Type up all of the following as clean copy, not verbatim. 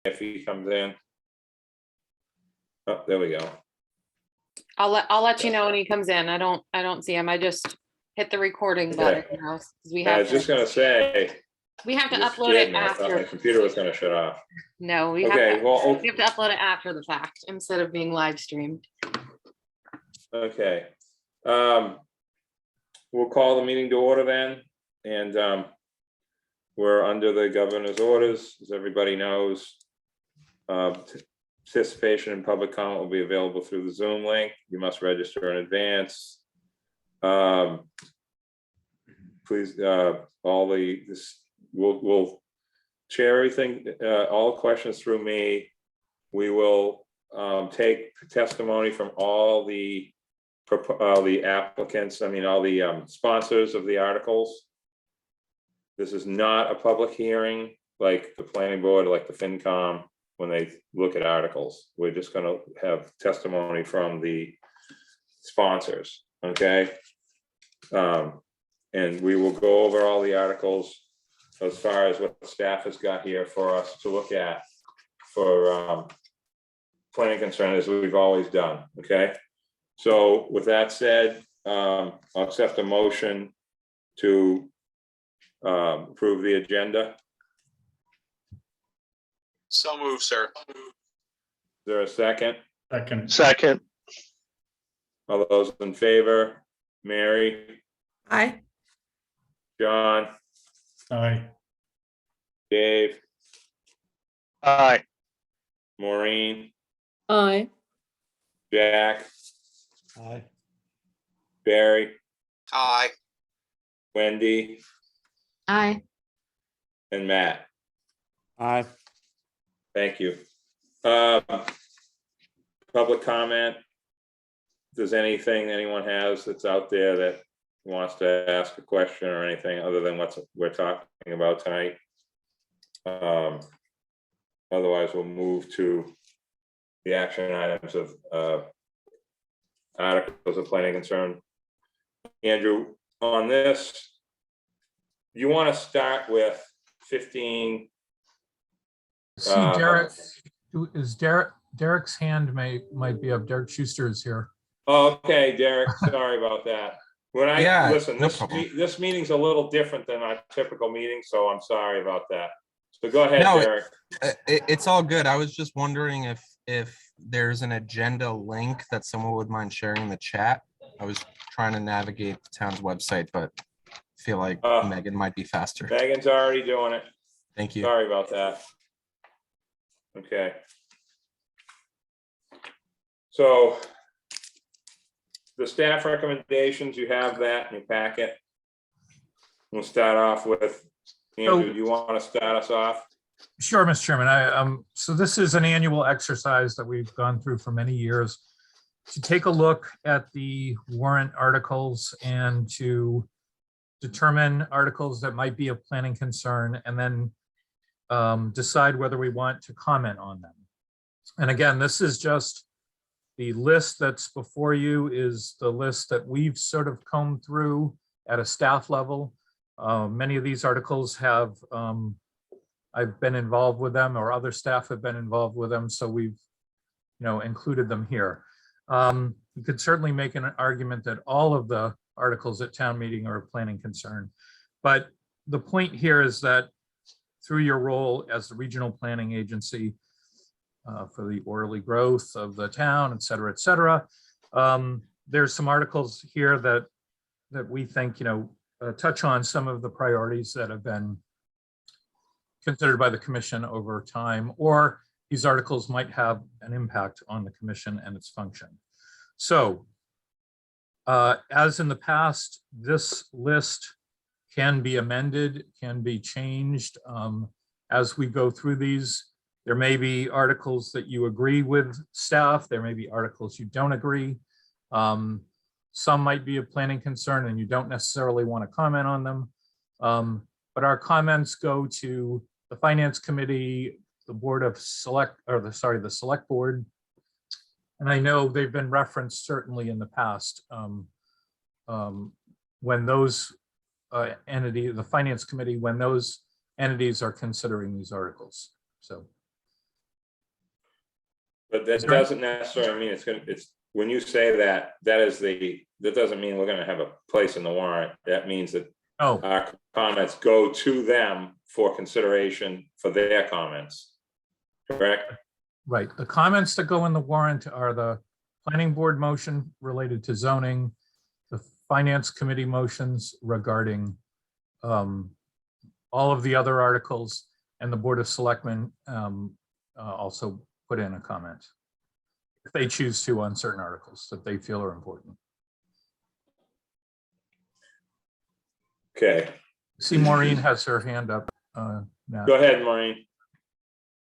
if he comes in. Oh, there we go. I'll let you know when he comes in. I don't see him. I just hit the recording button now, 'cause I was just gonna say. we have to you upload scared it me. I thought my after. computer was gonna shut off. No, we Okay, have well, to upload it after the fact instead of being live streamed. okay. We'll call the meeting to order then, and we're under the governor's orders, as everybody knows. Participation in public comment will be available through the Zoom link. You must register in advance. Please, we'll share everything, all questions through me. We will take testimony from all the applicants, all the sponsors of the articles. This is not a public hearing like the planning board, like the FinCom, when they look at articles. We're just gonna have testimony from the sponsors, okay? And we will go over all the articles as far as what staff has got here for us to look at for planning concern, as we've always done, okay? So with that said, I'll accept a motion to approve the agenda. So moved, sir. Is there a second? Second. All those in favor? Mary? Aye. John? Aye. Dave? Aye. Maureen? Aye. Jack? Aye. Barry? Aye. Wendy? Aye. And Matt? Aye. Thank you. Public comment. If there's anything anyone has that's out there that wants to ask a question or anything other than what we're talking about tonight. Otherwise, we'll move to the action items of articles of planning concern. Andrew, on this, you want to start with 15. See, Derek, is Derek's hand might be up. Derek Schuster is here. Oh, okay, Derek, sorry about that. When I listen, no this meeting's a little different than our typical meeting, so I'm sorry about that. So go ahead, No, Derek. It's all good. I was just wondering if there's an agenda link that someone would mind sharing in the chat. I was trying to navigate the town's website, but feel like Megan might be faster. Megan's already doing it. Thank you. Sorry about that. Okay. So the staff recommendations, you have that in your packet. We'll start off with, Andrew, do you want to start us off? Sure, Mr. Chairman. So this is an annual exercise that we've gone through for many years to take a look at the warrant articles and to determine articles that might be of planning concern, and then decide whether we want to comment on them. And again, this is just the list that's before you is the list that we've sort of combed through at a staff level. Many of these articles have, I've been involved with them, or other staff have been involved with them, so we've, included them here. You could certainly make an argument that all of the articles at town meeting are of planning concern, but the point here is that through your role as the regional planning agency for the orderly growth of the town, et cetera, there's some articles here that we think, touch on some of the priorities that have been considered by the commission over time, or these articles might have an impact on the commission and its function. So as in the past, this list can be amended, can be changed as we go through these. There may be articles that you agree with staff. There may be articles you don't agree. Some might be of planning concern and you don't necessarily want to comment on them. But our comments go to the Finance Committee, the Board of Select, or the Select Board. And I know they've been referenced certainly in the past when those the Finance Committee, when those entities are considering these articles. So But that Sorry? doesn't necessarily mean when you say that, that doesn't mean we're gonna have a place in the warrant. That means that Oh, our comments go to them for consideration for their comments. Correct? right. The comments that go in the warrant are the planning board motion related to zoning, the finance committee motions regarding all of the other articles, and the Board of Selectmen also put in a comment if they choose to on certain articles that they feel are important. Okay, See, Maureen has her hand up now. go ahead, Maureen.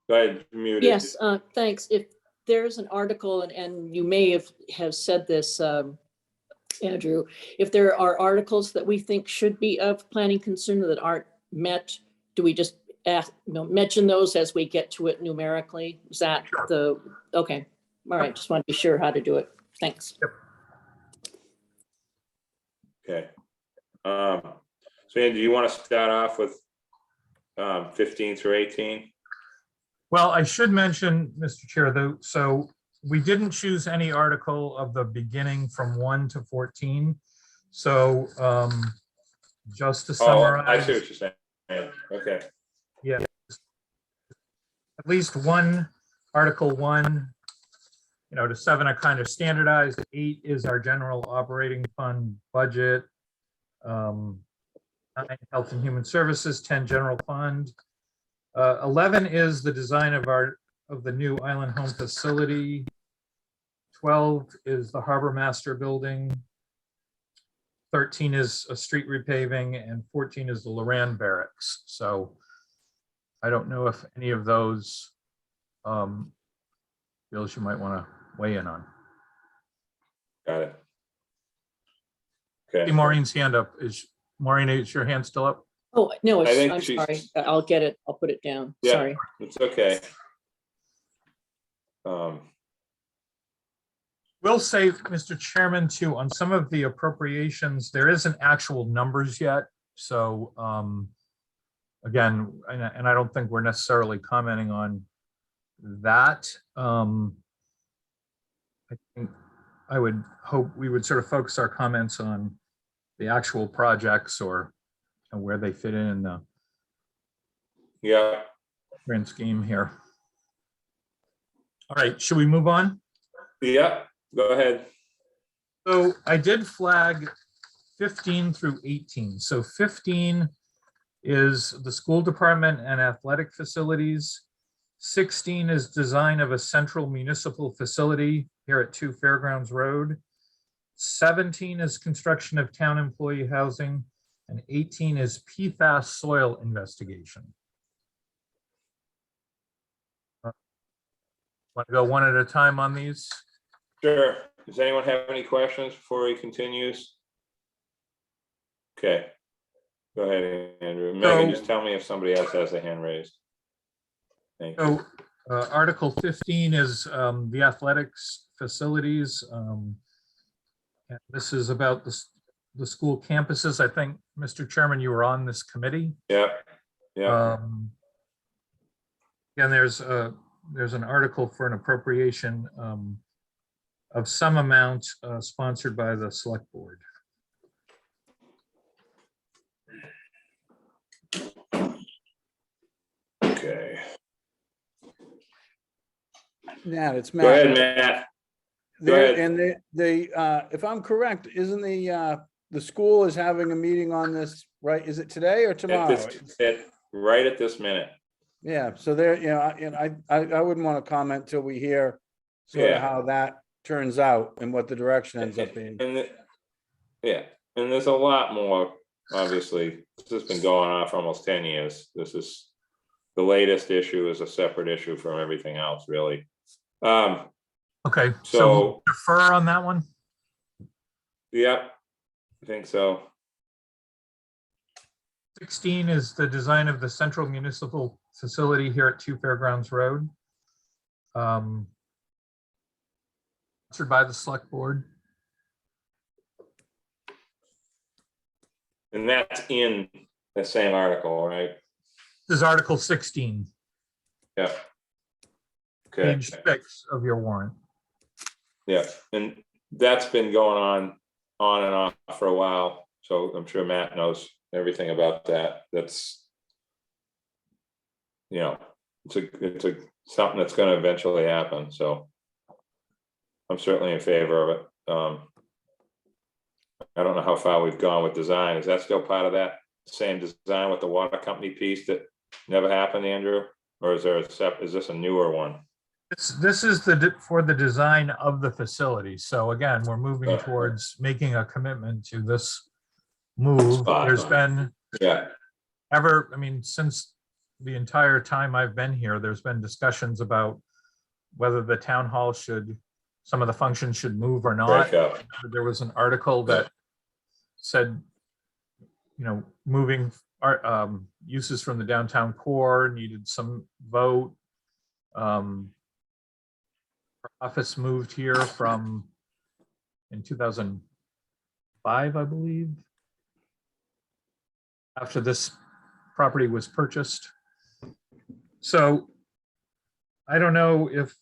Go ahead, mute it. Yes, thanks. If there's an article, and you may have said this, Andrew, if there are articles that we think should be of planning concern that aren't met, do we just mention those as we get to it numerically? Is that okay, all right, just want to be sure how to do it. Thanks. Okay. So Andy, do you want to start off with 15 through 18? Well, I should mention, Mr. Chair, though, so we didn't choose any article of the beginning from 1 to 14. So just to Oh, I summarize. see what you're saying. Okay. Yeah. At least one, Article 1, to 7 are kind of standardized. 8 is our general operating fund budget. 9, Health and Human Services, 10, general fund. 11 is the design of the new Island Home facility. 12 is the Harbor Master building. 13 is a street repaving, and 14 is the Loran Barracks. So I don't know if any of those bills you might want to weigh in on. Got it. See Okay. Maureen's hand up. Maureen, is your hand still up? Oh, no, I think I'm she's- sorry. I'll get it. I'll put it down. Yeah. Sorry. It's okay. Will say, Mr. Chairman, too, on some of the appropriations, there isn't actual numbers yet. So again, and I don't think we're necessarily commenting on that. I think I would hope we would sort of focus our comments on the actual projects or where they fit in the Yeah. grand scheme here. All right, should we move on? Yeah. Go ahead. So I did flag 15 through 18. So 15 is the school department and athletic facilities. 16 is design of a central municipal facility here at 2 Fairgrounds Road. 17 is construction of town employee housing, and 18 is PFAS soil investigation. Want to go one at a time on these? Sure. Does anyone have any questions before he continues? Okay. Go ahead, Andrew. Megan, just tell me if somebody else has a hand raised. Thank you. So Article 15 is the athletics facilities. And this is about the school campuses. I think, Mr. Chairman, you were on this committee. Yeah. Yeah. And there's an article for an appropriation of some amount sponsored by the select board. Okay. Nat, it's Go ahead, Matt. Matt. There, ahead. and if I'm correct, isn't the school is having a meeting on this, right? Is it today or At tomorrow? this, right at this minute. Yeah, so there, I wouldn't want to comment till we hear sort Yeah. of how that turns out and what the direction ends up being. Yeah, and there's a lot more, obviously. This has been going on for almost 10 years. This is, the latest issue is a separate issue from everything else, really. Okay, so So- we'll defer on that one. Yeah, I think so. 16 is the design of the central municipal facility here at 2 Fairgrounds Road. Sponsored by the select board. And that's in the same article, right? This is Article 16. Yeah. Okay. Page 6 of your warrant. Yeah, and that's been going on and off for a while, so I'm sure Matt knows everything about that. That's, you know, it's a something that's gonna eventually happen, so I'm certainly in favor of it. I don't know how far we've gone with design. Is that still part of that same design with the water company piece that never happened, Andrew? Or is this a newer one? This is for the design of the facility. So again, we're moving towards making a commitment to this move. There's been Yeah, I mean, since the entire time I've been here, there's been discussions about whether the town hall some of the functions should move or not. break up. There was an article that said, moving uses from the downtown core needed some vote. Office moved here in 2005, I believe, after this property was purchased. So I don't know if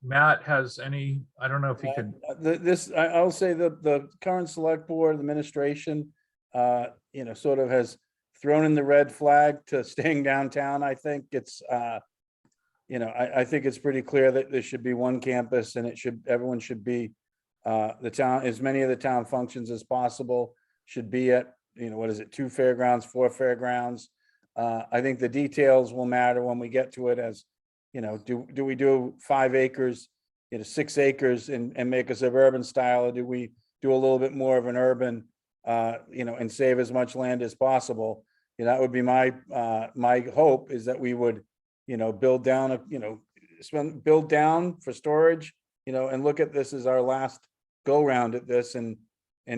Matt has any, I don't know if he could. I'll say the current select board administration, sort of has thrown in the red flag to staying downtown. I think it's, I think it's pretty clear that there should be one campus and everyone should be, the town, as many of the town functions as possible should be at, 2 fairgrounds, 4 fairgrounds. I think the details will matter when we get to it as, do we do 5 acres, 6 acres and make a suburban style, or do we do a little bit more of an urban, and save as much land as possible? That would be my hope, is that we would, build down, build down for storage, and look at this as our last go round at this and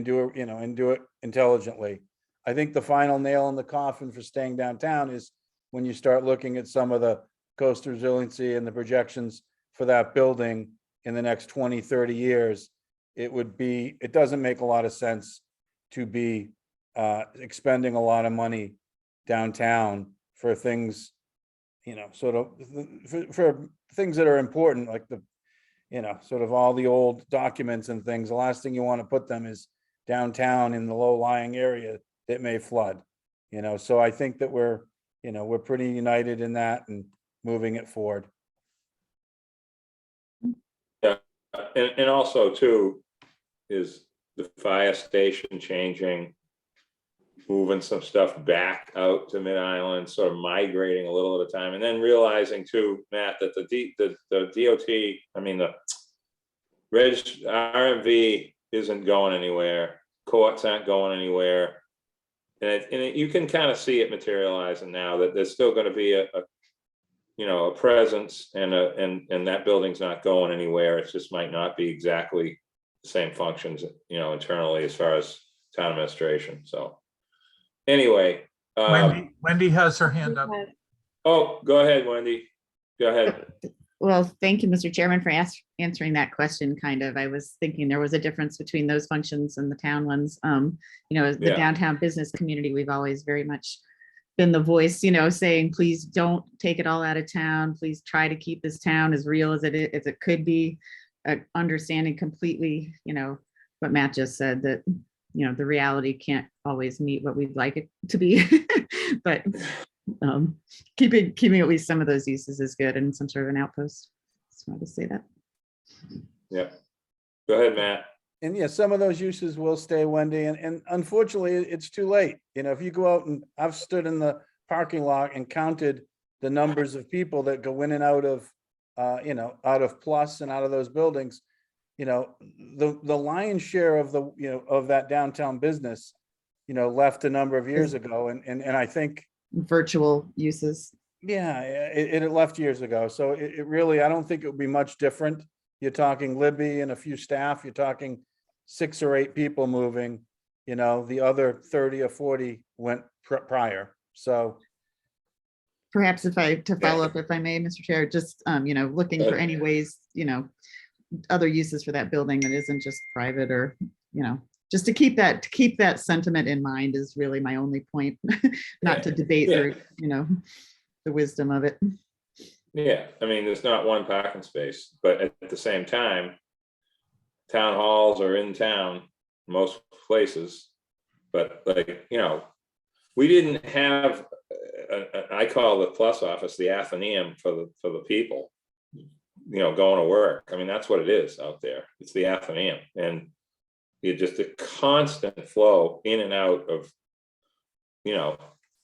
do it, and do it intelligently. I think the final nail in the coffin for staying downtown is when you start looking at some of the coastal resiliency and the projections for that building in the next 20, 30 years. It doesn't make a lot of sense to be expending a lot of money downtown for things, sort of for things that are important, like sort of all the old documents and things. The last thing you want to put them is downtown in the low-lying area that may flood. So I think that we're pretty united in that and moving it forward. Yeah, and also too, is the fire station changing, moving some stuff back out to Mid-Island, sort of migrating a little at a time, and then realizing too, Matt, that the DOT, I mean, the RMV isn't going anywhere, courts aren't going anywhere. And you can kind of see it materializing now, that there's still going to be a presence, and that building's not going anywhere. It just might not be exactly the same functions, internally as far as town administration. So anyway, Wendy has her hand up. oh, go ahead, Wendy. Go ahead. Well, thank you, Mr. Chairman, for answering that question. Kind of, I was thinking there was a difference between those functions and the town ones. As the downtown business community, we've always very much been the voice, saying, please don't take it all out of town. Please try to keep this town as real as it could be. Understanding completely, what Matt just said, that, the reality can't always meet what we'd like it to be, but keeping at least some of those uses is good, and some sort of an outpost. Just wanted to say that. Yeah, go ahead, Matt. And yeah, some of those uses will stay, Wendy, and unfortunately, it's too late. If you go out, and I've stood in the parking lot and counted the numbers of people that go in and out of, out of Plus and out of those buildings, the lion's share of of that downtown business, left a number of years ago, and I think Virtual uses. yeah, it left years ago. So it really, I don't think it would be much different. You're talking Libby and a few staff, you're talking 6 or 8 people moving, the other 30 or 40 went prior. So Perhaps to follow up, if I may, Mr. Chair, just, looking for any ways, other uses for that building that isn't just private, or, just to keep that sentiment in mind is really my only point, not to debate the wisdom of it. Yeah, I mean, there's not one parking space, but at the same time, town halls are in town, most places. But like, we didn't have, I call the plus office the Athenaeum for the people, going to work. I mean, that's what it is out there. It's the Athenaeum. And you just a constant flow in and out of,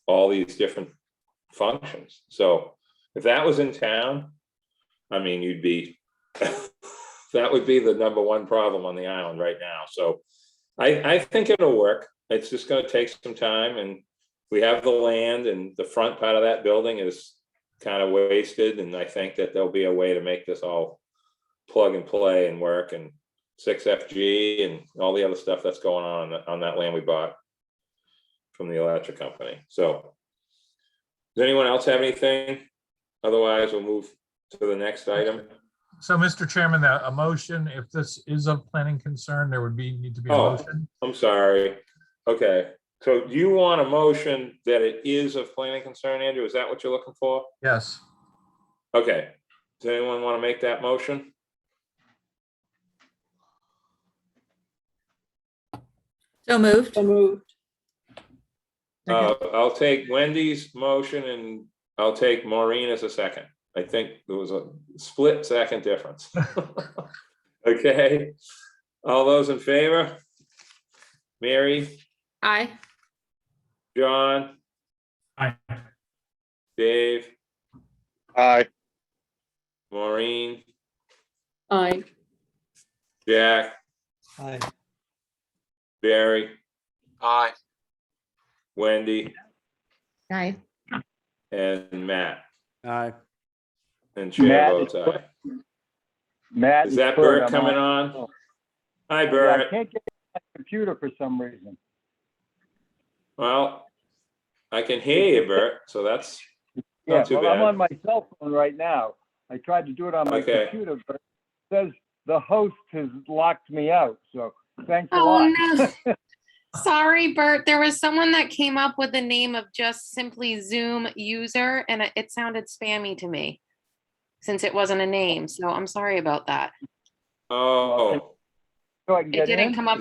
all these different functions. So if that was in town, I mean, you'd be, that would be the number one problem on the island right now. So I think it'll work. It's just gonna take some time, and we have the land, and the front part of that building is kind of wasted, and I think that there'll be a way to make this all plug and play and work, and 6FG and all the other stuff that's going on that land we bought from the electric company. So does anyone else have anything? Otherwise, we'll move to the next item. So, Mr. Chairman, that a motion, if this is of planning concern, there would need to be a Oh, motion. I'm sorry. Okay, so do you want a motion that it is of planning concern, Andrew? Is that what you're looking for? Yes. Okay, does anyone want to make that motion? So moved. So moved. I'll take Wendy's motion and I'll take Maureen as a second. I think there was a split second difference. Okay, all those in favor? Mary, Aye. John, Aye. Dave, Aye. Maureen, Aye. Jack, Aye. Barry, Aye. Wendy, Aye. and Matt. Aye. And chair Matt, votes aye. Matt. Is that Bert coming on? Hi, Yeah, I Bert. can't get my computer for some reason. Well, I can hear you, Bert, so that's Yeah, not too well, I'm bad. on my cell phone right now. I tried to do it on my Okay. computer, but it says the host has locked me out, so thanks a Oh, lot. no. Sorry, Bert. There was someone that came up with the name of just simply Zoom user, and it sounded spammy to me since it wasn't a name. So I'm sorry about that. Oh, So I can It get didn't in? come up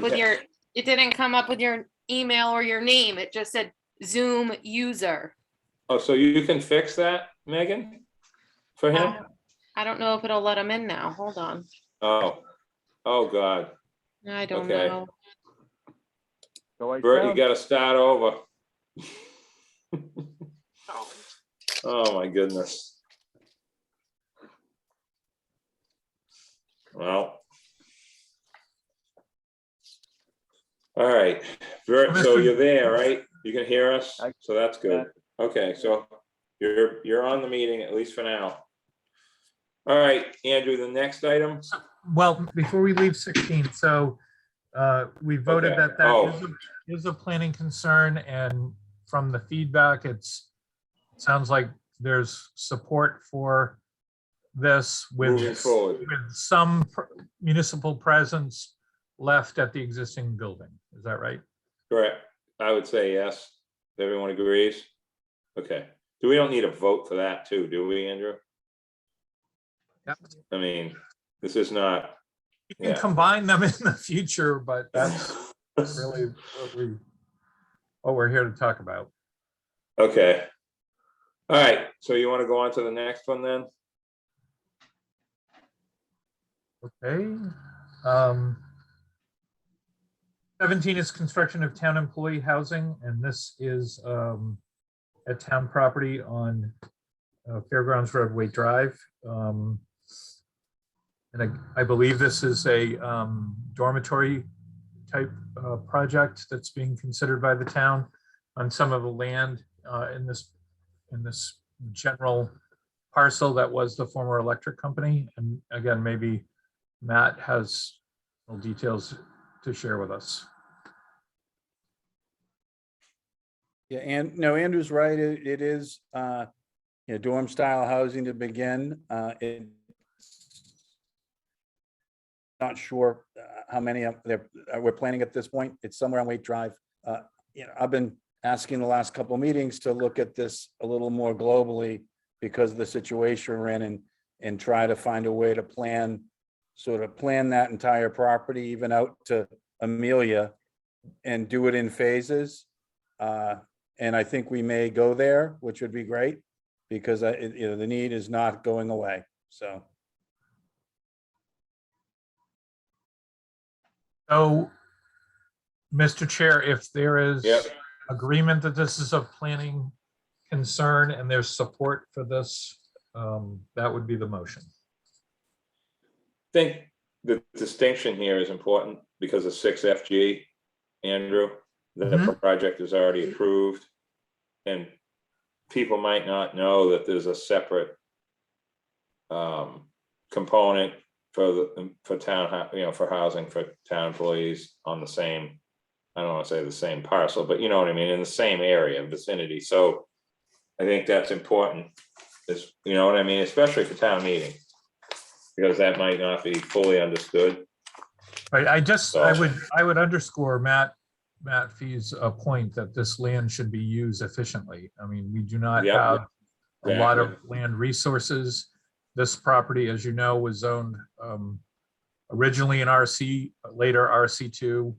with your email or your name. It just said Zoom user. oh, so you can fix that, Megan? For him? I don't know if it'll let him in now. Hold on. Oh, God. I don't Okay. know. So I Bert, you found- gotta start over. Oh, Oh, my goodness. Well. All right, Bert, so you're there, right? You can hear us? So that's good. Okay, so you're on the meeting, at least for now. All right, Andrew, the next item? Well, before we leave 16, so we voted Okay. that Oh. is a planning concern, and from the feedback, it sounds like there's support for this Moving with forward. some municipal presence left at the existing building. Is that right? Correct. I would say yes. Everyone agrees? Okay. We don't need a vote for that too, do we, Andrew? Yep. I mean, this is not, You can Yeah. combine them in the future, but that's really what we're here to talk about. okay. All right, so you want to go on to the next one then? Okay. 17 is construction of town employee housing, and this is a town property on Fairgrounds Roadway Drive. And I believe this is a dormitory type project that's being considered by the town on some of the land in this general parcel that was the former electric company. And again, maybe Matt has little details to share with us. Yeah, and no, Andrew's right. It is, dorm style housing to begin. Not sure how many we're planning at this point. It's somewhere on Wait Drive. I've been asking the last couple of meetings to look at this a little more globally because of the situation we're in, and try to find a way to sort of plan that entire property, even out to Amelia, and do it in phases. And I think we may go there, which would be great, because the need is not going away, so. So, Mr. Chair, if there is Yep. agreement that this is a planning concern and there's support for this, that would be the motion. I think the distinction here is important because of 6FG, Andrew. The project is already approved. And people might not know that there's a separate component for town, for housing for town employees on the same, I don't want to say the same parcel, but you know what I mean, in the same area, vicinity. So I think that's important, is, you know what I mean, especially for town meeting, because that might not be fully understood. Right, I would underscore Matt Fee's point that this land should be used efficiently. I mean, we do not Yep, have a lot of exactly. land resources. This property, as you know, was zoned originally in RC, later RC2.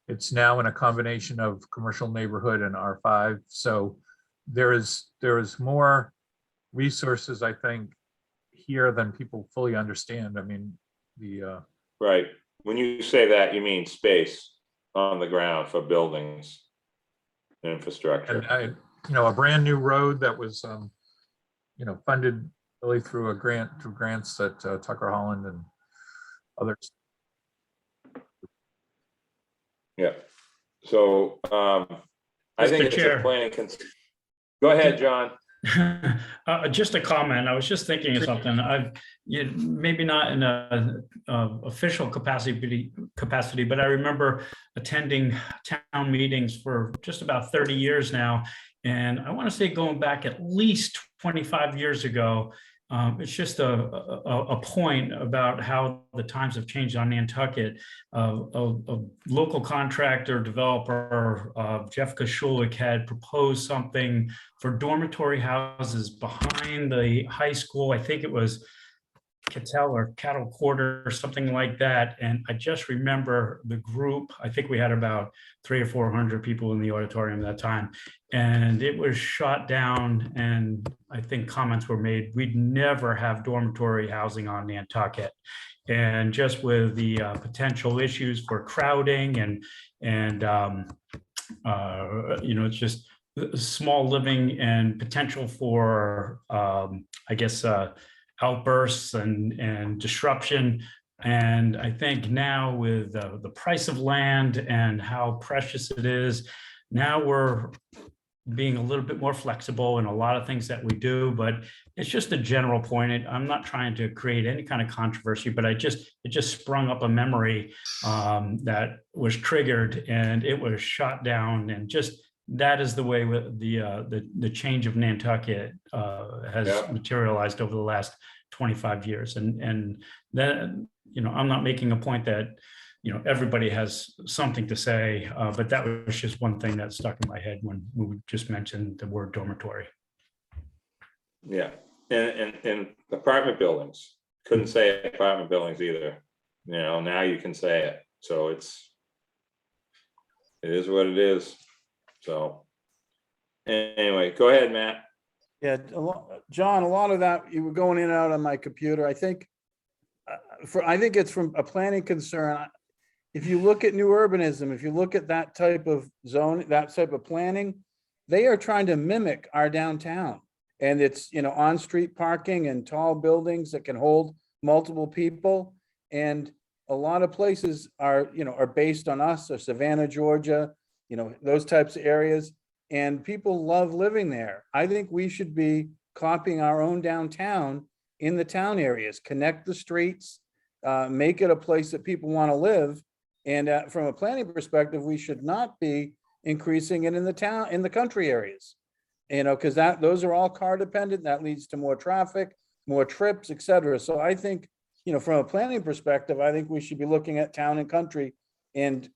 It's now in a combination of commercial neighborhood and R5. So there is more resources, I think, here than people fully understand. I mean, Right. When you say that, you mean space on the ground for buildings, infrastructure. and a brand new road that was, funded really through grants that Tucker Holland and others. Yeah. So I think Mr. it's a Chair. planning. Go ahead, John. Just a comment. I was just thinking of something. Maybe not in a official capacity, but I remember attending town meetings for just about 30 years now. And I want to say going back at least 25 years ago, it's just a point about how the times have changed on Nantucket. A local contractor, developer, Jeff Kashulik, had proposed something for dormitory houses behind the high school. I think it was Cattell or Cattle Quarter or something like that. And I just remember the group, I think we had about 300 or 400 people in the auditorium at that time. And it was shot down, and I think comments were made, we'd never have dormitory housing on Nantucket. And just with the potential issues for crowding and it's just small living and potential for, outbursts and disruption. And I think now with the price of land and how precious it is, now we're being a little bit more flexible in a lot of things that we do, but it's just a general point. I'm not trying to create any kind of controversy, but it just sprung up a memory that was triggered, and it was shot down. And just that is the way the change of Nantucket has materialized over the last 25 years. And that, I'm not making a point that everybody has something to say, but that was just one thing that stuck in my head when we just mentioned the word dormitory. Yeah, and apartment buildings, couldn't say apartment buildings either. Now you can say it. So it is what it is. So anyway, go ahead, Matt. Yeah, John, a lot of that, you were going in and out on my computer. I think it's from a planning concern. If you look at new urbanism, if you look at that type of zone, that type of planning, they are trying to mimic our downtown. And it's, on-street parking and tall buildings that can hold multiple people. And a lot of places are based on us, or Savannah, Georgia, those types of areas. And people love living there. I think we should be copying our own downtown in the town areas, connect the streets, make it a place that people want to live. And from a planning perspective, we should not be increasing it in the country areas, because those are all car dependent. That leads to more traffic, more trips, et cetera. So I think, from a planning perspective, I think we should be looking at town and country and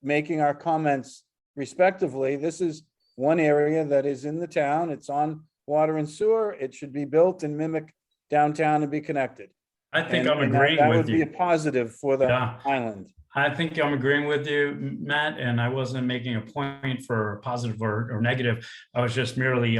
making our comments respectively. This is one area that is in the town. It's on water and sewer. It should be built and mimic downtown and be connected. I think I'm And that agreeing would with be a you. positive for the Yeah. island. I think I'm agreeing with you, Matt, and I wasn't making a point for positive or negative. I was just merely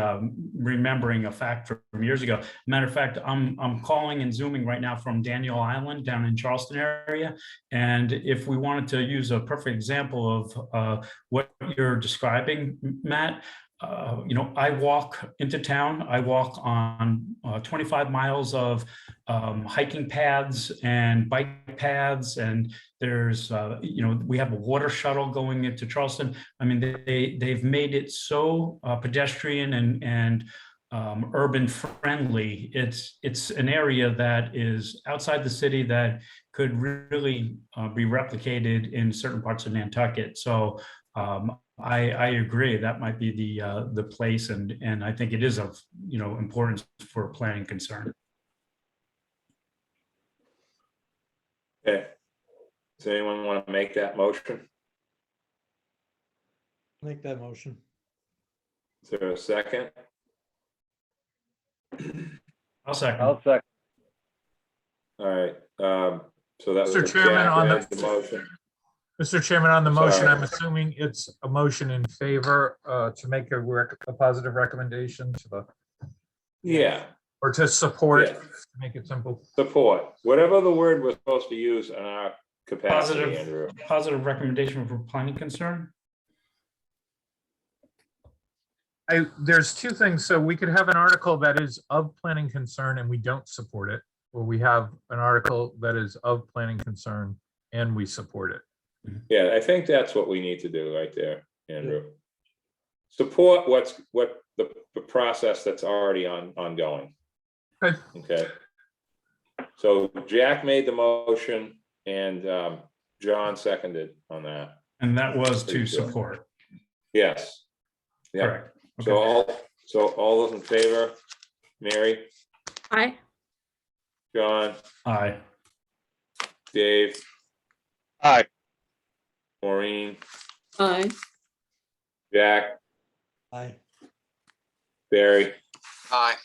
remembering a fact from years ago. Matter of fact, I'm calling and zooming right now from Daniel Island down in Charleston area. And if we wanted to use a perfect example of what you're describing, Matt, I walk into town. I walk on 25 miles of hiking paths and bike paths, and there's we have a water shuttle going into Charleston. I mean, they've made it so pedestrian and urban friendly. It's an area that is outside the city that could really be replicated in certain parts of Nantucket. So I agree that might be the place, and I think it is of importance for planning concern. Okay. Does anyone want to make that motion? Make that motion. Is there a second? I'll second. I'll second. All right, so that was Mr. Chairman, Jack on made the motion. Mr. Chairman, on the motion, Sorry. I'm assuming it's a motion in favor to make a positive recommendation to the, Yeah, or to support, Yeah. to make it simple. support, whatever the word we're supposed to use in our capacity, Positive. Andrew. Positive recommendation for planning concern. There's two things. So we could have an article that is of planning concern and we don't support it, or we have an article that is of planning concern and we support it. Yeah, I think that's what we need to do right there, Andrew. Support what the process that's already ongoing. Okay. Okay. So Jack made the motion and John seconded on that. And that was to Pretty sure. support. Yes. Yeah. Correct. So all those in favor, Mary, Aye. John, Aye. Dave, Aye. Maureen, Aye. Jack, Aye. Barry, Aye.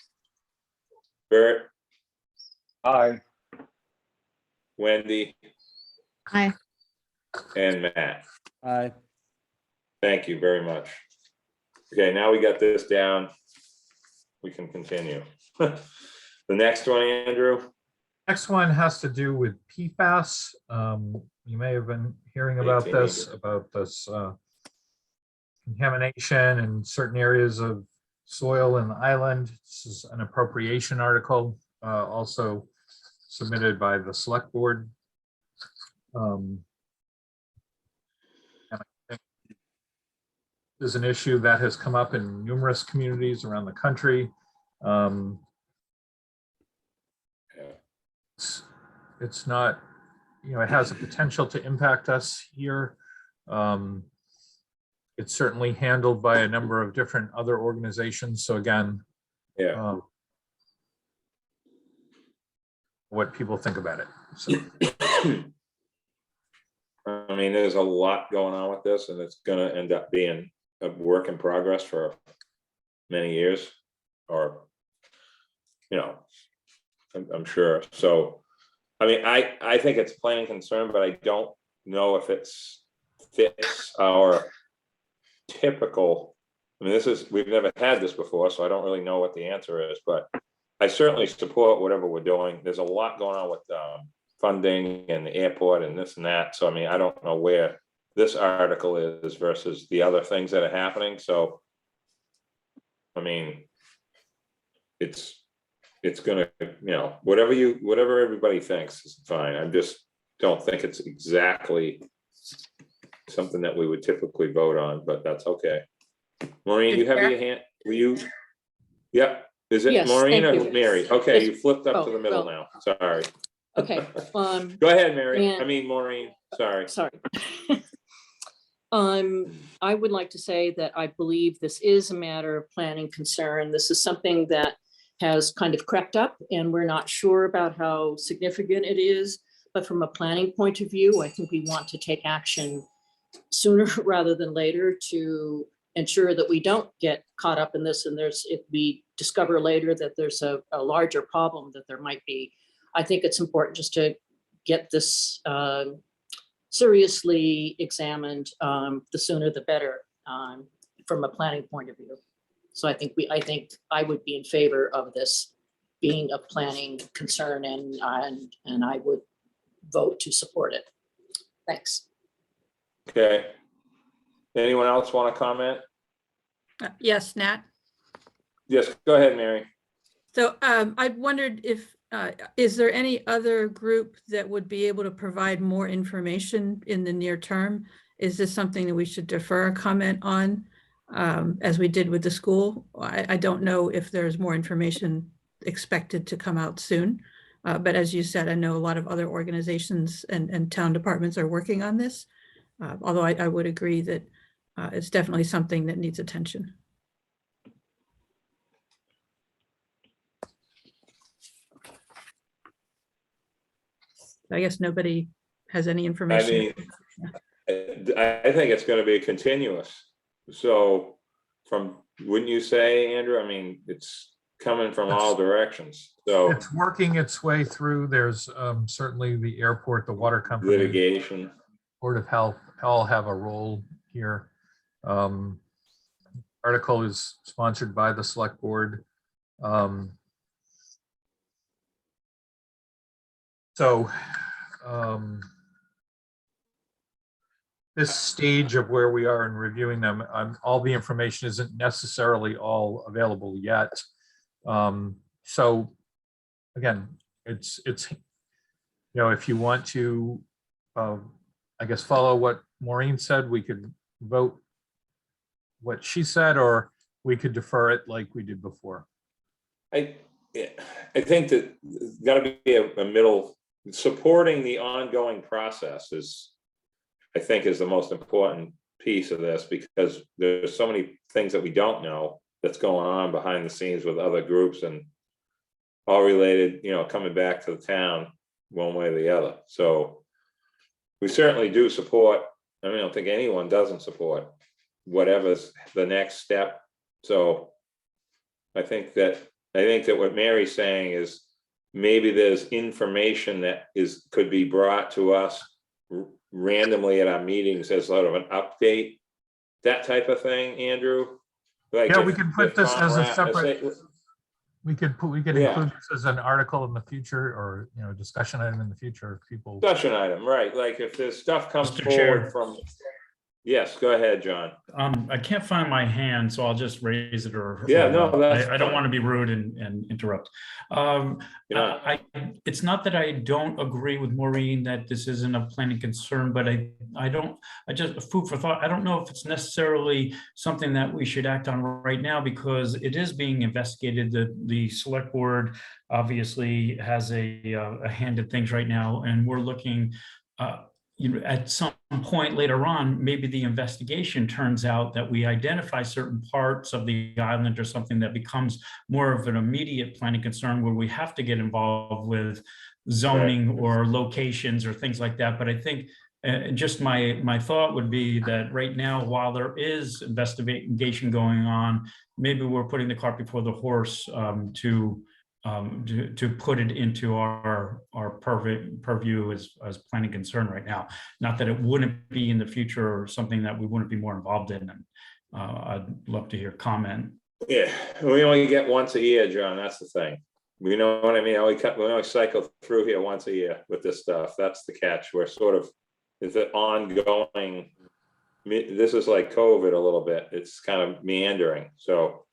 Bert, Aye. Wendy, Aye. and Matt. Aye. Thank you very much. Okay, now we got this down. We can continue. The next one, Andrew. Next one has to do with PFAS. You may have been hearing about this contamination in certain areas of soil in the island. This is an appropriation article, also submitted by the select board. And I think this is an issue that has come up in numerous communities around the country. It's not, it has a potential to impact us here. It's certainly handled by a number of different other organizations. So again, Yeah. what people think about it. So, I mean, there's a lot going on with this, and it's gonna end up being a work in progress for many years, or, I'm sure. So, I mean, I think it's planning concern, but I don't know if it's fits our typical, we've never had this before, so I don't really know what the answer is, but I certainly support whatever we're doing. There's a lot going on with funding and the airport and this and that. So, I mean, I don't know where this article is versus the other things that are happening. So, I mean, it's gonna, whatever everybody thinks is fine. I just don't think it's exactly something that we would typically vote on, but that's okay. Maureen, you have your hand, will you? Yep. Is it Yes, Maureen thank or you. Mary? Okay, Yes. you flipped up to Oh, the middle well. now. Sorry. Okay. Go ahead, Mary. and- I mean, Maureen, sorry. Sorry. I would like to say that I believe this is a matter of planning concern. This is something that has kind of crept up, and we're not sure about how significant it is. But from a planning point of view, I think we want to take action sooner rather than later to ensure that we don't get caught up in this and if we discover later that there's a larger problem that there might be, I think it's important just to get this seriously examined, the sooner the better, from a planning point of view. So I think I would be in favor of this being a planning concern, and I would vote to support it. Thanks. Okay. Anyone else want to comment? Yes, Nat. Yes, go ahead, Mary. So I wondered if, is there any other group that would be able to provide more information in the near term? Is this something that we should defer a comment on, as we did with the school? I don't know if there's more information expected to come out soon. But as you said, I know a lot of other organizations and town departments are working on this. Although I would agree that it's definitely something that needs attention. I guess nobody has any I information. mean, I think it's going to be continuous. So wouldn't you say, Andrew? I mean, it's coming from all directions. So It's working its way through. There's certainly the airport, the water company, litigation. Board of Health, all have a role here. Article is sponsored by the select board. This stage of where we are in reviewing them, all the information isn't necessarily all available yet. So again, it's if you want to, I guess, follow what Maureen said, we could vote what she said, or we could defer it like we did before. I think that there's got to be a middle. Supporting the ongoing process is the most important piece of this, because there's so many things that we don't know that's going on behind the scenes with other groups, and all related, coming back to the town one way or the other. So we certainly do support. I mean, I don't think anyone doesn't support whatever's the next step. So I think that what Mary's saying is maybe there's information that could be brought to us randomly at our meetings as sort of an update, that type of thing, Andrew. Like, yeah, we could put this as a separate. We could include this as an article in the future, or discussion item in the future if people. Discussion item, right? Like if there's stuff comes Mr. forward Chair. from. Yes, go ahead, John. I can't find my hand, so I'll just raise it Yeah, no, that's I don't fine. want to be rude and interrupt. It's not that I don't agree with Maureen that this isn't a planning concern, but I just food for thought. I don't know if it's necessarily something that we should act on right now, because it is being investigated. The select board obviously has a hand in things right now, and we're looking at some point later on, maybe the investigation turns out that we identify certain parts of the island or something that becomes more of an immediate planning concern, where we have to get involved with zoning or locations or things like that. But I think just my thought would be that right now, while there is investigation going on, maybe we're putting the cart before the horse to put it into our purview as planning concern right now. Not that it wouldn't be in the future or something that we wouldn't be more involved in. And I'd love to hear comment. Yeah, we only get once a year, John. That's the thing. You know what I mean? We only cycle through here once a year with this stuff. That's the catch. We're sort of, it's an ongoing. This is like COVID a little bit. It's kind of meandering. So.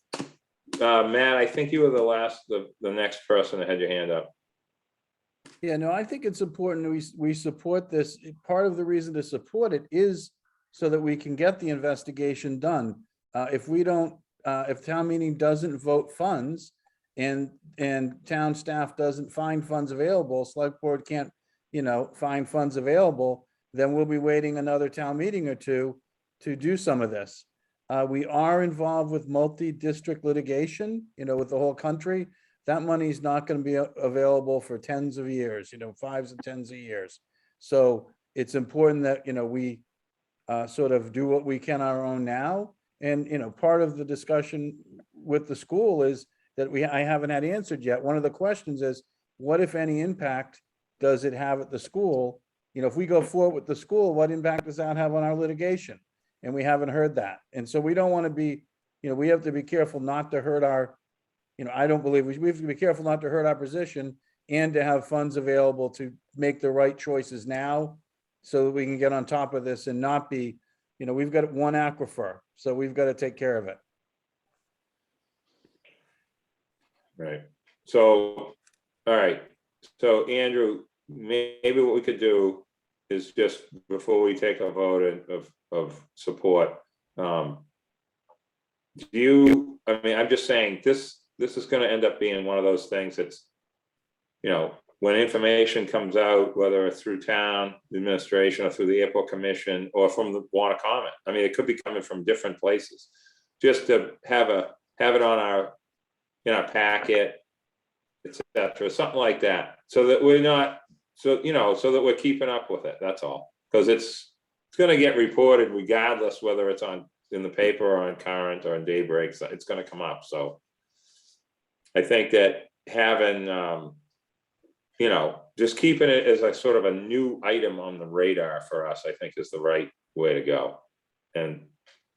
Matt, I think you were the next person that had your hand up. Yeah, no, I think it's important we support this. Part of the reason to support it is so that we can get the investigation done. If we don't, if town meeting doesn't vote funds and town staff doesn't find funds available, select board can't, find funds available, then we'll be waiting another town meeting or two to do some of this. We are involved with multi-district litigation, with the whole country. That money is not going to be available for tens of years, 5s and 10s of years. So it's important that, we sort of do what we can on our own now And, part of the discussion with the school is that I haven't had answered yet. One of the questions is, what if any impact does it have at the school? If we go forward with the school, what impact does that have on our litigation? And we haven't heard that. And so we don't want to be, we have to be careful not to hurt our, I don't believe we have to be careful not to hurt our position and to have funds available to make the right choices now so that we can get on top of this and not be, we've got one aquifer, so we've got to take care of it. Right. So, all right. So Andrew, maybe what we could do is just before we take a vote of support, I'm just saying this is going to end up being one of those things that's, when information comes out, whether it's through town administration or through the airport commission or from the water comment, it could be coming from different places, just to have it on in our packet, etc., something like that, so that we're not, so that we're keeping up with it. That's all, because it's going to get reported regardless whether it's in the paper or on Current or on Daybreak. It's going to come up. So I think that having, just keeping it as a sort of a new item on the radar for us, I think is the right way to go, and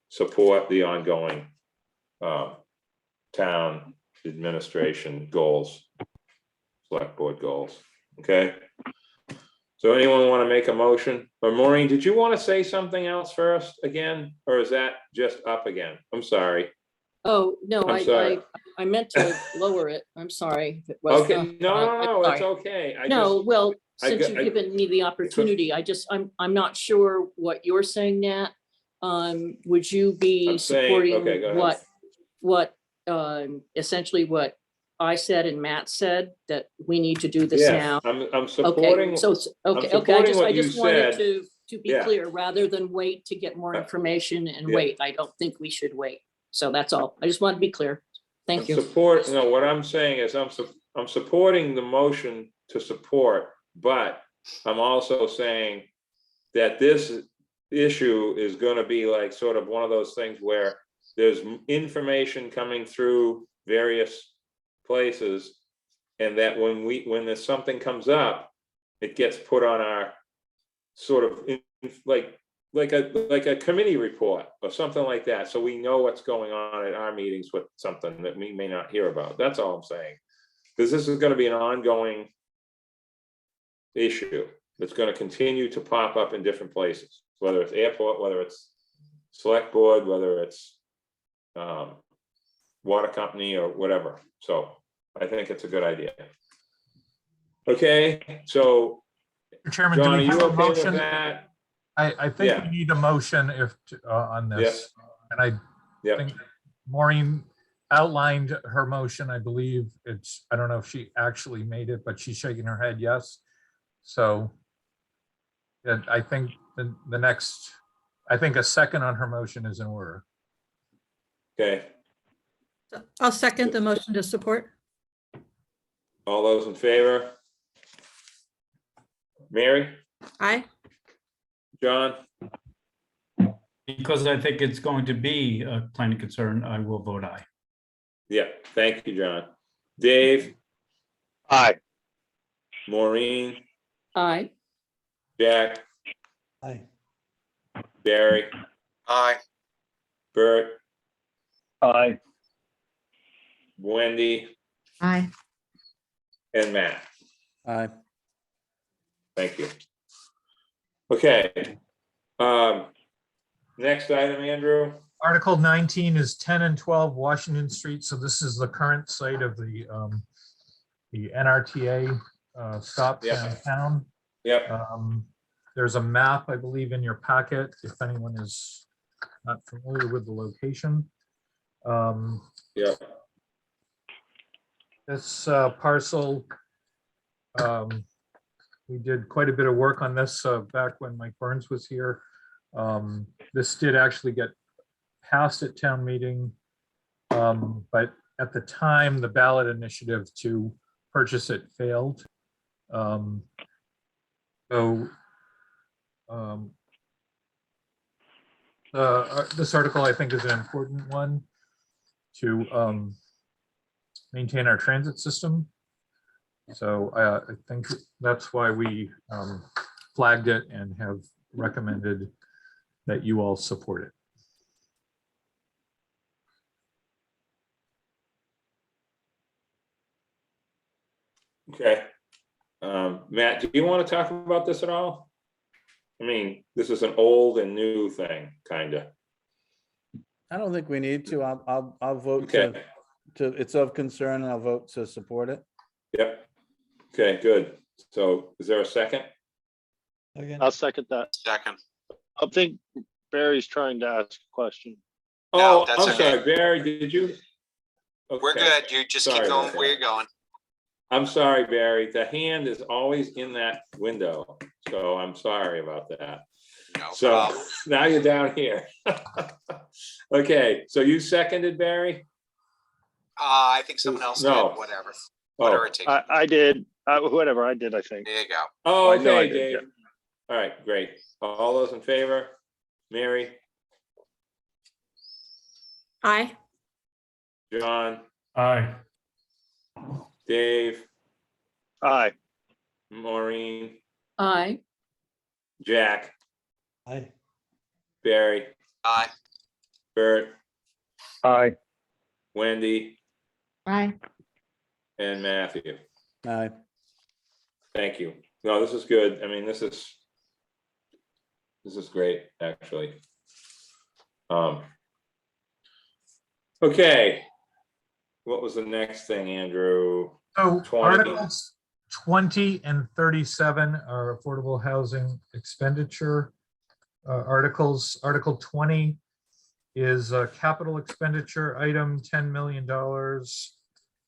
support the ongoing town administration goals, select board goals. Okay. So anyone want to make a motion? Or Maureen, did you want to say something else first again, or is that just up again? I'm sorry. Oh, no, I'm sorry. I meant to lower it. I'm sorry. If it was Okay, not- no, I'm it's sorry. okay. No, well, I since got- you've given me the opportunity, I'm not sure what you're saying, Nat. Would you be I'm saying- supporting okay, go ahead. what essentially what I said and Matt said, that we need to do this Yes, now? I'm supporting. Okay, so, okay, I supporting what you just wanted said. to be Yeah. clear, rather than wait to get more information and Yeah. wait. I don't think we should wait. So that's all. I just want to be clear. Thank you. What I'm saying is I'm supporting the motion to support, but I'm also saying that this issue is going to be like sort of one of those things where there's information coming through various places, and that when there's something comes up, it gets put on our sort of like a committee report or something like that, so we know what's going on at our meetings with something that we may not hear about. That's all I'm saying, because this is going to be an ongoing issue that's going to continue to pop up in different places, whether it's airport, whether it's select board, whether it's water company or whatever. So I think it's a good idea. Okay, so Mr. Chairman, do John, are we you have a okay with motion? that? I think Yeah. we need a motion on this. And I Yeah. think Maureen outlined her motion. I believe I don't know if she actually made it, but she's shaking her head yes. So yeah, I think I think a second on her motion is in order. Okay, I'll second the motion to support. all those in favor? Mary, Aye. John, Because I think it's going to be a planning concern, I will vote aye. yeah, thank you, John. Dave, Aye. Maureen, Aye. Jack, Aye. Barry, Aye. Bert, Aye. Wendy, Aye. and Matt. Aye. Thank you. Okay. Next item, Andrew. Article 19 is 10 and 12 Washington Street. So this is the current site of the NRTA stop Yep. downtown. Yep. There's a map, I believe, in your packet, if anyone is not familiar with the location. Yeah. This parcel, we did quite a bit of work on this back when Mike Burns was here. This did actually get passed at town meeting, but at the time, the ballot initiative to purchase it failed. This article, I think, is an important one to maintain our transit system. So I think that's why we flagged it and have recommended that you all support it. Okay. Matt, do you want to talk about this at all? I mean, this is an old and new thing, kind of. I don't think we need to. I'll vote Okay. it's of concern and I'll vote to support it. Yep. Okay, good. So is there a second? Again, I'll second that. Second. I think Barry's trying to ask a question. No, Oh, that's I'm okay. sorry, Barry, did you? We're Okay. good. You just keep Sorry going about where that. you're going. I'm sorry, Barry. The hand is always in that window. So I'm sorry about that. No So problem. now you're down here. Okay, so you seconded, Barry? I think someone else No. did, whatever. Oh, Whatever it takes. I did, whatever I did, I think. There you go. oh, I know I okay, did, Dave. All right, great. All those in favor? Mary, Aye. John, Aye. Dave, Aye. Maureen, Aye. Jack, aye. Barry, Aye. Bert, Aye. Wendy, Aye. and Matthew. Aye. Thank you. No, this is good. I mean, this is great, actually. Okay. What was the next thing, Andrew? So 20. Articles 20 and 37 are affordable housing expenditure articles. Article 20 is a capital expenditure item, $10 million,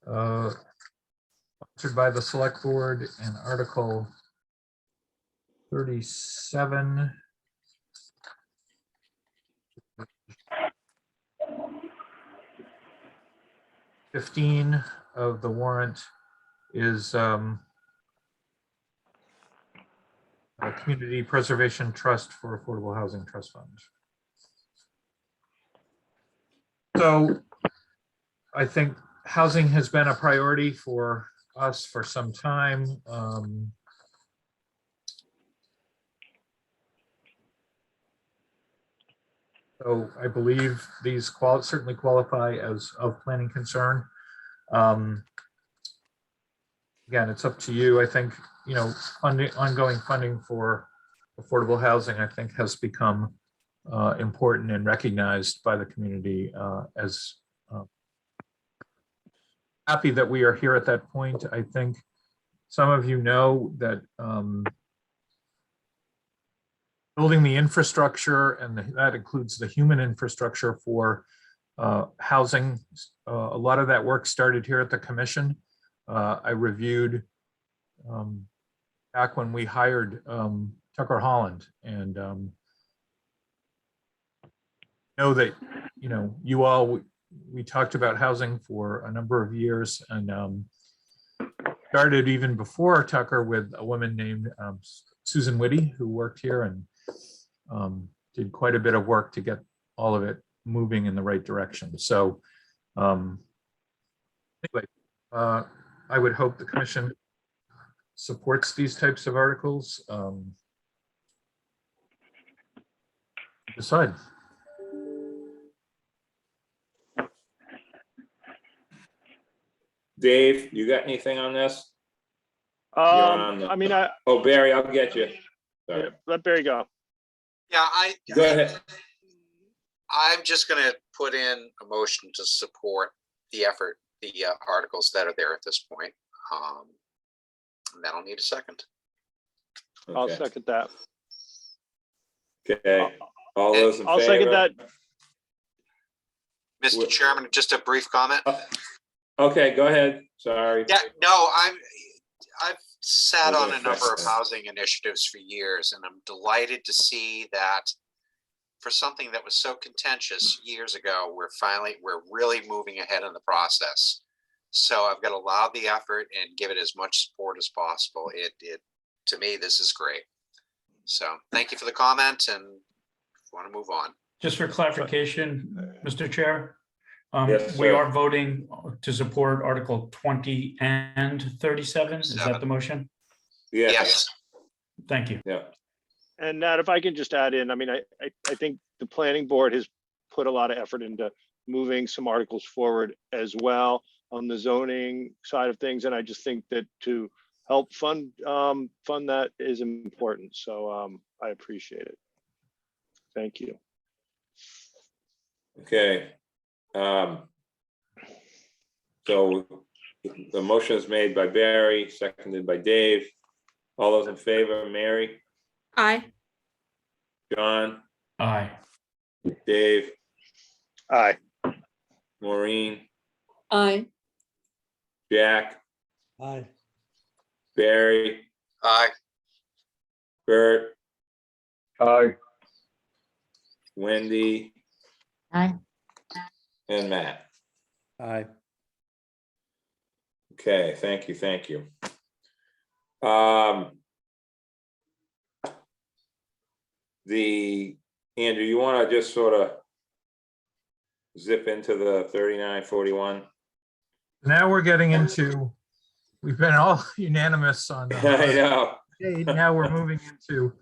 sponsored by the select board. And Article 37 15 of the warrant is a Community Preservation Trust for Affordable Housing Trust Fund. So I think housing has been a priority for us for some time. So I believe these certainly qualify as of planning concern. Again, it's up to you. I think, you know, ongoing funding for affordable housing, I think, has become important and recognized by the community as happy that we are here at that point. I think some of you know that building the infrastructure, and that includes the human infrastructure for housing. A lot of that work started here at the commission. I reviewed back when we hired Tucker Holland, and know that, you know, you all, we talked about housing for a number of years, and started even before Tucker with a woman named Susan Whitty, who worked here and did quite a bit of work to get all of it moving in the right direction. So anyway, I would hope the commission supports these types of articles. Decide. Dave, you got anything on this? on the- I mean, Oh, Barry, I'll get you. Sorry. let Barry go. Yeah, Go ahead. I'm just gonna put in a motion to support the effort, the articles that are there at this point. And that'll need a second. I'll Okay. second that. Okay. All those in favor? I'll second that. Mr. Chairman, just a brief comment. Okay, go ahead. Sorry. Yeah, no, I've sat We're on gonna a number of fix that. housing initiatives for years, and I'm delighted to see that for something that was so contentious years ago, we're really moving ahead in the process. So I've got to allow the effort and give it as much support as possible. To me, this is great. So thank you for the comment, and if you want to move on. Just for clarification, Mr. Chair. Yes, We sir. are voting to support Article 20 and 37. Is that the motion? Yes, Thank you. yeah, And Nat, if I can just add in, I mean, I think the planning board has put a lot of effort into moving some articles forward as well on the zoning side of things. And I just think that to help fund that is important. So I appreciate it. Thank you. okay. So the motion is made by Barry, seconded by Dave. All those in favor, Mary, Aye. John, Aye. Dave, Aye. Maureen, Aye. Jack, Aye. Barry, Aye. Bert, Aye. Wendy, Aye. and Matt. Aye. Okay, thank you, thank you. Andrew, you want to just sort of zip into the 3941? Now we're getting into, we've been all unanimous on. I know. Now we're moving into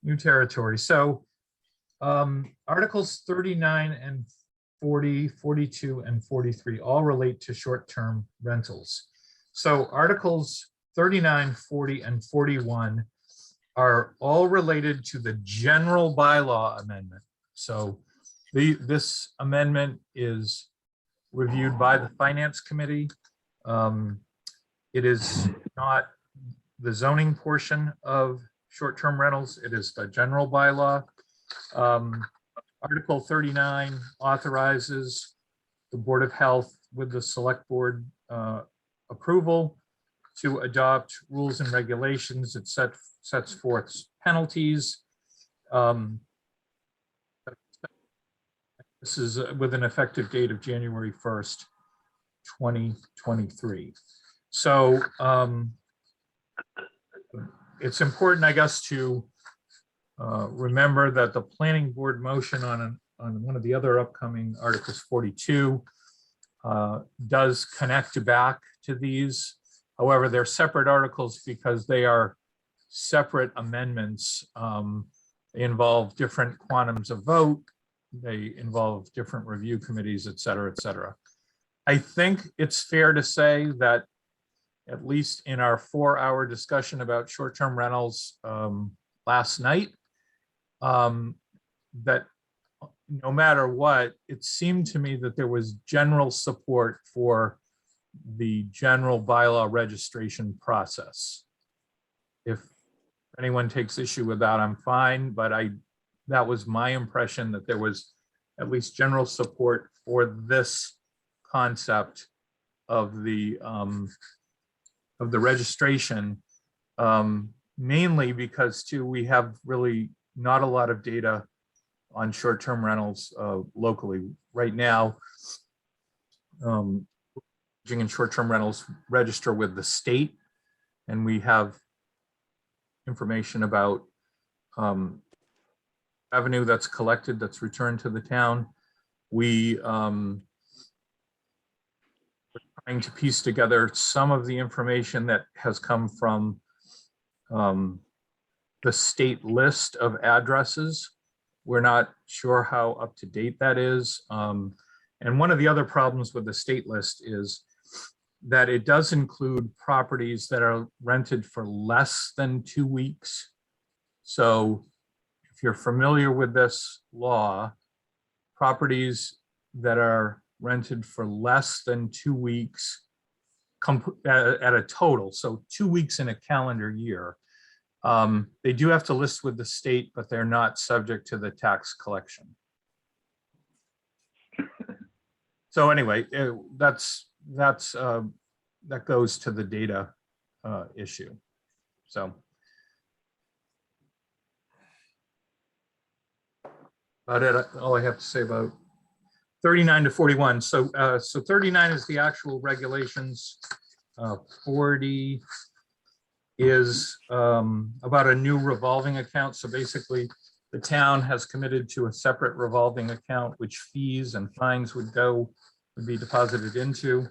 new territory. So Articles 39 and 40, 42, and 43 all relate to short-term rentals. So Articles 39, 40, and 41 are all related to the general bylaw amendment. So this amendment is reviewed by the Finance Committee. It is not the zoning portion of short-term rentals. It is the general bylaw. Article 39 authorizes the Board of Health with the Select Board approval to adopt rules and regulations. It sets forth penalties. This is with an effective date of January 1st, 2023. So it's important, I guess, to remember that the planning board motion on one of the other upcoming Articles 42 does connect back to these. However, they're separate articles because they are separate amendments. They involve different quantums of vote. They involve different review committees, et cetera, et cetera. I think it's fair to say that at least in our 4-hour discussion about short-term rentals last night, that no matter what, it seemed to me that there was general support for the general bylaw registration process. If anyone takes issue with that, I'm fine, but that was my impression, that there was at least general support for this concept of the registration, mainly because too, we have really not a lot of data on short-term rentals locally. Right now, and short-term rentals register with the state, and we have information about revenue that's collected, that's returned to the town. We're trying to piece together some of the information that has come from the state list of addresses. We're not sure how up to date that is. And one of the other problems with the state list is that it does include properties that are rented for less than 2 weeks. So if you're familiar with this law, properties that are rented for less than 2 weeks at a total, so 2 weeks in a calendar year, they do have to list with the state, but they're not subject to the tax collection. So anyway, that goes to the data issue. So about all I have to say about 39 to 41. So 39 is the actual regulations. 40 is about a new revolving account. So basically, The town has committed to a separate revolving account, which fees and fines would be deposited into.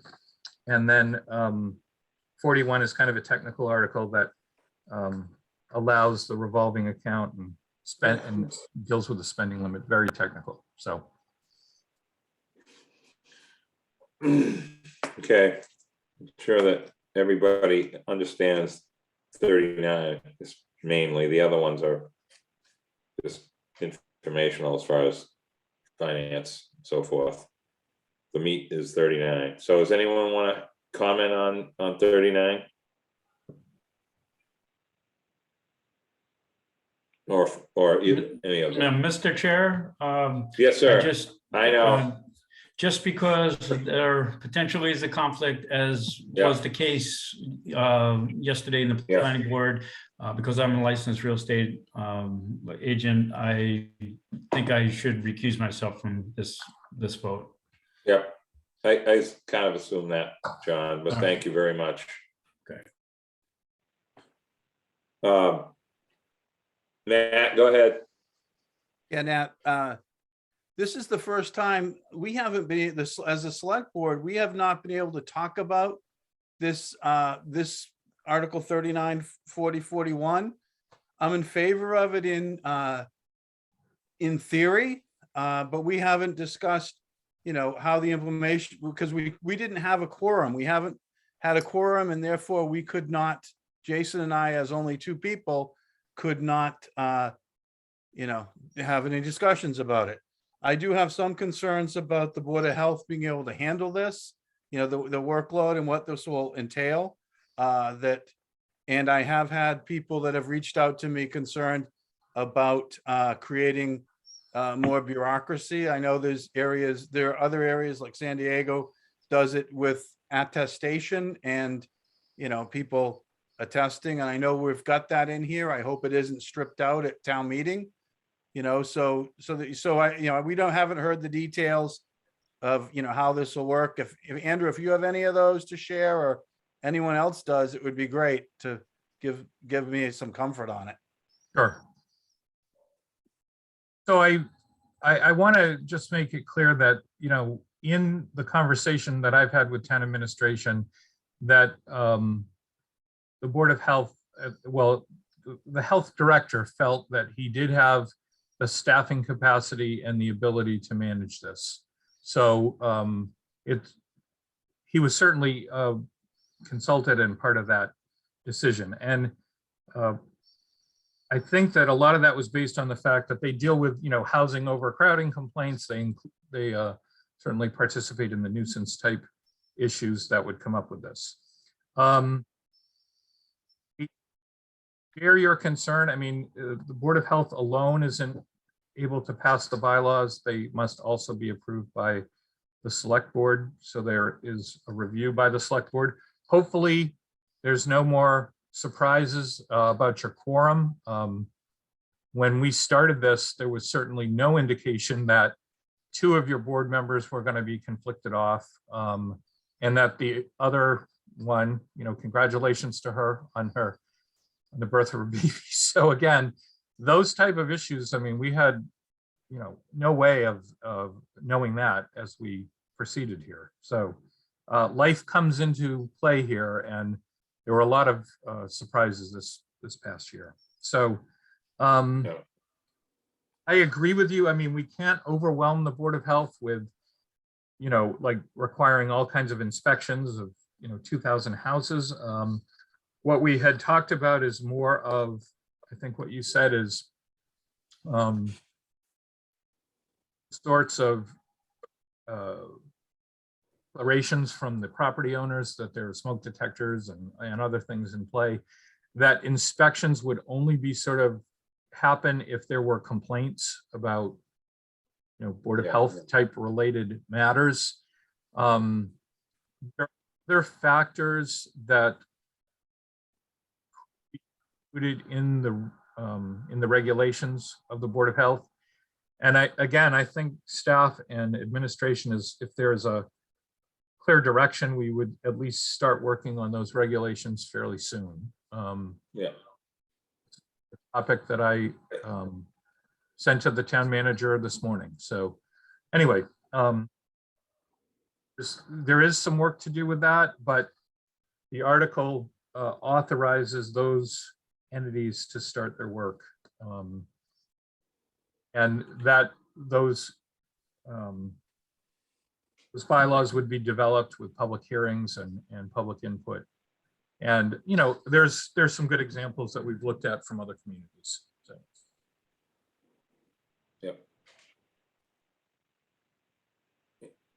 And then 41 is kind of a technical article that allows the revolving account and deals with the spending limit, very technical, so. Okay, I'm sure that everybody understands 39 is mainly, the other ones are just informational as far as finance and so forth. The meat is 39. So does anyone want to comment on 39? Or any of them? Mr. Chair, Yes, sir. I know. Just because there potentially is a conflict, as Yeah. was the case yesterday in the Yeah. planning board, because I'm a licensed real estate agent, I think I should recuse myself from this vote. Yep. I kind of assumed that, John, but All thank you very much. Okay. Matt, go ahead. Yeah, Nat, this is the first time we haven't been, this, as a select board, we have not been able to talk about this, this Article 39, 40, 41. I'm in favor of it in theory, but we haven't discussed, you know, how the implementation, because we didn't have a quorum. We haven't had a quorum, and therefore we could not, Jason and I, as only two people, could not, you know, have any discussions about it. I do have some concerns about the Board of Health being able to handle this, you know, the workload and what this will entail. And I have had people that have reached out to me concerned about creating more bureaucracy. I know there are other areas like San Diego does it with attestation and, you know, people attesting. And I know we've got that in here. I hope it isn't stripped out at town meeting. You know, so I, you know, haven't heard the details of, you know, how this will work. If Andrew, if you have any of those to share, or anyone else does, it would be great to give me some comfort on it. Sure. So I want to just make it clear that, you know, in the conversation that I've had with town administration, that the Board of Health, well, the health director felt that he did have the staffing capacity and the ability to manage this. So he was certainly consulted and part of that decision. And I think that a lot of that was based on the fact that they deal with, you know, housing overcrowding complaints. They certainly participate in the nuisance type issues that would come up with this. Share your concern. I mean, the Board of Health alone isn't able to pass the bylaws. They must also be approved by the select board. So there is a review by the select board. Hopefully there's no more surprises about your quorum. When we started this, there was certainly no indication that two of your board members were going to be conflicted off, and that the other one, you know, congratulations to her on the birth of her baby. So again, those type of issues, I mean, we had, you know, no way of knowing that as we proceeded here. So life comes into play here, and there were a lot of surprises this past year. So I agree with you. I mean, we can't overwhelm the Board of Health with, you know, like requiring all kinds of inspections of, you know, 2,000 houses. What we had talked about is more of, I think what you said is sorts of declarations from the property owners that there are smoke detectors and other things in play, that inspections would only be sort of happen if there were complaints about, you know, Board of Health type related matters. There are factors that included in the regulations of the Board of Health. And I think staff and administration is, if there's a clear direction, we would at least start working on those regulations fairly soon. Yeah. The topic that I sent to the town manager this morning. So anyway, there is some work to do with that, but the article authorizes those entities to start their work. And that those bylaws would be developed with public hearings and public input. And, you know, there's some good examples that we've looked at from other communities. So. Yep.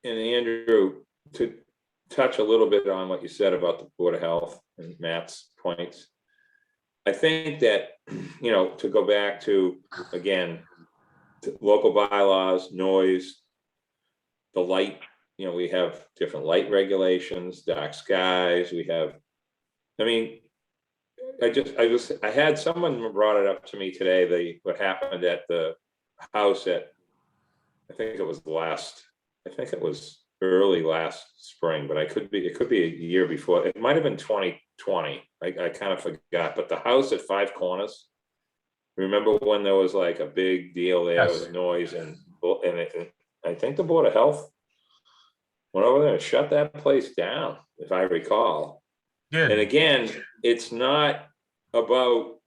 And Andrew, to touch a little bit on what you said about the Board of Health and Matt's points, I think that, you know, to go back to, again, to local bylaws, noise, the light, you know, we have different light regulations, dark skies, we have, I mean, I had someone brought it up to me today, what happened at the house at, I think it was early last spring, but it could be a year before. It might have been 2020. I kind of forgot, but the house at Five Corners, remember when there was like a big deal there Yes. with noise and I think the Board of Health went over there and shut that place down, if I recall. Good. And again, it's not about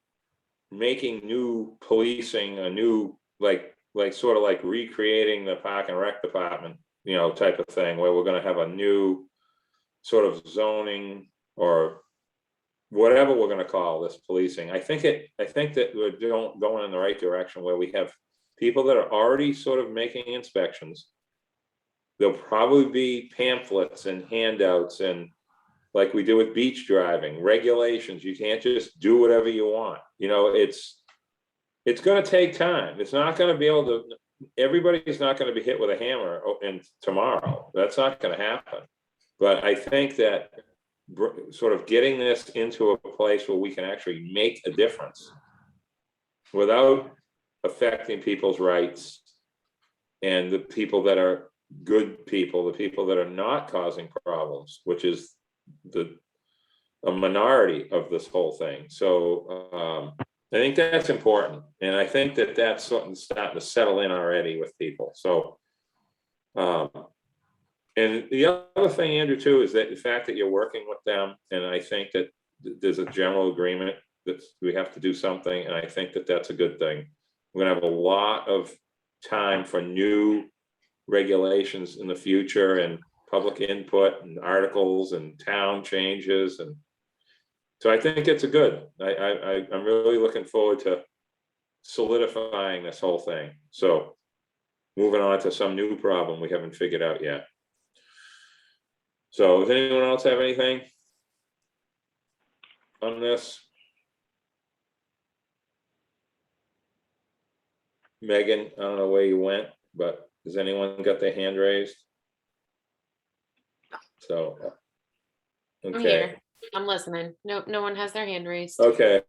making new policing a new, like sort of like recreating the Park and Rec department, you know, type of thing, where we're going to have a new sort of zoning or whatever we're going to call this policing. I think that we're going in the right direction, where we have people that are already sort of making inspections. There'll probably be pamphlets and handouts, and like we do with beach driving, regulations. You can't just do whatever you want. You know, it's going to take time. It's not going to be able to, everybody's not going to be hit with a hammer and tomorrow. That's not going to happen. But I think that sort of getting this into a place where we can actually make a difference without affecting people's rights, and the people that are good people, the people that are not causing problems, which is a minority of this whole thing. So I think that's important, and I think that that's something starting to settle in already with people. So and the other thing, Andrew, too, is that the fact that you're working with them, and I think that there's a general agreement that we have to do something, and I think that that's a good thing. We're gonna have a lot of time for new regulations in the future, and public input and articles and town changes, and so I think it's a good. I'm really looking forward to solidifying this whole thing. So moving on to some new problem we haven't figured out yet. So does anyone else have anything on this? Megan, I don't know where you went, but has anyone got their hand raised? So, I'm okay, here. I'm listening. No one has their hand raised. okay.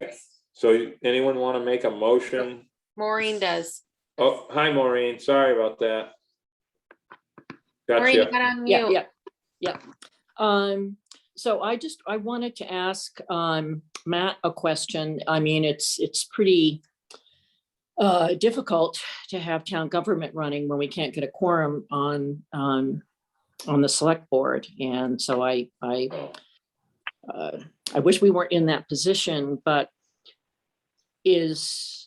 So anyone want to make a motion? Maureen does. Oh, hi, Maureen. Sorry about that. Maureen, you Gotcha. got on Yeah, mute. yeah. So I wanted to ask Matt a question. I mean, it's pretty difficult to have town government running when we can't get a quorum on the select board. And so I wish we weren't in that position, but if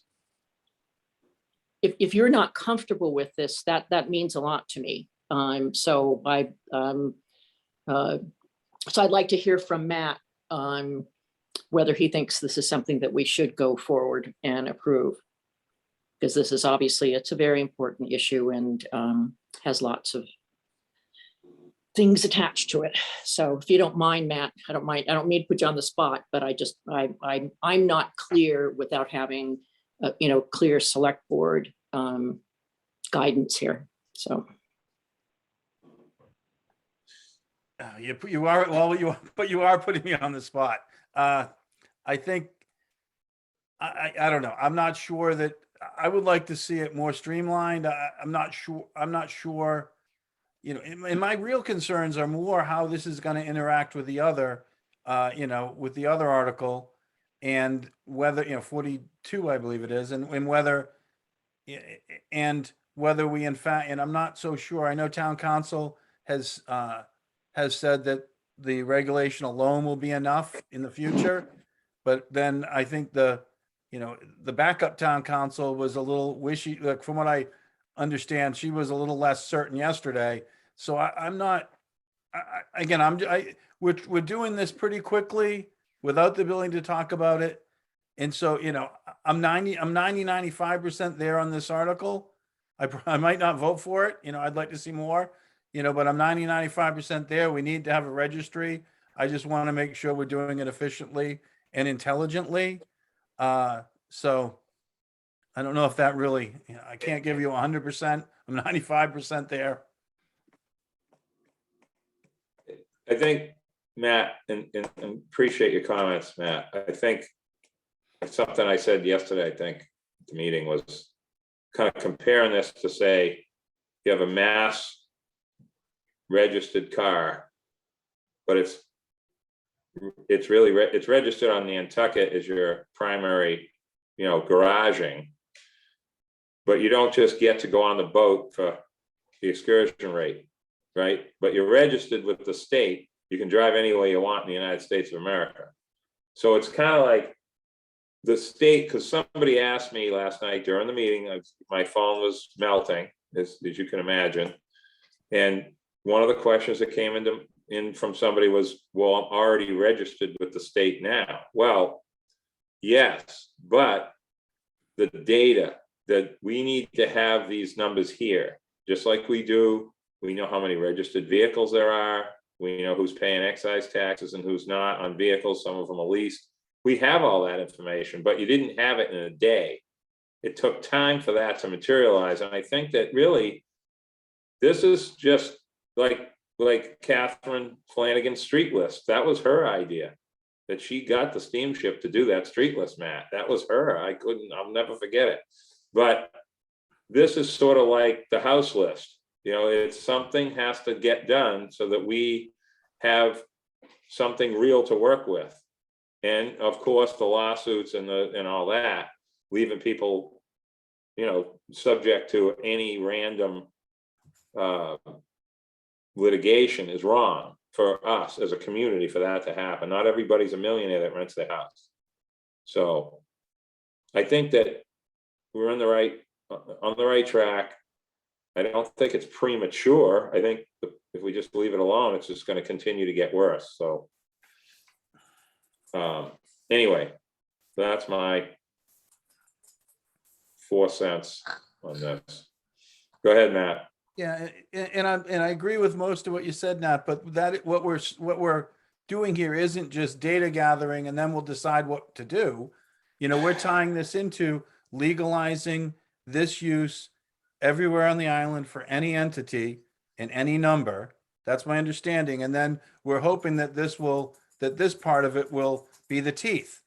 you're not comfortable with this, that means a lot to me. So I'd like to hear from Matt on whether he thinks this is something that we should go forward and approve. Because this is obviously, it's a very important issue and has lots of things attached to it. So if you don't mind, Matt, I don't mean to put you on the spot, but I'm not clear without having clear select board guidance here. So. You are putting me on the spot. I think, I don't know. I'm not sure that, I would like to see it more streamlined. I'm not sure, you know, and my real concerns are more how this is going to interact with the other, with the other article, and whether, 42, I believe it is, and whether, and whether we in fact, and I'm not so sure, I know town council has said that the regulation alone will be enough in the future. But then I think the backup town council was a little wishy, like from what I understand, she was a little less certain yesterday. So I'm not, again, we're doing this pretty quickly without the ability to talk about it. And so, I'm 95% there on this article. I might not vote for it. I'd like to see more, but I'm 95% there. We need to have a registry. I just want to make sure we're doing it efficiently and intelligently. So I don't know if that really, I can't give you 100%. I'm 95% there. I think, Matt, and appreciate your comments, Matt. I think something I said yesterday, I think, at the meeting was kind of comparing this to say, you have a mass registered car, but it's registered on Nantucket as your primary, garaging. But you don't just get to go on the boat for the excursion rate, right? But you're registered with the state. You can drive anywhere you want in the United States of America. So it's kind of like the state, because somebody asked me last night during the meeting, my phone was melting, as you can imagine. And one of the questions that came in from somebody was, well, I'm already registered with the state now. Well, yes, but the data that we need to have these numbers here, just like we do. We know how many registered vehicles there are. We know who's paying excise taxes and who's not on vehicles. Some of them are leased. We have all that information, but you didn't have it in a day. It took time for that to materialize. And I think that really, this is just like Catherine Flanagan's street list. That was her idea, that she got the steamship to do that street list, Matt. That was her. I'll never forget it. But this is sort of like the house list. It's something has to get done so that we have something real to work with. And of course, the lawsuits and all that, leaving people, subject to any random litigation is wrong for us as a community for that to happen. Not everybody's a millionaire that rents their house. So I think that we're on the right track. I don't think it's premature. I think if we just leave it alone, it's just going to continue to get worse. So anyway, that's my 4 cents on this. Go ahead, Matt. Yeah, and I agree with most of what you said, Nat, but what we're doing here isn't just data gathering and then we'll decide what to do. We're tying this into legalizing this use everywhere on the island for any entity and any number. That's my understanding. And then we're hoping that this part of it will be the teeth.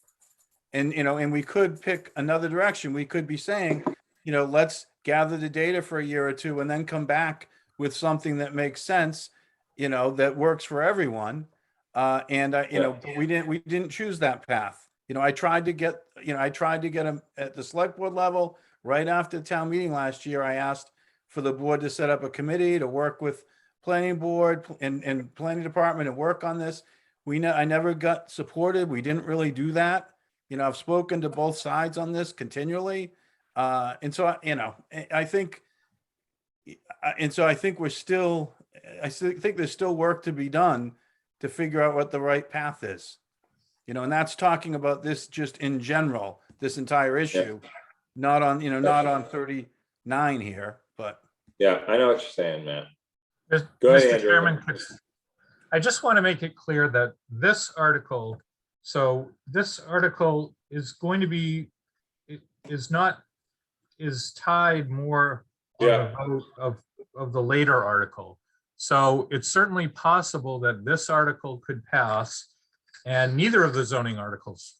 And, and we could pick another direction. We could be saying, let's gather the data for a year or two and then come back with something that makes sense, that works for everyone. But we didn't choose that path. I tried to get them at the select board level. Right after the town meeting last year, I asked for the board to set up a committee to work with planning board and planning department and work on this. I never got supported. We didn't really do that. I've spoken to both sides on this continually. And so, I think we're still, I think there's still work to be done to figure out what the right path is. And that's talking about this just in general, this entire issue, not on 39 here, but. Yeah, I know what you're saying, Matt. Go Mr. ahead, Chairman, I just want to make it clear that this article is going to be, is tied more on the vote of the later article. So it's certainly possible that this article could pass and neither of the zoning articles.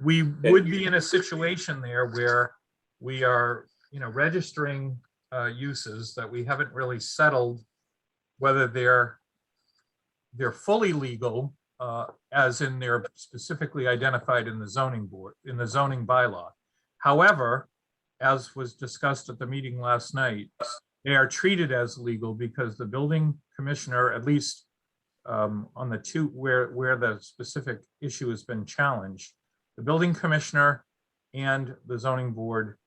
We would be in a situation there where we are, registering uses that we haven't really settled whether they're fully legal as in they're specifically identified in the zoning board, in the zoning bylaw. However, as was discussed at the meeting last night, they are treated as legal because the building commissioner, at least on the two where the specific issue has been challenged, the building commissioner and the zoning board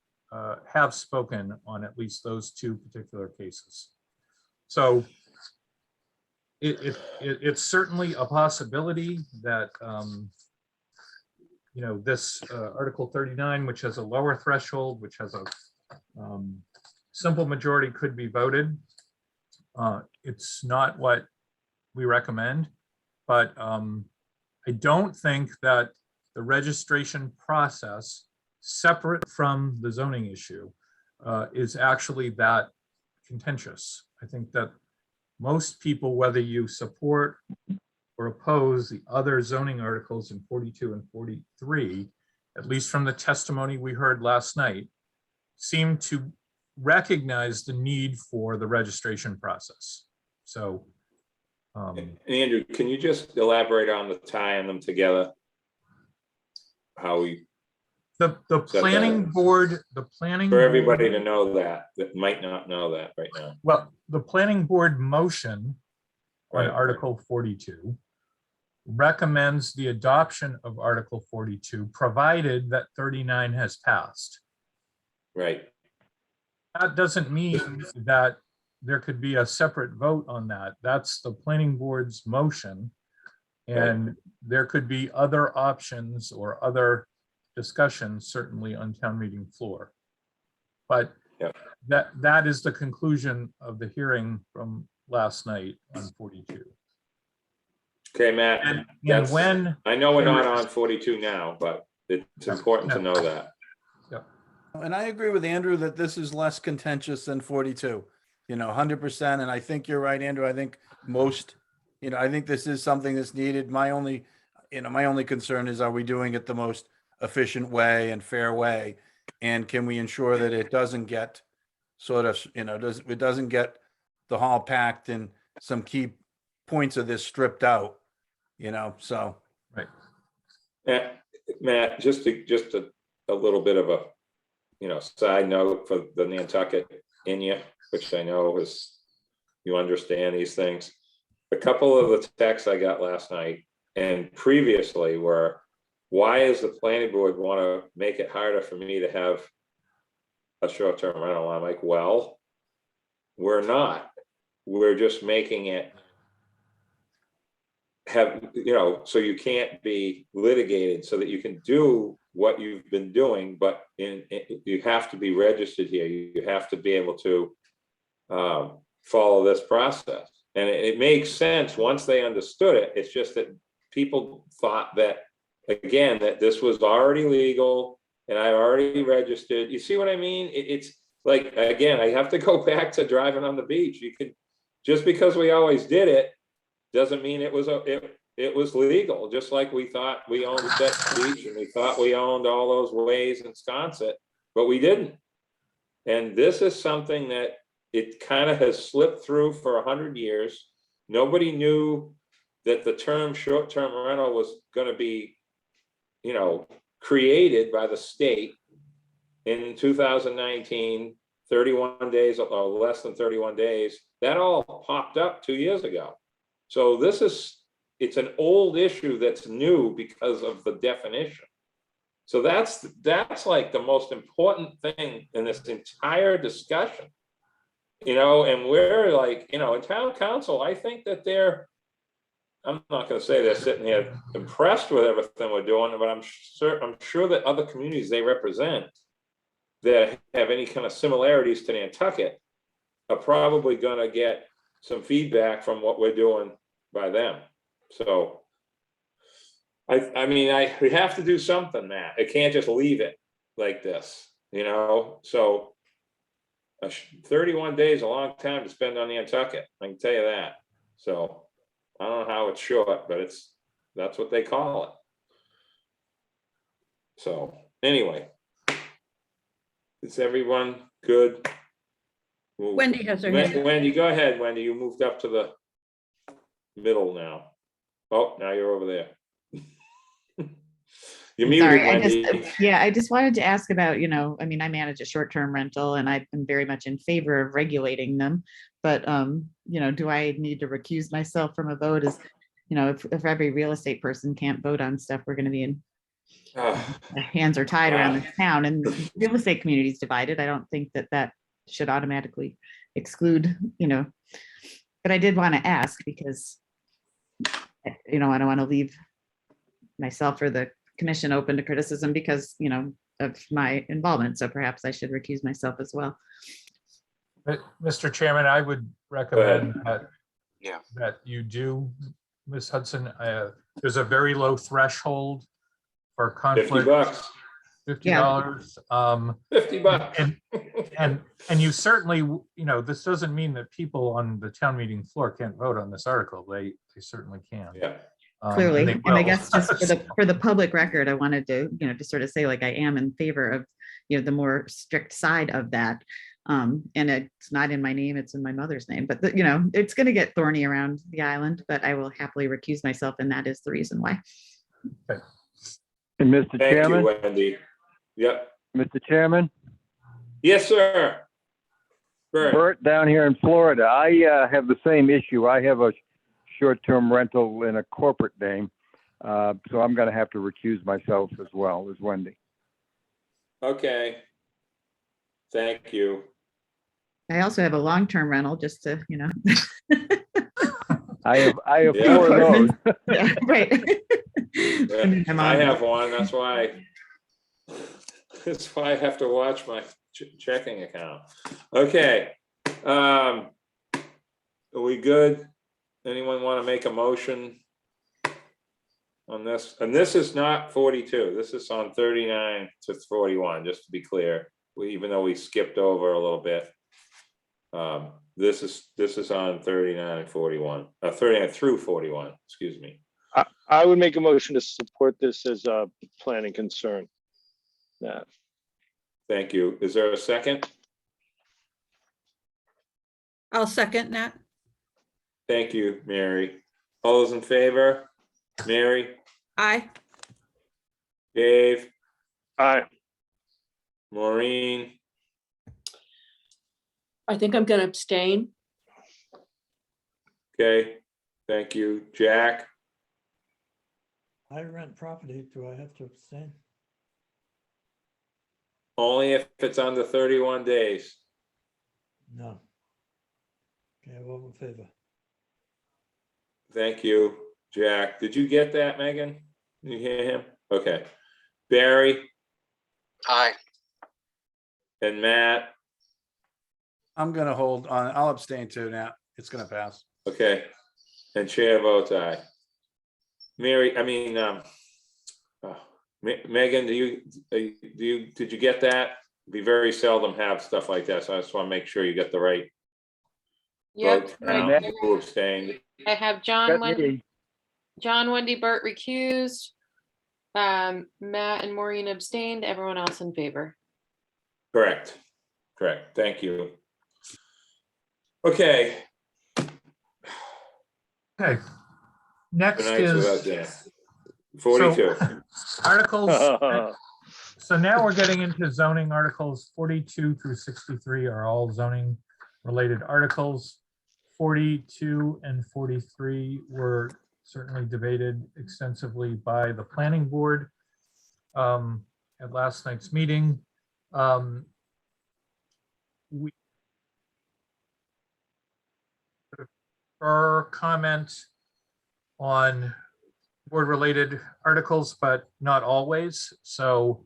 have spoken on at least those two particular cases. So it's certainly a possibility that you know, this Article 39, which has a lower threshold, which has a simple majority, could be voted. It's not what we recommend, but I don't think that the registration process, separate from the zoning issue, is actually that contentious. I think that most people, whether you support or oppose the other zoning articles in 42 and 43, at least from the testimony we heard last night, seem to recognize the need for the registration process. So, Andrew, can you just elaborate on the tying them together? How we the planning board, for everybody to know that might not know that right now. Well, the planning board motion on Right. Article 42 recommends the adoption of Article 42, provided that 39 has passed. Right. That doesn't mean that there could be a separate vote on that. That's the planning board's motion. And there could be other options or other discussions, certainly on town meeting floor. But that is the conclusion of the hearing from last night on 42. Okay, Matt. And when I know we're not on 42 now, but it's important to know that. And I agree with Andrew that this is less contentious than 42, 100%. And I think you're right, Andrew. I think most, I think this is something that's needed. My only concern is, are we doing it the most efficient way and fair way? And can we ensure that it doesn't get sort of, it doesn't get the hall packed and some key points of this stripped out, so. Right. Matt, just a little bit of a, side note for the Nantucket in you, which I know is, you understand these things. A couple of the texts I got last night and previously were, why is the planning board want to make it harder for me to have a short-term rental? I'm like, well, we're not. We're just making it have, so you can't be litigated, so that you can do what you've been doing, but you have to be registered here. You have to be able to follow this process. And it makes sense once they understood it. It's just that people thought that, again, that this was already legal and I already registered. You see what I mean? It's like, again, I have to go back to driving on the beach. You could, just because we always did it doesn't mean it was legal. Just like we thought we owned Steps Beach and we thought we owned all those ways in Sconset, but we didn't. And this is something that it kind of has slipped through for 100 years. Nobody knew that the term short-term rental was going to be, created by the state in 2019, 31 days or less than 31 days. That all popped up 2 years ago. So it's an old issue that's new because of the definition. So that's like the most important thing in this entire discussion. And we're like, in town council, I think that I'm not going to say they're sitting here impressed with everything we're doing, but I'm sure that other communities they represent that have any kind of similarities to Nantucket are probably going to get some feedback from what we're doing by them. So, I mean, we have to do something, Matt. I can't just leave it like this, So 31 days is a long time to spend on Nantucket. I can tell you that. So I don't know how it's short, but that's what they call it. So anyway, is everyone good? Wendy has her hand up. Wendy, go ahead, Wendy. You moved up to the middle now. Oh, now you're over there. You're I'm muted, sorry, Wendy. I just wanted to ask about, I mean, I manage a short-term rental and I've been very much in favor of regulating them. But, do I need to recuse myself from a vote? If every real estate person can't vote on stuff, we're going to be in, Ah, our hands are tied around Wow. this town, and the real estate community is divided. I don't think that should automatically exclude, but I did want to ask because, I don't want to leave myself or the commission open to criticism because, of my involvement. So perhaps I should recuse myself as well. But, Mr. Chairman, I would recommend that, Yeah. that you do, Ms. Hudson, there's a very low threshold for 50 conflict, bucks, $50. 50 bucks. And you certainly, this doesn't mean that people on the town meeting floor can't vote on this article. They certainly can. Yeah, Clearly, they and I will. guess just for the public record, I wanted to, to sort of say like I am in favor of, the more strict side of that. And it's not in my name, it's in my mother's name, but it's going to get thorny around the island, but I will happily recuse myself, and that is the reason why. And Mr. thank you, Chairman, Wendy. Yep, Mr. Chairman, yes, sir. Bert, Bert down here in Florida, I have the same issue. I have a short-term rental in a corporate name, so I'm going to have to recuse myself as well as Wendy. okay. Thank you. I also have a long-term rental, just to, I have Yeah. 4 of those. yeah, right. Yeah, I'm I on- have one, that's why I have to watch my checking account. Okay. Are we good? Anyone want to make a motion on this? And this is not 42. This is on 39 to 41, just to be clear. Even though we skipped over a little bit. This is on 39 and 41, 39 through 41, excuse me. I would make a motion to support this as a planning concern. Yeah. Thank you. Is there a second? I'll second that. Thank you, Mary. All those in favor? Mary, Aye. Dave, Aye. Maureen, I think I'm going to abstain. okay, thank you. Jack, I rent property. Do I have to abstain? only if it's under 31 days. No. Okay, I vote in favor. Thank you, Jack. Did you get that, Megan? Did you hear him? Okay. Barry Aye. and Matt, I'm gonna hold on. I'll abstain too now. It's gonna pass. okay, and chair votes aye. Mary, I mean, Megan, did you get that? We very seldom have stuff like that, so I just want to make sure you get the right Yep. vote right. count. Who abstained? I have Got John, Wendy, me. Burt recused. Matt and Maureen abstained, everyone else in favor. Correct, thank you. Okay. Okay. Next Tonight's without is Dan. 42. articles. So now we're getting into zoning articles. 42 through 63 are all zoning related articles. 42 and 43 were certainly debated extensively by the planning board at last night's meeting. We comment on board related articles, but not always. So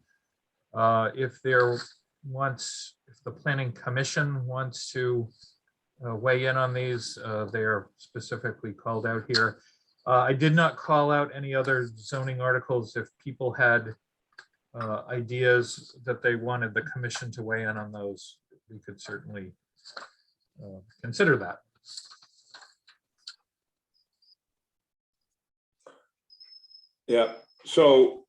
if the planning commission wants to weigh in on these, they are specifically called out here. I did not call out any other zoning articles. If people had ideas that they wanted the commission to weigh in on those, we could certainly consider that. Yeah, so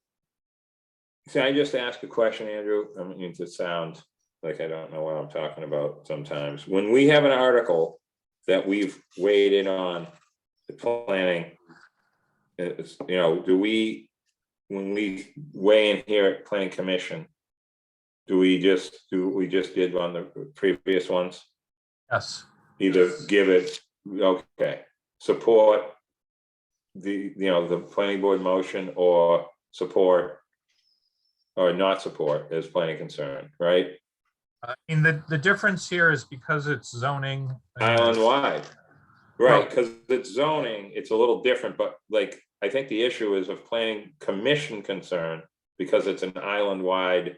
can I just ask a question, Andrew? I mean, to sound like I don't know what I'm talking about sometimes. When we have an article that we've weighed in on the planning, it's, you know, do we, when we weigh in here at planning commission, do we just do what we just did on the previous ones? Yes, Either give it, okay, support the, you know, the planning board motion, or support or not support as planning concern, right? I mean, the difference here is because it's zoning. Island wide, right, because it's zoning, it's a little different, but like, I think the issue is of planning commission concern, because it's an island wide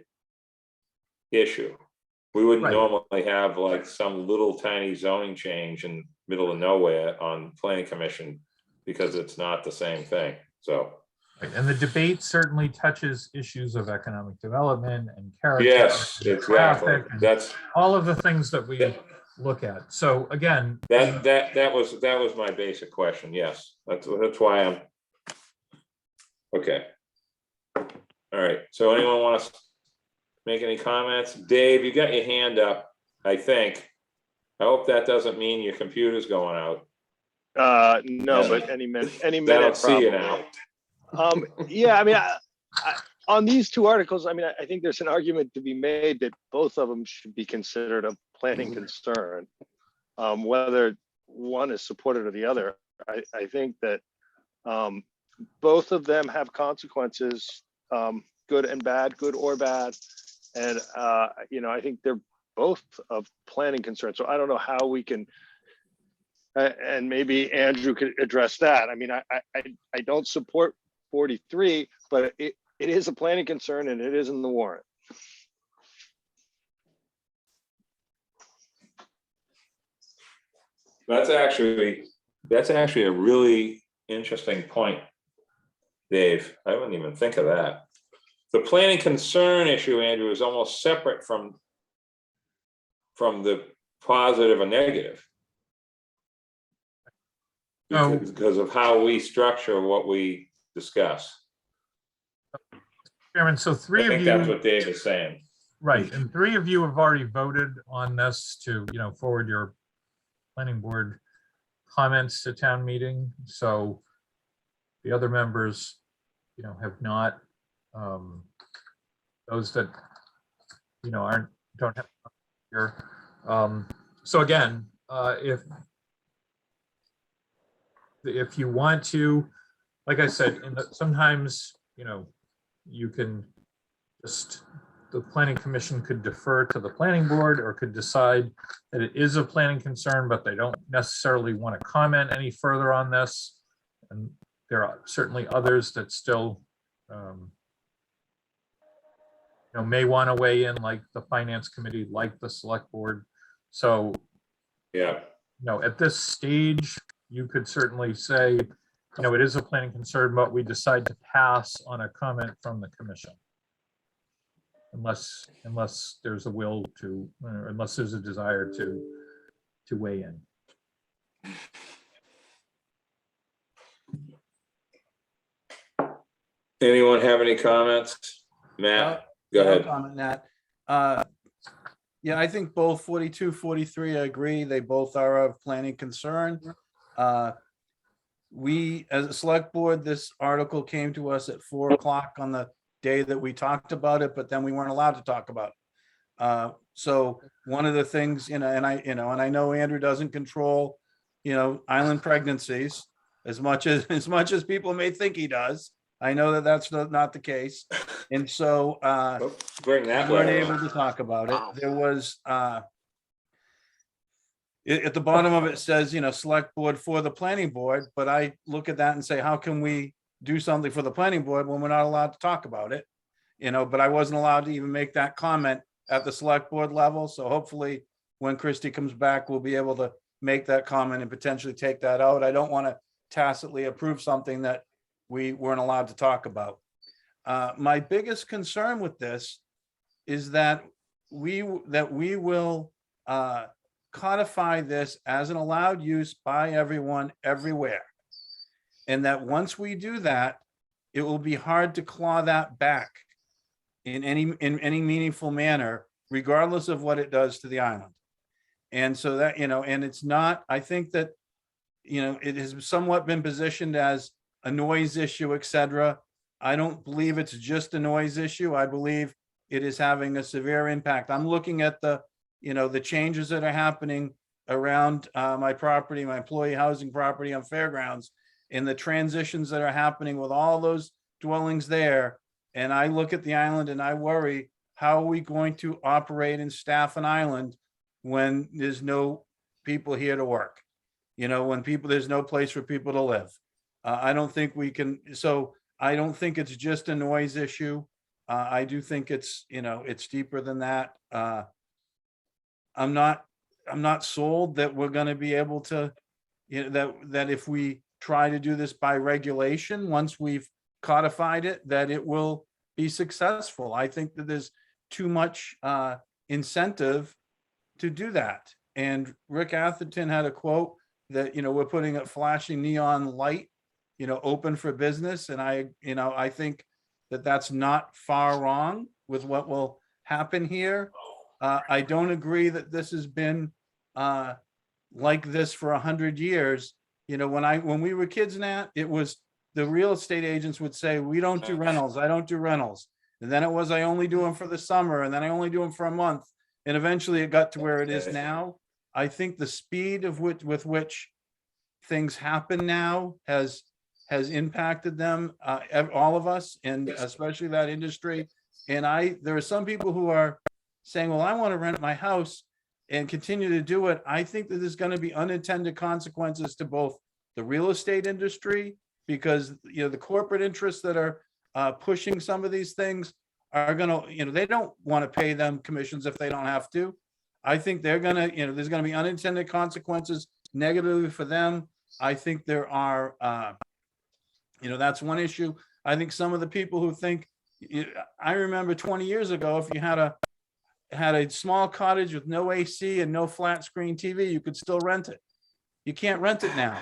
issue. We wouldn't Right. normally have like some little tiny zoning change in middle of nowhere on planning commission, because it's not the same thing, so. Right, and the debate certainly touches issues of economic development and character. Yes, and exactly, traffic, and that's, all of the things that we Yeah. look at. So again, that was my basic question, yes, that's why I'm. Okay. All right, so anyone want to make any comments? Dave, you got your hand up, I think. I hope that doesn't mean your computer's going out. No, Yeah. but any minute, I don't see you now. Yeah, I mean, on these two articles, I mean, I think there's an argument to be made that both of them should be considered a planning concern. Whether one is supported or the other, I think that both of them have consequences, good and bad, good or bad. And, you know, I think they're both of planning concern. So I don't know how we can, and maybe Andrew could address that. I mean, I don't support 43, but it is a planning concern, and it is in the warrant. That's actually a really interesting point, Dave. I wouldn't even think of that. The planning concern issue, Andrew, is almost separate from the positive or negative. No. Because of how we structure what we discuss. Chairman, so I three of think that's you, what Dave is saying. right, and three of you have already voted on this to, you know, forward your planning board comments to town meeting. So the other members, you know, have not, those that, you know, don't have here. So again, if you want to, like I said, sometimes, you know, you can just, the planning commission could defer to the planning board, or could decide that it is a planning concern, but they don't necessarily want to comment any further on this. And there are certainly others that still, you know, may want to weigh in, like the finance committee, like the select board. So, Yeah. you know, at this stage, you could certainly say, you know, it is a planning concern, but we decide to pass on a comment from the commission. Unless there's a will to, or unless there's a desire to weigh in. Anyone have any comments? Matt, go Yeah, I'll ahead. comment, Nat. Yeah, I think both 42, 43, I agree. They both are of planning concern. We, as a select board, this article came to us at 4 o'clock on the day that we talked about it, but then we weren't allowed to talk about it. So one of the things, and I know Andrew doesn't control, island pregnancies as much as people may think he does. I know that that's not the case. And so Bring that we weren't letter able on. to talk about it. There was at the bottom of it says, select board for the planning board, but I look at that and say, how can we do something for the planning board when we're not allowed to talk about it? But I wasn't allowed to even make that comment at the select board level. So hopefully when Christie comes back, we'll be able to make that comment and potentially take that out. I don't want to tacitly approve something that we weren't allowed to talk about. My biggest concern with this is that we will codify this as an allowed use by everyone everywhere. And that once we do that, it will be hard to claw that back in any meaningful manner, regardless of what it does to the island. And so that, and it's not, I think that, it has somewhat been positioned as a noise issue, et cetera. I don't believe it's just a noise issue. I believe it is having a severe impact. I'm looking at the, the changes that are happening around my property, my employee housing property on Fairgrounds, and the transitions that are happening with all those dwellings there. And I look at the island and I worry, how are we going to operate and staff an island when there's no people here to work? When there's no place for people to live. I don't think we can, so I don't think it's just a noise issue. I do think it's, it's deeper than that. I'm not sold that we're going to be able to, that if we try to do this by regulation, once we've codified it, that it will be successful. I think that there's too much incentive to do that. And Rick Atherton had a quote that, we're putting a flashing neon light, open for business. And I think that that's not far wrong with what will happen here. I don't agree that this has been like this for 100 years. When we were kids, Nat, it was the real estate agents would say, we don't do rentals. I don't do rentals. And then it was, I only do them for the summer. And then I only do them for a month. And eventually it got to where it is now. I think the speed with which things happen now has impacted them, all of us, and especially that industry. And there are some people who are saying, well, I want to rent my house and continue to do it. I think that there's going to be unintended consequences to both the real estate industry, because the corporate interests that are pushing some of these things are going to, they don't want to pay them commissions if they don't have to. I think they're going to, there's going to be unintended consequences negatively for them. I think there are, that's one issue. I think some of the people who think, I remember 20 years ago, if you had a small cottage with no AC and no flat screen TV, you could still rent it. You can't rent it now.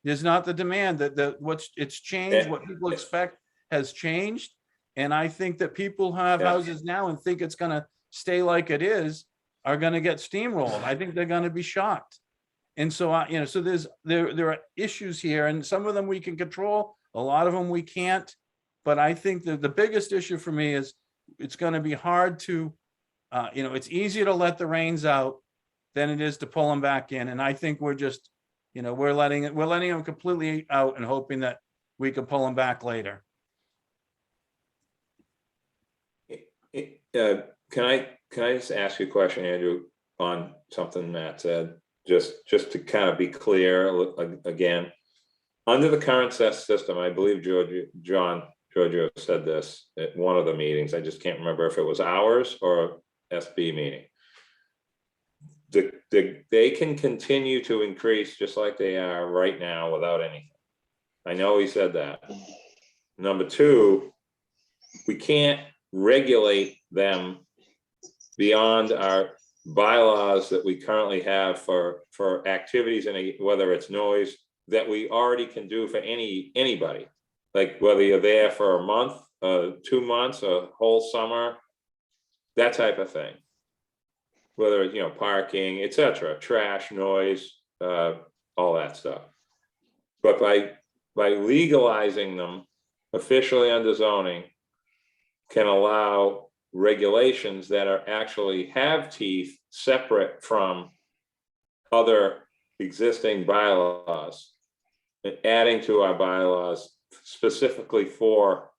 There's not the demand it's changed. What people expect has changed. And I think that people who have houses now and think it's going to stay like it is are going to get steamrolled. I think they're going to be shocked. And so, so there are issues here, and some of them we can control, a lot of them we can't. But I think that the biggest issue for me is it's going to be hard to, it's easier to let the reins out than it is to pull them back in. And I think we're just, we're letting them completely out and hoping that we can pull them back later. Can I just ask you a question, Andrew, on something Matt said, just to kind of be clear again? Under the current system, I believe Giorgio said this at one of the meetings. I just can't remember if it was ours or SB meeting. They can continue to increase just like they are right now without anything. I know he said that. Number two, we can't regulate them beyond our bylaws that we currently have for activities, and whether it's noise, that we already can do for anybody. Like whether you're there for a month, 2 months, a whole summer, that type of thing. Whether it's, parking, etc., trash, noise, all that stuff. But by legalizing them officially under zoning can allow regulations that are actually have teeth separate from other existing bylaws, and adding to our bylaws specifically for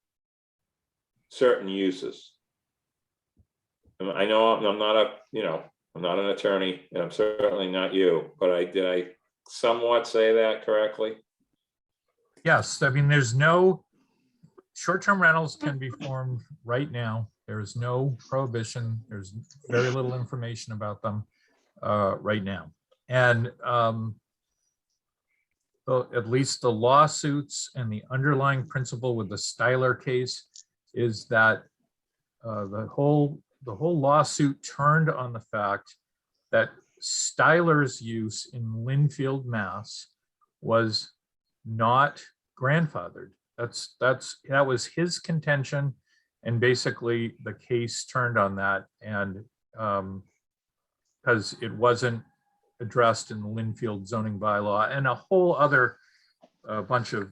certain uses. And I know I'm not I'm not an attorney, and I'm certainly not you, but did I somewhat say that correctly? Yes, I mean, there's no short-term rentals can be formed right now. There is no prohibition. There's very little information about them right now. And at least the lawsuits and the underlying principle with the Styler case is that the whole lawsuit turned on the fact that Styler's use in Linfield, Mass was not grandfathered. That was his contention, and basically the case turned on that, and because it wasn't addressed in the Linfield zoning bylaw and a whole other bunch of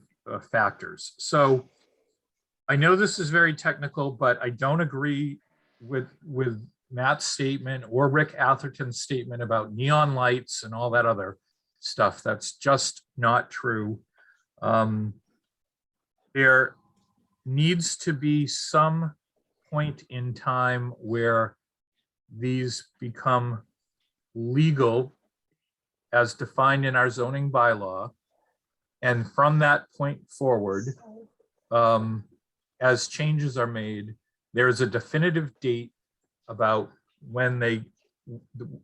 factors. So I know this is very technical, but I don't agree with Matt's statement or Rick Atherton's statement about neon lights and all that other stuff. That's just not true. There needs to be some point in time where these become legal as defined in our zoning bylaw. And from that point forward, as changes are made, there is a definitive date about when they,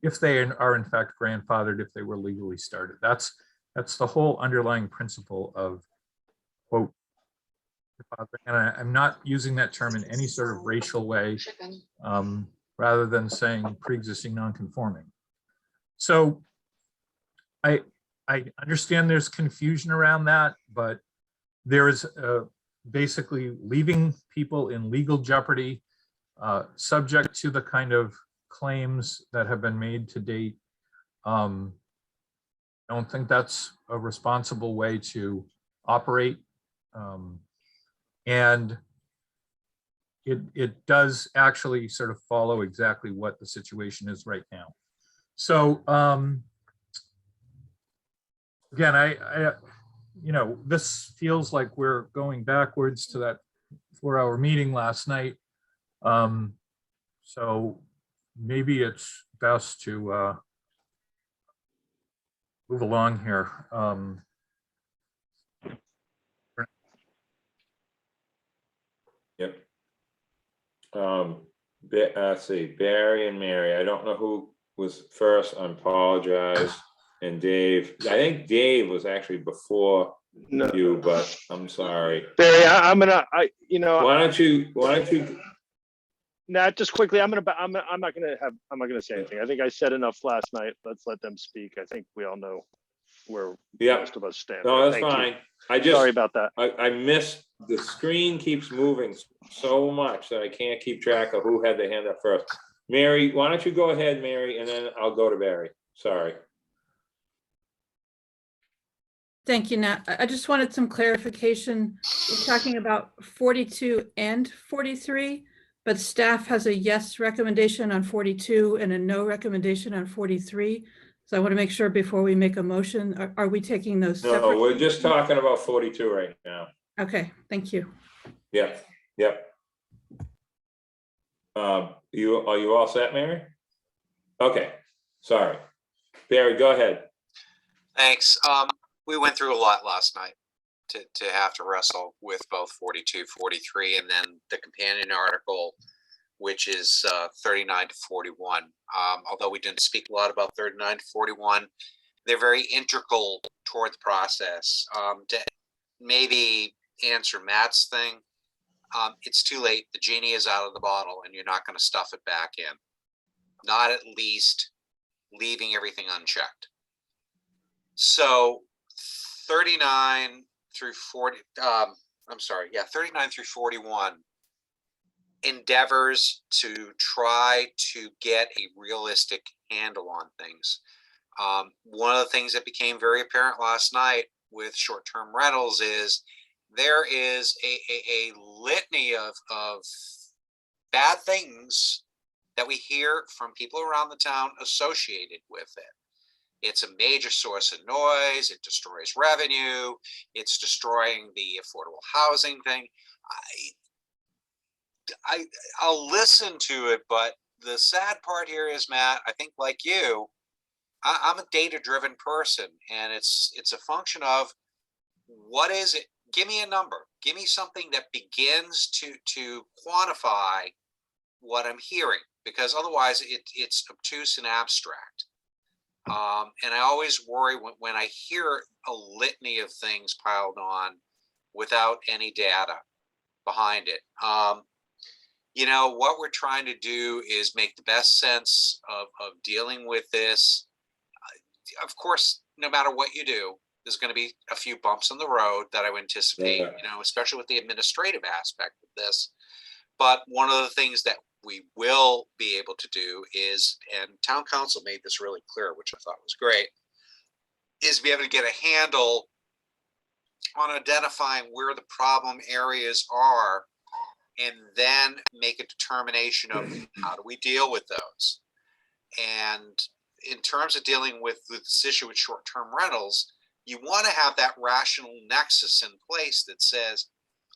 if they are in fact grandfathered, if they were legally started. That's the whole underlying principle of quote. And I'm not using that term in any sort of racial way, rather than saying pre-existing non-conforming. So I understand there's confusion around that, but there is basically leaving people in legal jeopardy, subject to the kind of claims that have been made to date. I don't think that's a responsible way to operate. And it does actually sort of follow exactly what the situation is right now. So again, I you know, this feels like we're going backwards to that 4-hour meeting last night. So maybe it's best to move along here. Yep. Let's see, Barry and Mary. I don't know who was first. I apologize. And Dave, I think Dave was actually before No. you, but I'm sorry. Barry, Why don't you, Nat, just quickly, I'm not gonna say anything. I think I said enough last night. Let's let them speak. I think we all know where Yep. most of us stand. No, that's Thank you. fine. I just, Sorry about that. I missed, the screen keeps moving so much that I can't keep track of who had their hand up first. Mary, why don't you go ahead, Mary, and then I'll go to Barry. Sorry. Thank you, Nat. I just wanted some clarification. We're talking about 42 and 43, but staff has a yes recommendation on 42 and a no recommendation on 43. So I want to make sure before we make a motion, are we taking those No, separate? we're just talking about 42 right now. Okay, thank you. Yep, yep. Are you all set, Mary? Okay, sorry. Barry, go ahead. Thanks. We went through a lot last night to have to wrestle with both 42, 43, and then the companion article, which is 39 to 41. Although we didn't speak a lot about 39 to 41, they're very integral toward the process. To maybe answer Matt's thing, it's too late. The genie is out of the bottle and you're not going to stuff it back in. Not at least leaving everything unchecked. So 39 through 40, 39 through 41 endeavors to try to get a realistic handle on things. One of the things that became very apparent last night with short-term rentals is there is a litany of bad things that we hear from people around the town associated with it. It's a major source of noise. It destroys revenue. It's destroying the affordable housing thing. I'll listen to it, but the sad part here is, Matt, I think like you, I'm a data-driven person, and it's a function of what is it? Give me a number. Give me something that begins to quantify what I'm hearing, because otherwise it's obtuse and abstract. And I always worry when I hear a litany of things piled on without any data behind it. You know, what we're trying to do is make the best sense of dealing with this. Of course, no matter what you do, there's going to be a few bumps in the road that I would anticipate, you know, especially with the administrative aspect of this. But one of the things that we will be able to do is, and town council made this really clear, which I thought was great, is be able to get a handle on identifying where the problem areas are, and then make a determination of how do we deal with those. And in terms of dealing with this issue with short-term rentals, you want to have that rational nexus in place that says,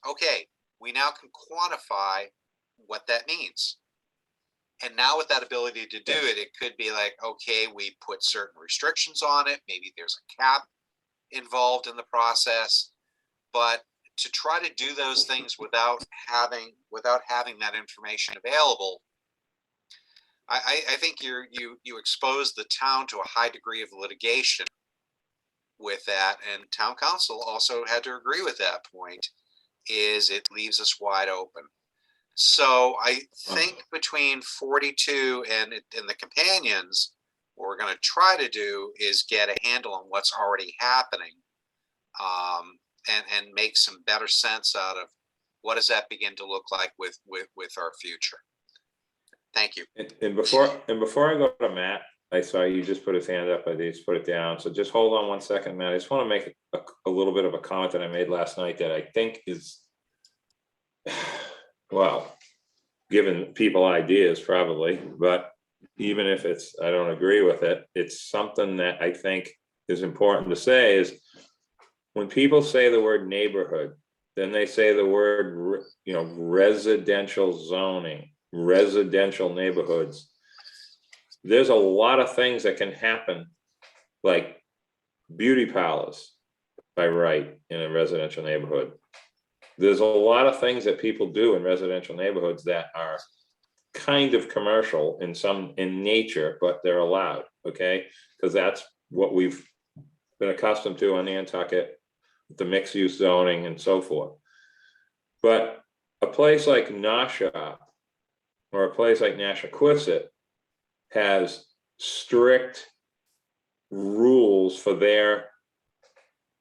okay, we now can quantify what that means. And now with that ability to do it, it could be like, okay, we put certain restrictions on it. Maybe there's a cap involved in the process, but to try to do those things without having that information available, I think you expose the town to a high degree of litigation with that, and town council also had to agree with that point, is it leaves us wide open. So I think between 42 and the companions, what we're going to try to do is get a handle on what's already happening, and make some better sense out of what does that begin to look like with our future. Thank you. And before I go to Matt, I saw you just put his hand up. I just put it down. So just hold on 1 second, Matt. I just want to make a little bit of a comment that I made last night that I think is, well, giving people ideas probably, but even if I don't agree with it, it's something that I think is important to say is when people say the word neighborhood, then they say the word, residential zoning, residential neighborhoods. There's a lot of things that can happen, like beauty parlors by right in a residential neighborhood. There's a lot of things that people do in residential neighborhoods that are kind of commercial in nature, but they're allowed, okay? Because that's what we've been accustomed to on Nantucket, the mixed use zoning and so forth. But a place like Nasha or a place like Nashawquisset has strict rules for their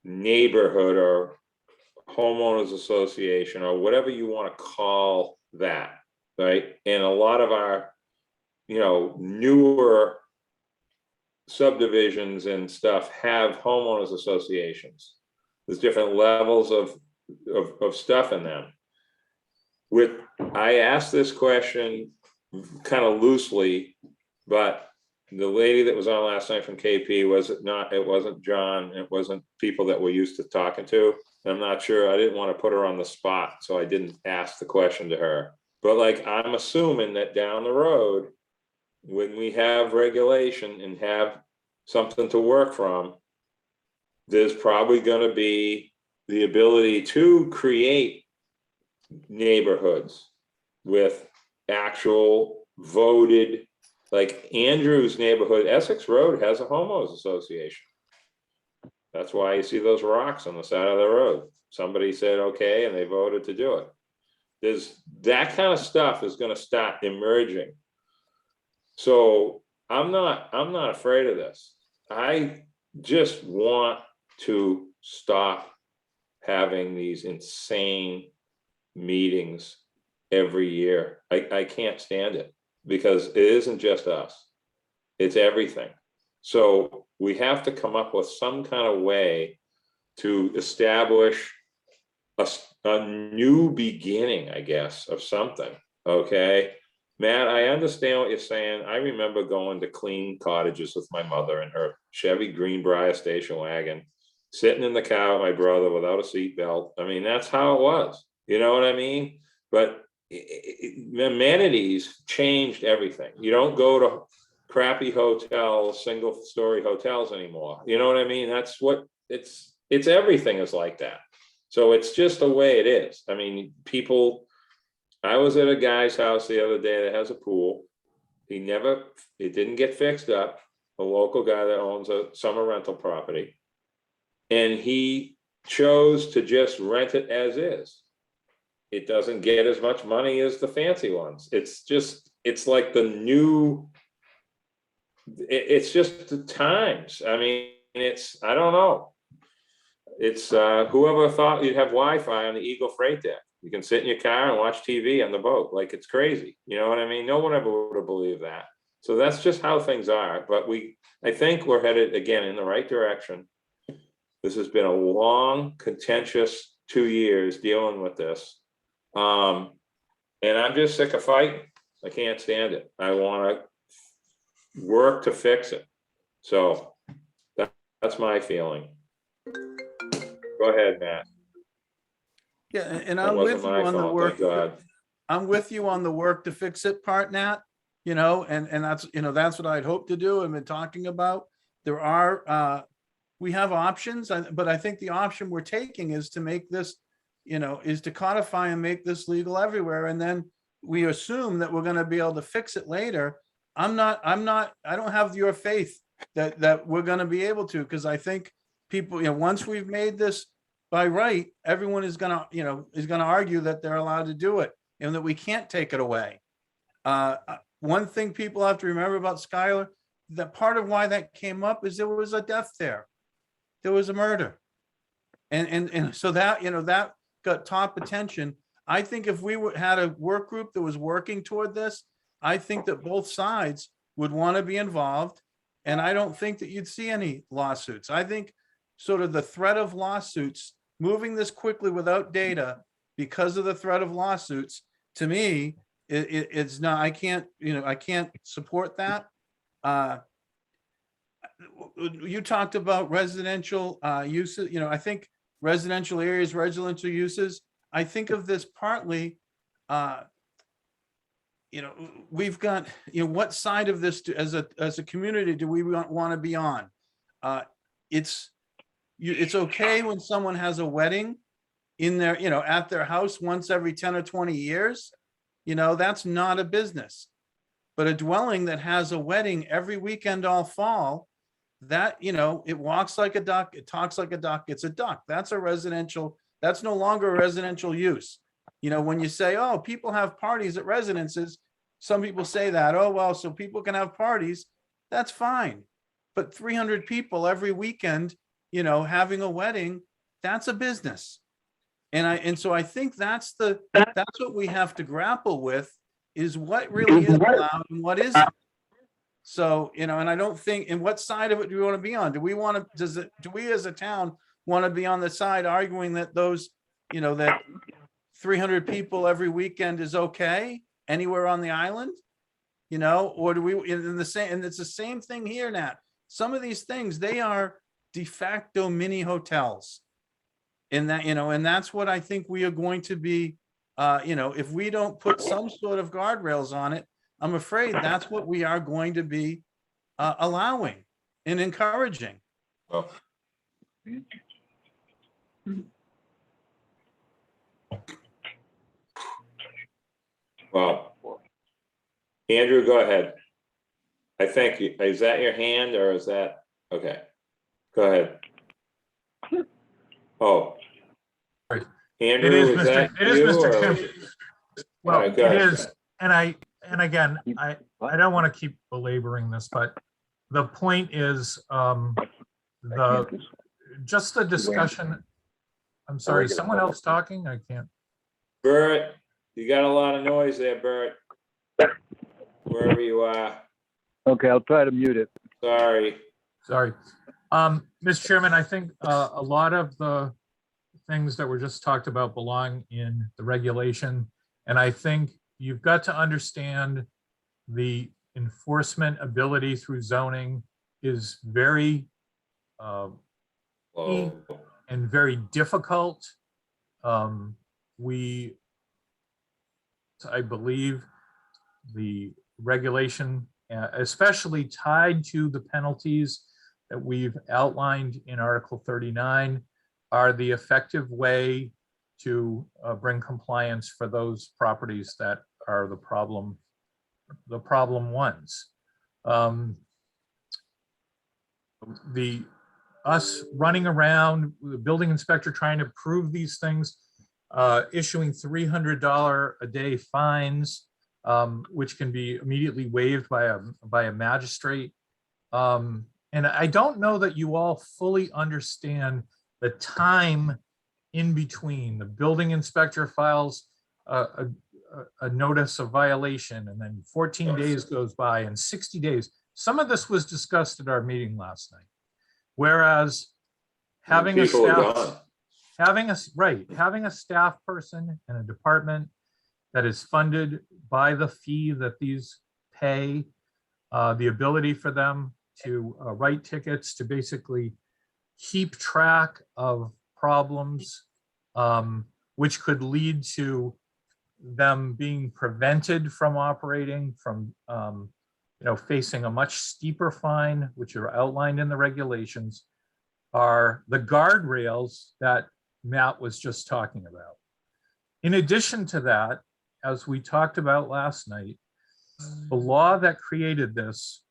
neighborhood or homeowners association or whatever you want to call that, right? And a lot of our, newer subdivisions and stuff have homeowners associations. There's different levels of stuff in them. I asked this question kind of loosely, but the lady that was on last night from KP, it wasn't John, it wasn't people that we're used to talking to. I'm not sure, I didn't want to put her on the spot, so I didn't ask the question to her. But I'm assuming that down the road, when we have regulation and have something to work from, there's probably going to be the ability to create neighborhoods with actual voted, like Andrew's neighborhood, Essex Road has a homeowners association. That's why you see those rocks on the side of the road. Somebody said, okay, and they voted to do it. There's that kind of stuff is going to start emerging. So I'm not afraid of this. I just want to stop having these insane meetings every year. I can't stand it because it isn't just us. It's everything. So we have to come up with some kind of way to establish a new beginning, I guess, of something. Okay. Matt, I understand what you're saying. I remember going to clean cottages with my mother in her Chevy Greenbrier station wagon, sitting in the car with my brother without a seatbelt. I mean, that's how it was. You know what I mean? But amenities changed everything. You don't go to crappy hotels, single-story hotels anymore. You know what I mean? That's what it's everything is like that. So it's just the way it is. I mean, I was at a guy's house the other day that has a pool. It didn't get fixed up. A local guy that owns a summer rental property. And he chose to just rent it as is. It doesn't get as much money as the fancy ones. It's just the times. I mean, I don't know. It's whoever thought you'd have Wi-Fi on the Eagle freight deck. You can sit in your car and watch TV on the boat. Like, it's crazy. You know what I mean? No one ever would have believed that. So that's just how things are. But I think we're headed again in the right direction. This has been a long, contentious 2 years dealing with this. And I'm just sick of fighting. I can't stand it. I want to work to fix it. So that's my feeling. Go ahead, Matt. Yeah, and That I'm wasn't with you my on the fault, work. thank God. I'm with you on the work to fix it part, Nat, you know, and that's, you know, that's what I'd hope to do and been talking about. There are, we have options, but I think the option we're taking is to make this, you know, is to codify and make this legal everywhere. And then we assume that we're gonna be able to fix it later. I don't have your faith that we're gonna be able to, because I think people, you know, once we've made this by right, everyone is gonna, you know, is gonna argue that they're allowed to do it and that we can't take it away. One thing people have to remember about Skylar, that part of why that came up is there was a death there. There was a murder. And so that, you know, that got top attention. I think if we had a work group that was working toward this, I think that both sides would want to be involved. And I don't think that you'd see any lawsuits. I think sort of the threat of lawsuits, moving this quickly without data because of the threat of lawsuits, to me, it's not, I can't, you know, I can't support that. You talked about residential uses, you know, I think residential areas, residential uses, I think of this partly, you know, we've got, you know, what side of this as a community do we want to be on? It's okay when someone has a wedding in their, you know, at their house once every 10 or 20 years, you know, that's not a business. But a dwelling that has a wedding every weekend all fall, that, you know, it walks like a duck, it talks like a duck, it's a duck. That's a residential, that's no longer a residential use. You know, when you say, oh, people have parties at residences, some people say that, oh, well, so people can have parties, that's fine. But 300 people every weekend, you know, having a wedding, that's a business. And so I think that's what we have to grapple with, is what really is allowed and what isn't. So, you know, and I don't think, and what side of it do we want to be on? Do we want to, do we as a town want to be on the side arguing that those, you know, that 300 people every weekend is okay anywhere on the island? You know, or do we, in the same, and it's the same thing here, Nat. Some of these things, they are de facto mini hotels. In that, you know, and that's what I think we are going to be, you know, if we don't put some sort of guardrails on it, I'm afraid that's what we are going to be allowing and encouraging. Oh. Well, Andrew, go ahead. I think, is that your hand or is that, okay, go ahead. Oh. Andrew, is that It is you, Mr. or- Chairman. Well, All right, go it ahead. is, and again, I don't want to keep belaboring this, but the point is, just the discussion. I'm sorry, someone else talking? I can't. Bert, you got a lot of noise there, Bert. Wherever you are. Okay, I'll try to mute it. Sorry. Sorry. Mr. Chairman, I think a lot of the things that were just talked about belong in the regulation. And I think you've got to understand the enforcement ability through zoning is very key and very difficult. I believe the regulation, especially tied to the penalties that we've outlined in Article 39, are the effective way to bring compliance for those properties that are the problem ones. Us running around, the building inspector trying to prove these things, issuing $300 a day fines, which can be immediately waived by a magistrate. And I don't know that you all fully understand the time in between. The building inspector files a notice of violation, and then 14 days goes by, and 60 days. Some of this was discussed at our meeting last night. Whereas having a People are staff, gone. having a staff person and a department that is funded by the fee that these pay, the ability for them to write tickets, to basically keep track of problems, which could lead to them being prevented from operating, from facing a much steeper fine, which are outlined in the regulations, are the guardrails that Matt was just talking about. In addition to that, as we talked about last night, the law that created this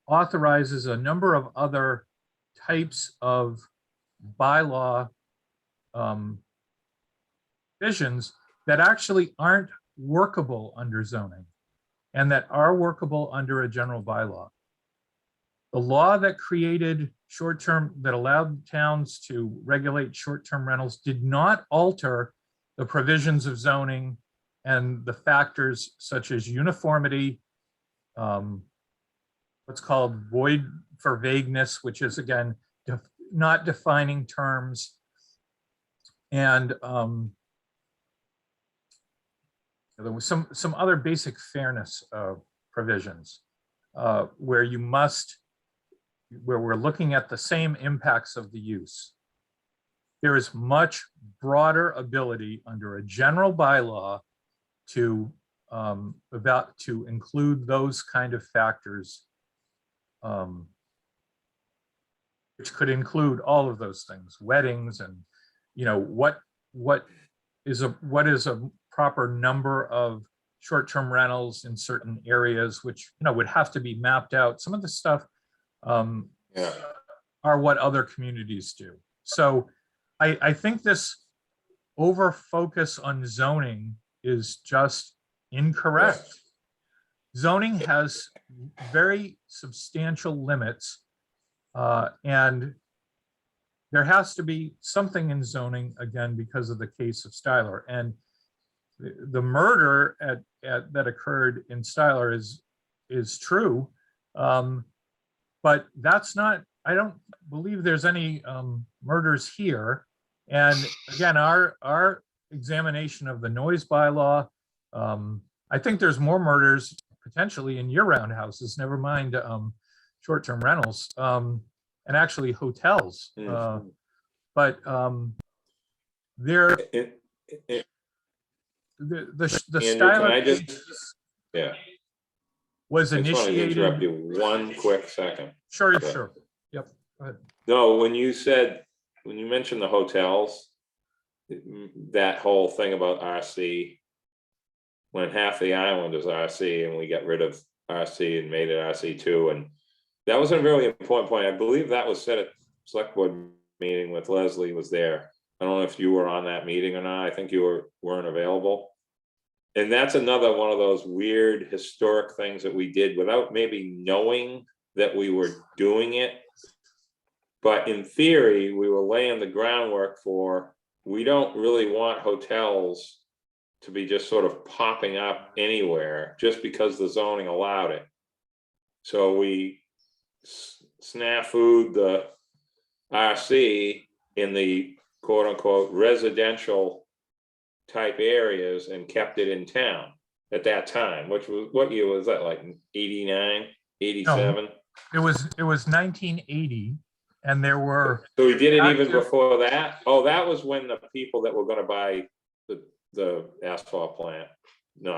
authorizes a number of other types of bylaw visions that actually aren't workable under zoning and that are workable under a general bylaw. The law that created that allowed towns to regulate short-term rentals did not alter the provisions of zoning and the factors such as uniformity, what's called void for vagueness, which is again, not defining terms, and there was some other basic fairness provisions where we're looking at the same impacts of the use. There is much broader ability under a general bylaw to include those kind of factors, which could include all of those things, weddings, and what is a proper number of short-term rentals in certain areas, which would have to be mapped out. Some of the stuff are what other communities do. So I think this over focus on zoning is just incorrect. Zoning has very substantial limits, and there has to be something in zoning, again, because of the case of Styler. And the murder that occurred in Styler is true, but that's not, I don't believe there's any murders here. And again, our examination of the noise bylaw, I think there's more murders potentially in year-round houses, never mind short-term rentals, and actually hotels. But there, the Styler case was I just wanted to interrupt initiated. you one quick second. Sure. Okay. Sure. Yep. Go ahead. No, when you mentioned the hotels, that whole thing about RC, when half the island is RC and we got rid of RC and made it RC2, and that was a really important point. I believe that was said at select board meeting with Leslie was there. I don't know if you were on that meeting or not. I think you weren't available. And that's another one of those weird historic things that we did without maybe knowing that we were doing it. But in theory, we were laying the groundwork for, we don't really want hotels to be just sort of popping up anywhere just because the zoning allowed it. So we snafu'd the RC in the quote unquote residential type areas and kept it in town at that time, which was, what year was that, like 89, 87? It was 1980, and there were. So we did it even before that? Oh, that was when the people that were gonna buy the asphalt plant,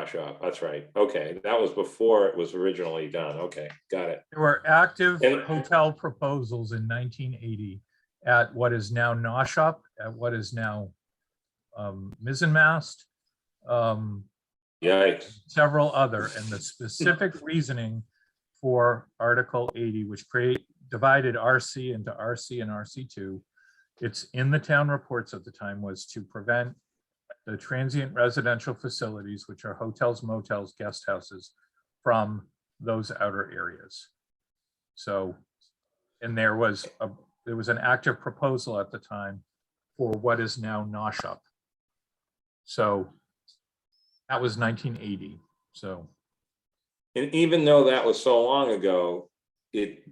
shop. That's right. Okay, that was before it was originally done. Okay, got it. There were active hotel proposals in 1980 at what is now Noshop, at what is now Mizzenmast. Yikes. Several other, and the specific reasoning for Article 80, which divided RC into RC and RC2, it's in the town reports at the time, was to prevent the transient residential facilities, which are hotels, motels, guest houses, from those outer areas. So, and there was an active proposal at the time for what is now Noshop. So that was 1980. So, and even though that was so long ago,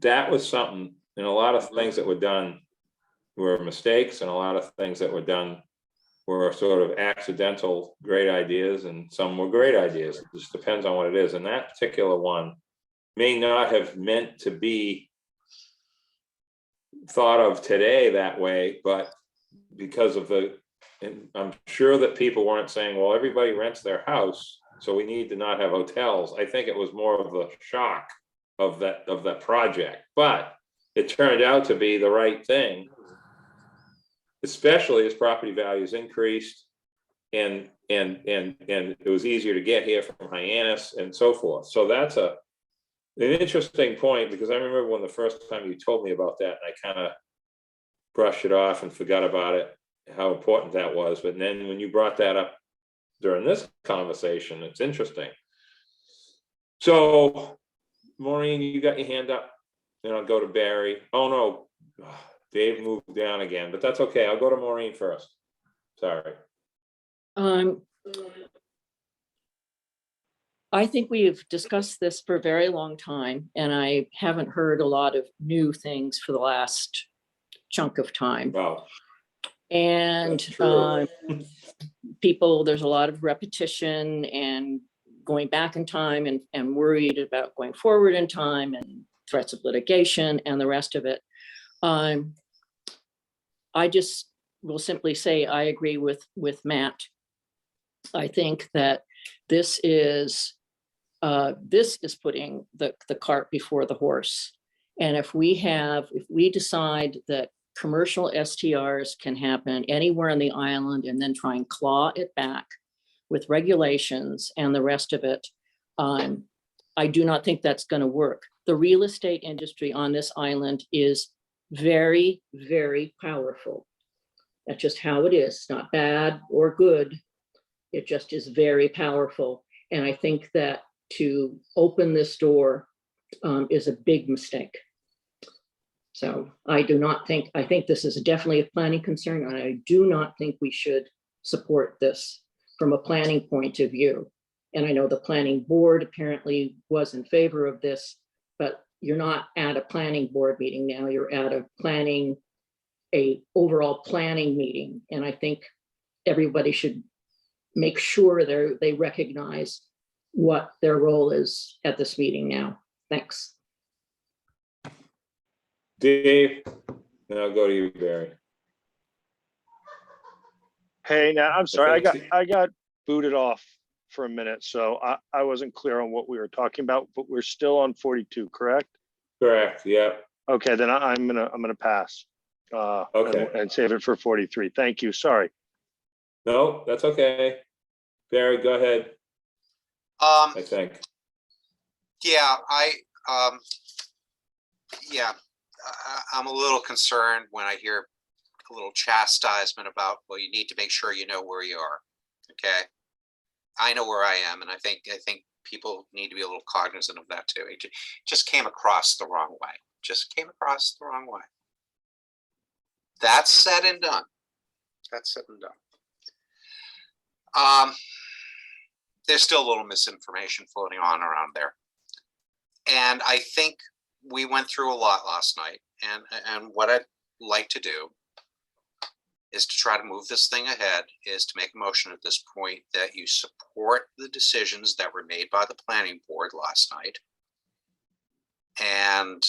that was something, and a lot of things that were done were mistakes, and a lot of things that were done were sort of accidental great ideas, and some were great ideas. It just depends on what it is. And that particular one may not have meant to be thought of today that way, but because of and I'm sure that people weren't saying, well, everybody rents their house, so we need to not have hotels. I think it was more of the shock of that project, but it turned out to be the right thing, especially as property values increased and it was easier to get here from Hyannis and so forth. So that's an interesting point, because I remember when the first time you told me about that, and I kind of brushed it off and forgot about it, how important that was. But then when you brought that up during this conversation, it's interesting. So Maureen, you got your hand up, and I'll go to Barry. Oh no, Dave moved down again, but that's okay. I'll go to Maureen first. Sorry. I think we've discussed this for a very long time, and I haven't heard a lot of new things for the last chunk of time. Wow. And people, there's a lot of repetition and going back in time and worried about going forward in time and threats of litigation and the rest of it. I just will simply say I agree with Matt. I think that this is putting the cart before the horse. And if we decide that commercial STRs can happen anywhere on the island and then try and claw it back with regulations and the rest of it, I do not think that's going to work. The real estate industry on this island is very, very powerful. That's just how it is. It's not bad or good. It just is very powerful. And I think that to open this door is a big mistake. So I think this is definitely a planning concern, and I do not think we should support this from a planning point of view. And I know the planning board apparently was in favor of this, but you're not at a planning board meeting now, you're at a overall planning meeting. And I think everybody should make sure they recognize what their role is at this meeting now. Thanks. Dave, then I'll go to you, Barry. Hey, now I'm sorry, I got booted off for a minute, so I wasn't clear on what we were talking about, but we're still on 42, correct? Correct. Yeah. Okay, then I'm gonna pass. Okay. And save it for 43. Thank you. Sorry. No, that's okay. Barry, go ahead. I think. Yeah, I'm a little concerned when I hear a little chastisement about, well, you need to make sure you know where you are. Okay, I know where I am, and I think people need to be a little cognizant of that too. It just came across the wrong way. Just came across the wrong way. That's said and done. That's said and done. There's still a little misinformation floating on around there. And I think we went through a lot last night. And what I'd like to do is to try to move this thing ahead, is to make a motion at this point that you support the decisions that were made by the planning board last night. And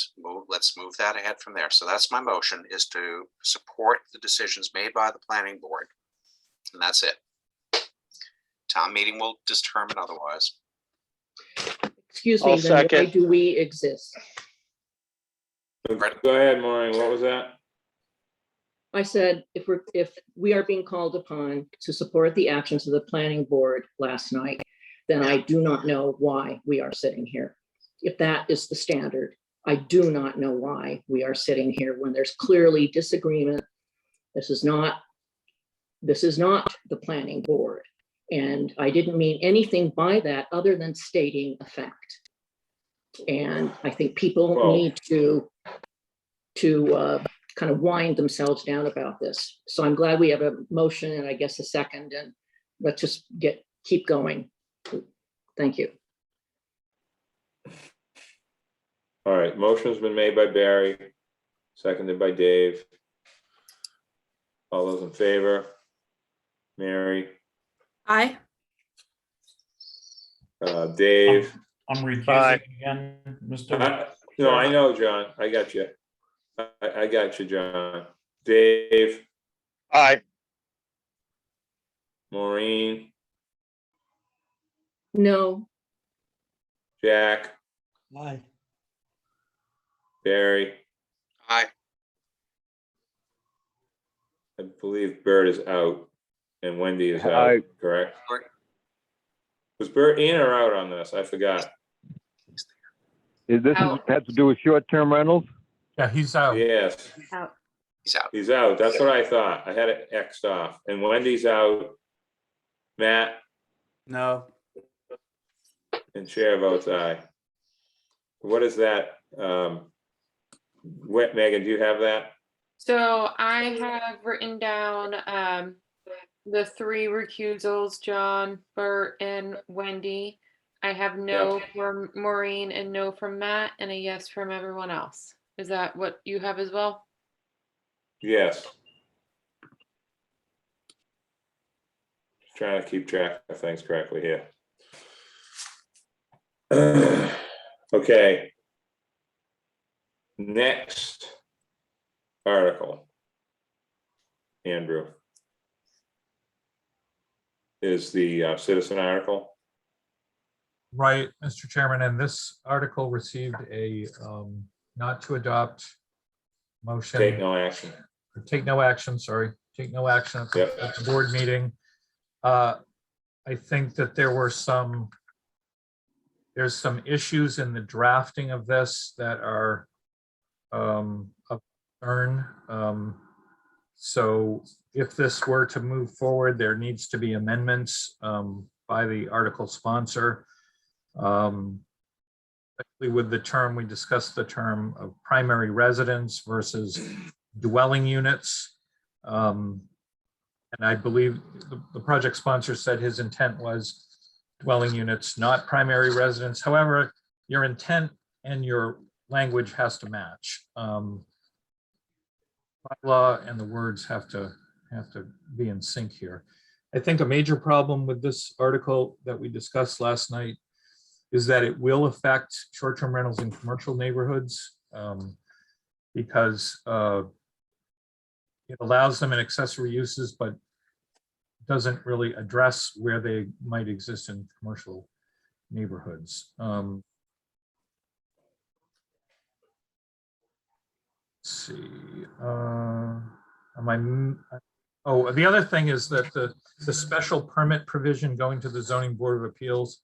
let's move that ahead from there. So that's my motion, is to support the decisions made by the planning board. And that's it. Town meeting will determine otherwise. Excuse me, then why do we exist? Go ahead, Maureen. What was that? I said, if we are being called upon to support the actions of the planning board last night, then I do not know why we are sitting here. If that is the standard, I do not know why we are sitting here when there's clearly disagreement. This is not the planning board. And I didn't mean anything by that other than stating a fact. And I think people need to kind of wind themselves down about this. So I'm glad we have a motion and I guess a second, and let's just keep going. Thank you. All right, motion's been made by Barry, seconded by Dave. All those in favor? Mary, Aye. Dave? I'm Aye. recusing again, Mr. No, I know, John. I got you. I got you, John. Dave, Aye. Maureen, No, Jack, Aye. Barry. Aye. I believe Bert is out and Wendy is out, Aye. correct? Correct. Was Bert in or out on this? I forgot. Is this Out. has to do with short-term rentals? Yeah, he's out. Yes, Out. He's out. he's out. That's what I thought. I had it X'd off. And Wendy's out. Matt No, and chair votes aye. What is that? Megan, do you have that? So I have written down the 3 recusals, John, Bert, and Wendy. I have no from Maureen and no from Matt and a yes from everyone else. Is that what you have as well? Yes. Just trying to keep track of things correctly here. Okay. Next article, Andrew, is the citizen article. Right, Mr. Chairman, and this article received a not to adopt motion. Take no action. Or take no action, sorry, take no action at the Yep. at the board meeting. I think that there's some issues in the drafting of this that are of concern. So if this were to move forward, there needs to be amendments by the article sponsor. Especially with the term, we discussed the term of primary residence versus dwelling units. And I believe the project sponsor said his intent was dwelling units, not primary residence. However, your intent and your language has to match. Law and the words have to be in sync here. I think a major problem with this article that we discussed last night is that it will affect short-term rentals in commercial neighborhoods because it allows them in accessory uses, but doesn't really address where they might exist in commercial neighborhoods. Let's see. The other thing is that the special permit provision going to the zoning board of appeals.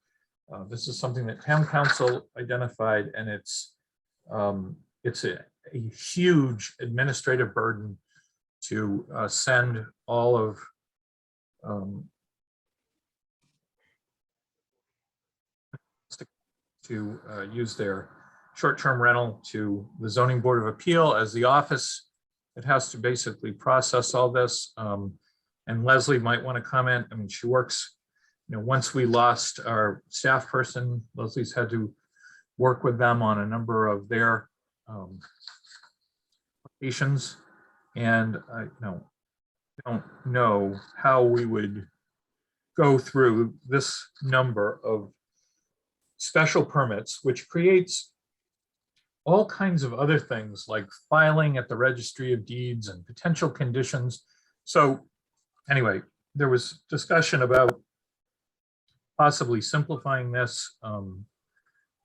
This is something that town council identified, and it's a huge administrative burden to send all of to use their short-term rental to the zoning board of appeal as the office. It has to basically process all this. And Leslie might want to comment. I mean, she works, once we lost our staff person, Leslie's had to work with them on a number of their applications. And I don't know how we would go through this number of special permits, which creates all kinds of other things like filing at the registry of deeds and potential conditions. So anyway, there was discussion about possibly simplifying this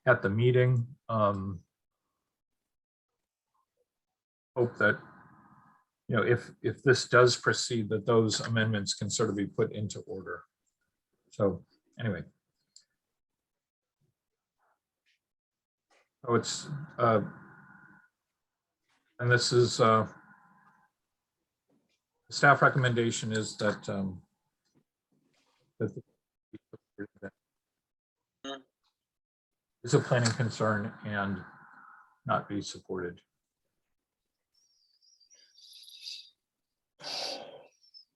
at the meeting. Hope that, if this does proceed, that those amendments can sort of be put into order. So anyway. So it's, and this is, staff recommendation is that that is a planning concern and not be supported.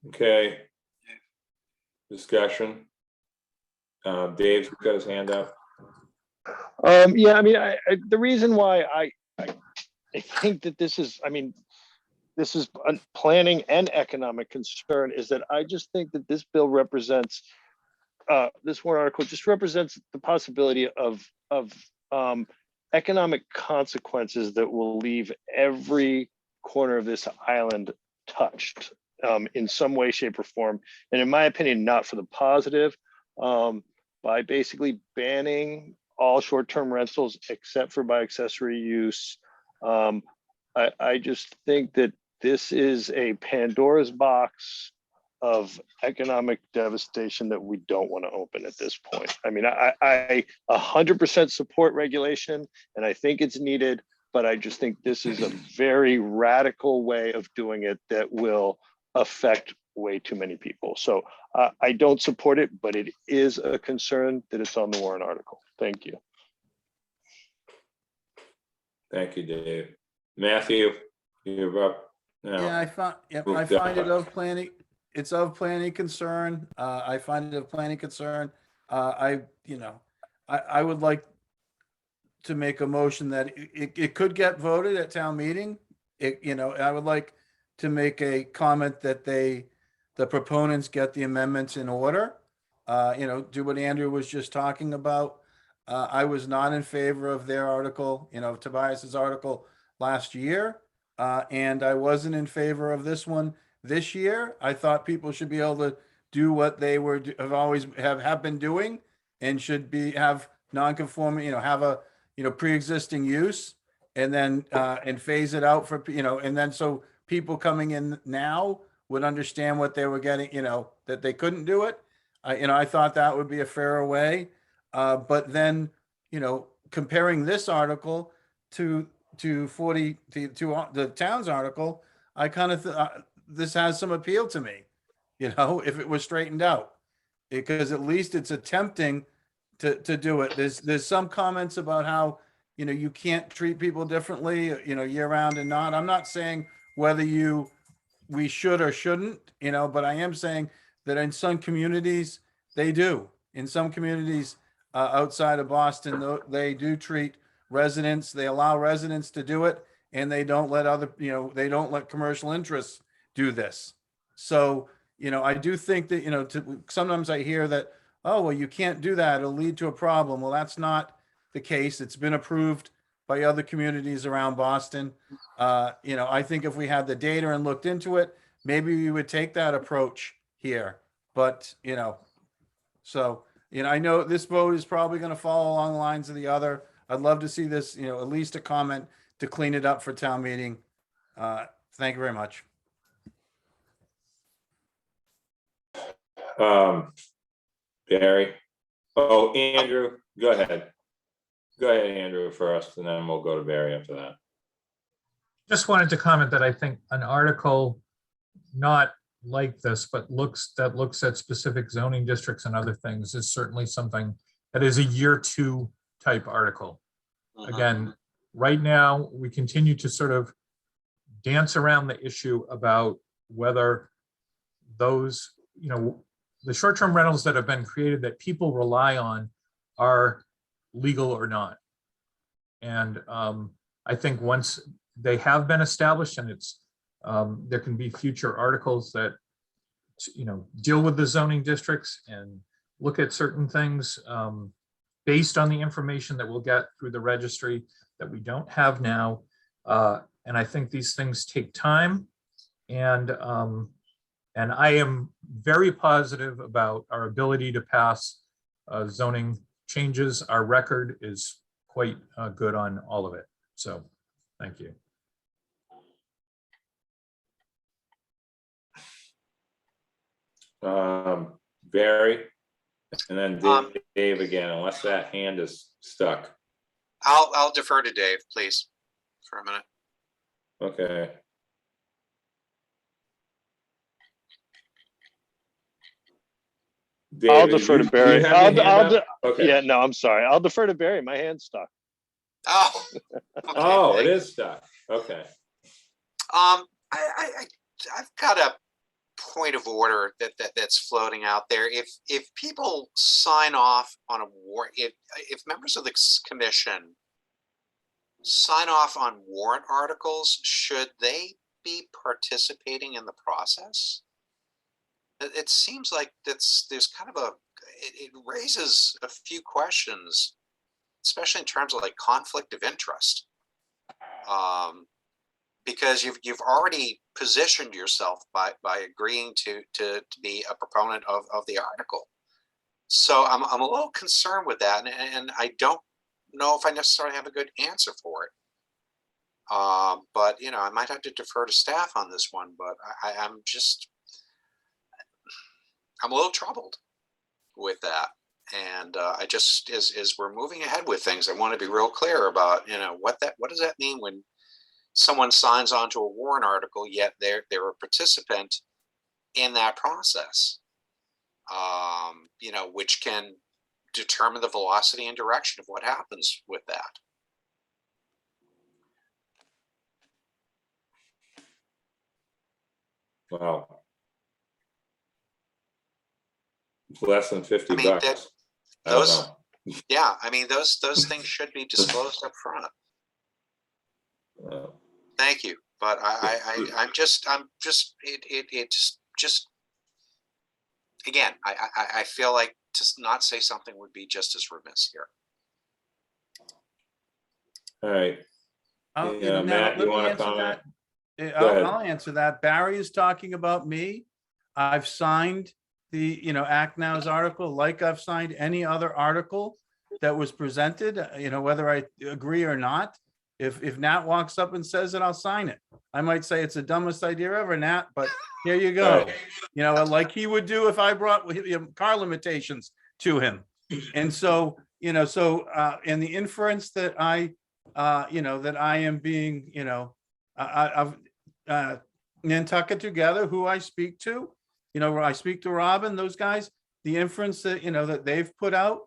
Okay. Discussion. Dave's got his hand up. Yeah, I mean, the reason why I think that this is, this is a planning and economic concern, is that I just think that this bill represents, this warrant article just represents the possibility of economic consequences that will leave every corner of this island touched in some way, shape, or form. And in my opinion, not for the positive, by basically banning all short-term rentals except for by accessory use. I just think that this is a Pandora's box of economic devastation that we don't want to open at this point. I mean, I 100% support regulation, and I think it's needed, but I just think this is a very radical way of doing it that will affect way too many people. So I don't support it, but it is a concern that it's on the warrant article. Thank you. Thank you, Dave. Matthew, you're up now. Yeah, I find it of planning, it's of planning concern. I find it of planning concern. I would like to make a motion that it could get voted at town meeting. I would like to make a comment that the proponents get the amendments in order. Do what Andrew was just talking about. I was not in favor of their article, Tobias's article last year. And I wasn't in favor of this one this year. I thought people should be able to do what they have always have been doing, and should have non-conforming, have a, pre-existing use, and then, and phase it out for, and then so people coming in now would understand what they were getting, that they couldn't do it. I thought that would be a fairer way. But then, comparing this article to the town's article, I kind of this has some appeal to me, if it was straightened out, because at least it's attempting to do it. There's some comments about how, you can't treat people differently, year round and not. I'm not saying whether we should or shouldn't, but I am saying that in some communities, they do. In some communities outside of Boston, they do treat residents, they allow residents to do it, and they don't let they don't let commercial interests do this. So, I do think that, sometimes I hear that, oh, well, you can't do that, it'll lead to a problem. Well, that's not the case. It's been approved by other communities around Boston. I think if we had the data and looked into it, maybe we would take that approach here. But, so, I know this vote is probably going to follow along the lines of the other. I'd love to see this, at least a comment to clean it up for town meeting. Thank you very much. Barry. Oh, Andrew, go ahead. Go ahead, Andrew, first, and then we'll go to Barry after that. Just wanted to comment that I think an article not like this, but looks at specific zoning districts and other things is certainly something that is a year 2 type article. Again, right now, we continue to sort of dance around the issue about whether those, the short-term rentals that have been created that people rely on are legal or not. And I think once they have been established, and it's there can be future articles that deal with the zoning districts and look at certain things based on the information that we'll get through the registry that we don't have now. And I think these things take time, and I am very positive about our ability to pass zoning changes. Our record is quite good on all of it. So thank you. Barry, and then Dave again, unless that hand is stuck. I'll defer to Dave, please, for a minute. Okay. Dave, I'll defer to Barry. Okay. Yeah, no, I'm sorry. I'll defer to Barry. My hand's stuck. Oh. Okay, oh, it thanks. is stuck. Okay. I've got a point of order that's floating out there. If people sign off on a warrant, if members of the commission sign off on warrant articles, should they be participating in the process? It seems like there's kind of it raises a few questions, especially in terms of like conflict of interest. Because you've already positioned yourself by agreeing to be a proponent of the article. So I'm a little concerned with that, and I don't know if I necessarily have a good answer for it. But I might have to defer to staff on this one. But I'm a little troubled with that, and I just as we're moving ahead with things, I want to be real clear about what does that mean when someone signs on to a warrant article, yet they're a participant in that process, which can determine the velocity and direction of what happens with that. Wow. It's less than 50 I mean, bucks. I don't those, know. yeah, I mean, those things should be disclosed up front. Thank you, but I'm just again, I feel like to not say something would be just as remiss here. All right. Yeah, Matt, you want to comment? I'll answer that. Barry is talking about me. I've signed the, Act Now's article, like I've signed any other article that was presented, whether I agree or not. If Nat walks up and says it, I'll sign it. I might say it's the dumbest idea ever, Nat, but here you go. Like he would do if I brought car limitations to him. And so, in the inference that I am being, of Nantucket Together, who I speak to, I speak to Robin, those guys, the inference that, that they've put out,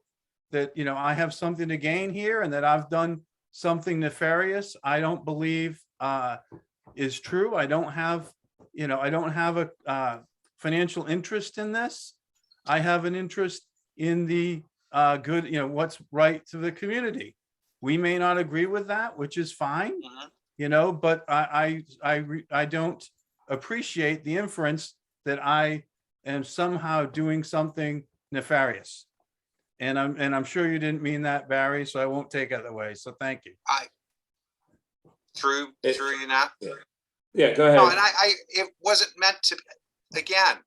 that, I have something to gain here and that I've done something nefarious, I don't believe is true. I don't have a financial interest in this. I have an interest in the good, what's right to the community. We may not agree with that, which is fine, but I don't appreciate the inference that I am somehow doing something nefarious. And I'm sure you didn't mean that, Barry, so I won't take it that way. So thank you. True, you not. Yeah, go ahead. No, and it wasn't meant to. Again,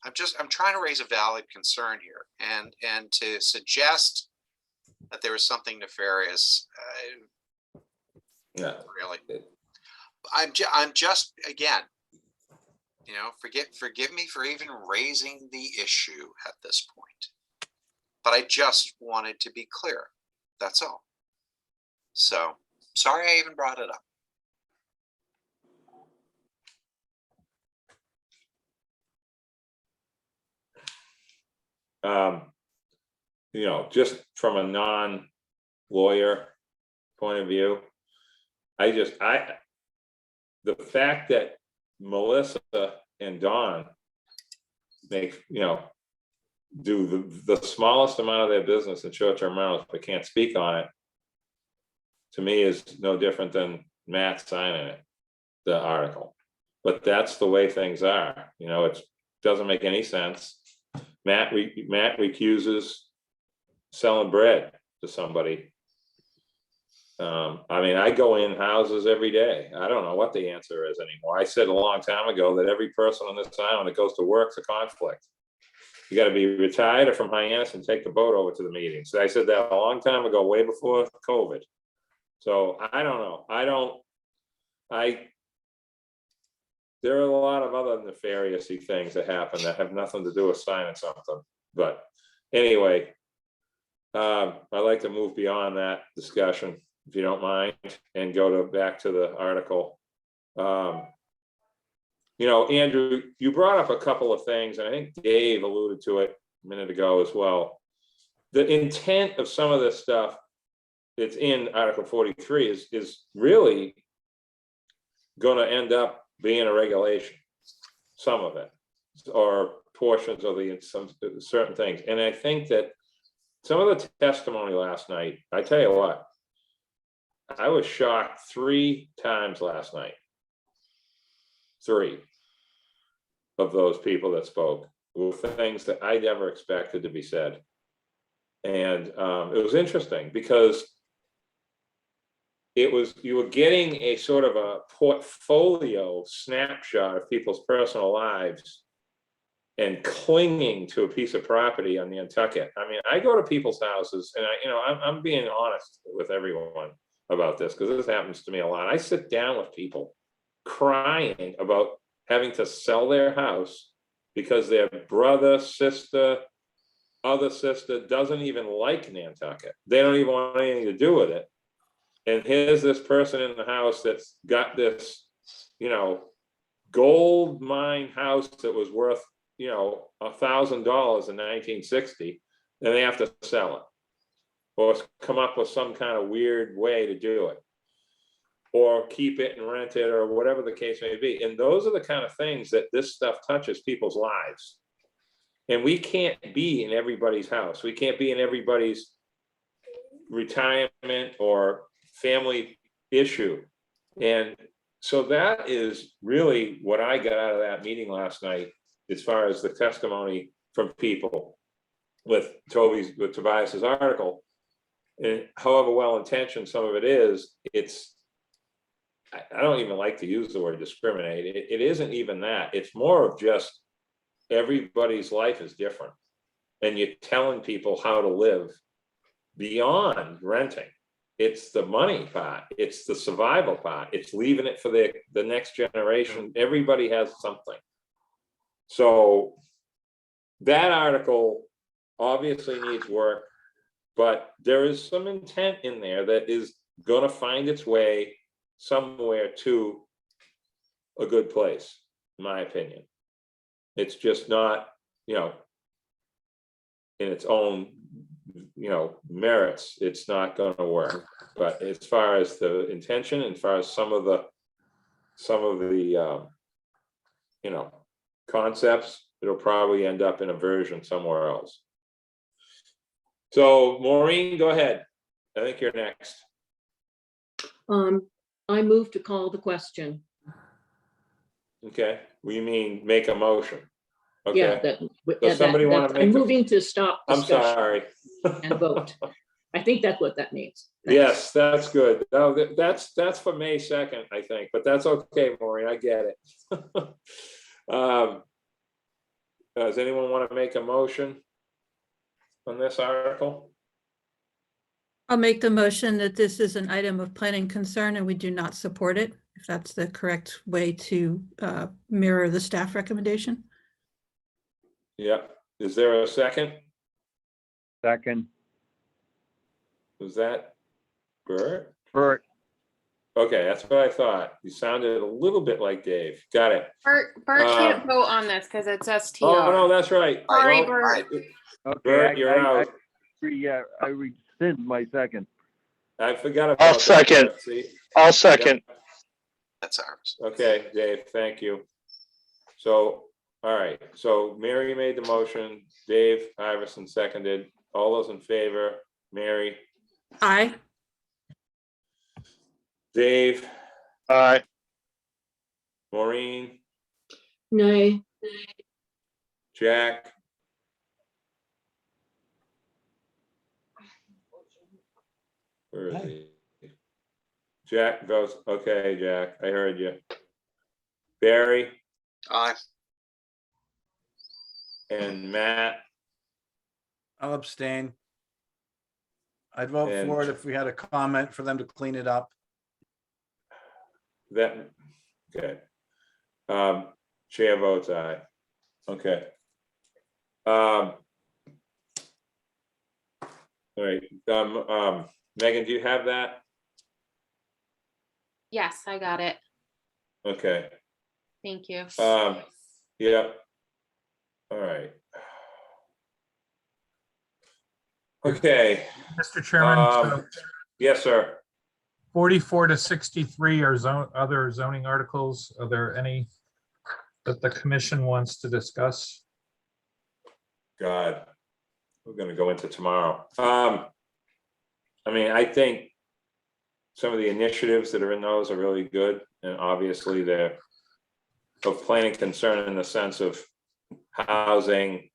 I'm trying to raise a valid concern here, and to suggest that there was something nefarious. Yeah, really. I'm just again, forgive me for even raising the issue at this point. But I just wanted to be clear. That's all. So sorry I even brought it up. Just from a non-lawyer point of view, the fact that Melissa and Dawn make, do the smallest amount of their business in short-term rentals but can't speak on it, to me is no different than Matt signing it, the article. But that's the way things are. It doesn't make any sense. Matt recuses selling bread to somebody. I go in houses every day. I don't know what the answer is anymore. I said a long time ago that every person on this island that goes to work is a conflict. You got to be retired or from Hyannis and take the boat over to the meetings. So I said that a long time ago, way before COVID. So I don't know. There are a lot of other nefarious things that happen that have nothing to do with signing something. But anyway, I'd like to move beyond that discussion, if you don't mind, and go back to the article. Andrew, you brought up a couple of things, and I think Dave alluded to it a minute ago as well. The intent of some of this stuff that's in Article 43 is really going to end up being a regulation, some of it, or portions of some certain things. And I think that some of the testimony last night, I tell you what, I was shocked 3 times last night. three of those people that spoke were things that I never expected to be said. And it was interesting because you were getting a sort of a portfolio snapshot of people's personal lives and clinging to a piece of property on the Nantucket. I mean, I go to people's houses and I'm being honest with everyone about this because this happens to me a lot. I sit down with people crying about having to sell their house because their brother, sister, other sister doesn't even like Nantucket. They don't even want anything to do with it. And here's this person in the house that's got this, gold mine house that was worth, $1,000 in 1960, and they have to sell it or come up with some kind of weird way to do it or keep it and rent it or whatever the case may be. And those are the kind of things that this stuff touches people's lives. And we can't be in everybody's house. We can't be in everybody's retirement or family issue. And so that is really what I got out of that meeting last night, as far as the testimony from people with Tobias's article. And however well-intentioned some of it is, I don't even like to use the word discriminate. It isn't even that. It's more of just everybody's life is different. And you're telling people how to live beyond renting. It's the money part. It's the survival part. It's leaving it for the next generation. Everybody has something. So that article obviously needs work, but there is some intent in there that is going to find its way somewhere to a good place, in my opinion. It's just not, in its own, merits, it's not going to work. But as far as the intention, and as far as some of the concepts, it'll probably end up in a version somewhere else. So Maureen, go ahead. I think you're next. I move to call the question. Okay, we mean make a motion. Okay. Yeah, Does somebody want to make? I'm moving to stop I'm discussion sorry. and vote. I think that's what that means. Yes, that's good. No, that's for May 2nd, I think, but that's okay, Maureen, I get it. Does anyone want to make a motion on this article? I'll make the motion that this is an item of planning concern and we do not support it, if that's the correct way to mirror the staff recommendation. Yeah. Is there a second? Second. Was that Bert? Bert. Okay, that's what I thought. You sounded a little bit like Dave. Got it. Bert can't vote on this because it's STR. Oh, no, that's right. Sorry, Well, Bert. Okay, Bert, you're out. I rescind my second. I forgot about I'll that, second. Bert. See? I'll second. That's ours. Okay, Dave, thank you. So, all right, so Mary made the motion, Dave Iverson seconded. All those in favor, Mary, Aye. Dave, Aye. Maureen, Nay. Jack, where is he? Jack votes, okay, Jack, I heard you. Barry Aye. and Matt, I'll abstain. I'd vote And- for it if we had a comment for them to clean it up. that, okay. Chair votes aye. Okay. All right, Megan, do you have that? Yes, I got it. Okay, Thank you. yeah. All right. Okay, Mr. Chairman, so yes, sir. 44 to 63 are other zoning articles. Are there any that the commission wants to discuss? God, we're gonna go into tomorrow. I mean, I think some of the initiatives that are in those are really good, and obviously they're of planning concern in the sense of housing.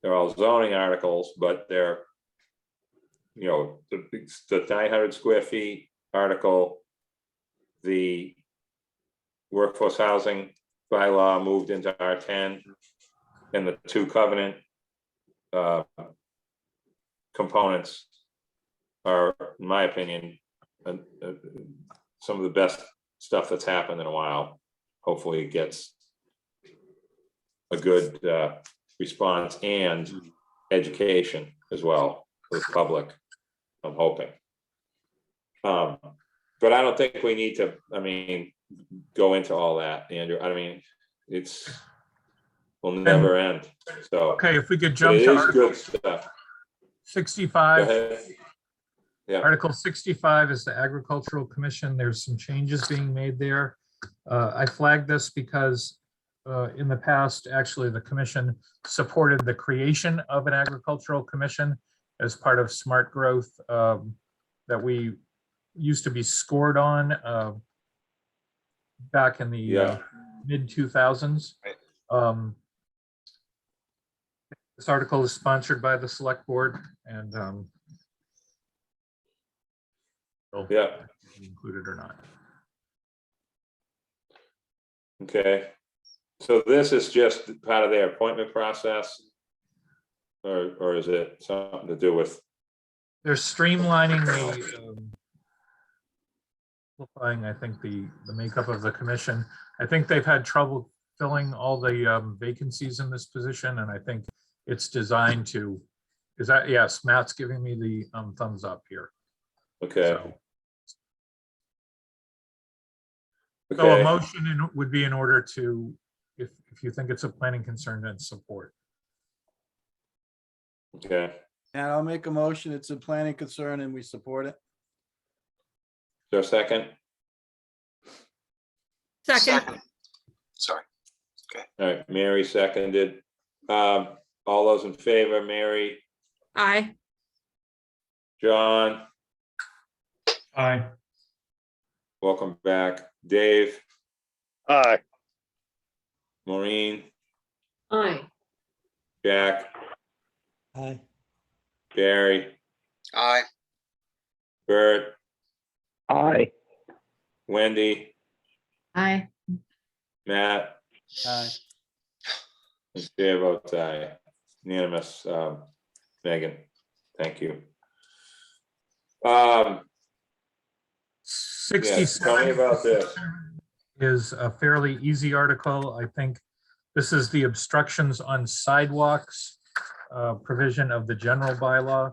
They're all zoning articles, but they're, you know, the 900 square feet article, the workforce housing bylaw moved into R10, and the 2 covenant components are, in my opinion, some of the best stuff that's happened in a while. Hopefully it gets a good response and education as well for the public, I'm hoping. But I don't think we need to, I mean, go into all that, Andrew. I mean, will never end. So Okay, if we could but jump it to is Article good stuff. Go 65. ahead. Yeah, Article 65 is the Agricultural Commission. There's some changes being made there. I flagged this because in the past, actually, the commission supported the creation of an agricultural commission as part of smart growth that we used to be scored on back in the Yeah. mid 2000s. This article is sponsored by the select board and yeah, included or not. okay. So this is just part of their appointment process? Or is it something to do with? They're streamlining the simplifying, I think, the makeup of the commission. I think they've had trouble filling all the vacancies in this position, and I think it's designed to, is that, yes, Matt's giving me the thumbs up here. Okay. So a Okay, motion would be in order to, if you think it's a planning concern, then support. okay. And I'll make a motion. It's a planning concern and we support it. Is there a second? Second, Sorry. All right, Mary seconded. All those in favor, Mary, aye. John, Aye. welcome back. Dave, Aye. Maureen, Aye. Jack, Aye. Barry, Aye. Bert, Aye. Wendy, Aye. Matt, Aye. and chair votes aye. Unanimous, Megan, thank you. Yeah, tell me 67 about this. is a fairly easy article. I think this is the obstructions on sidewalks provision of the general bylaw,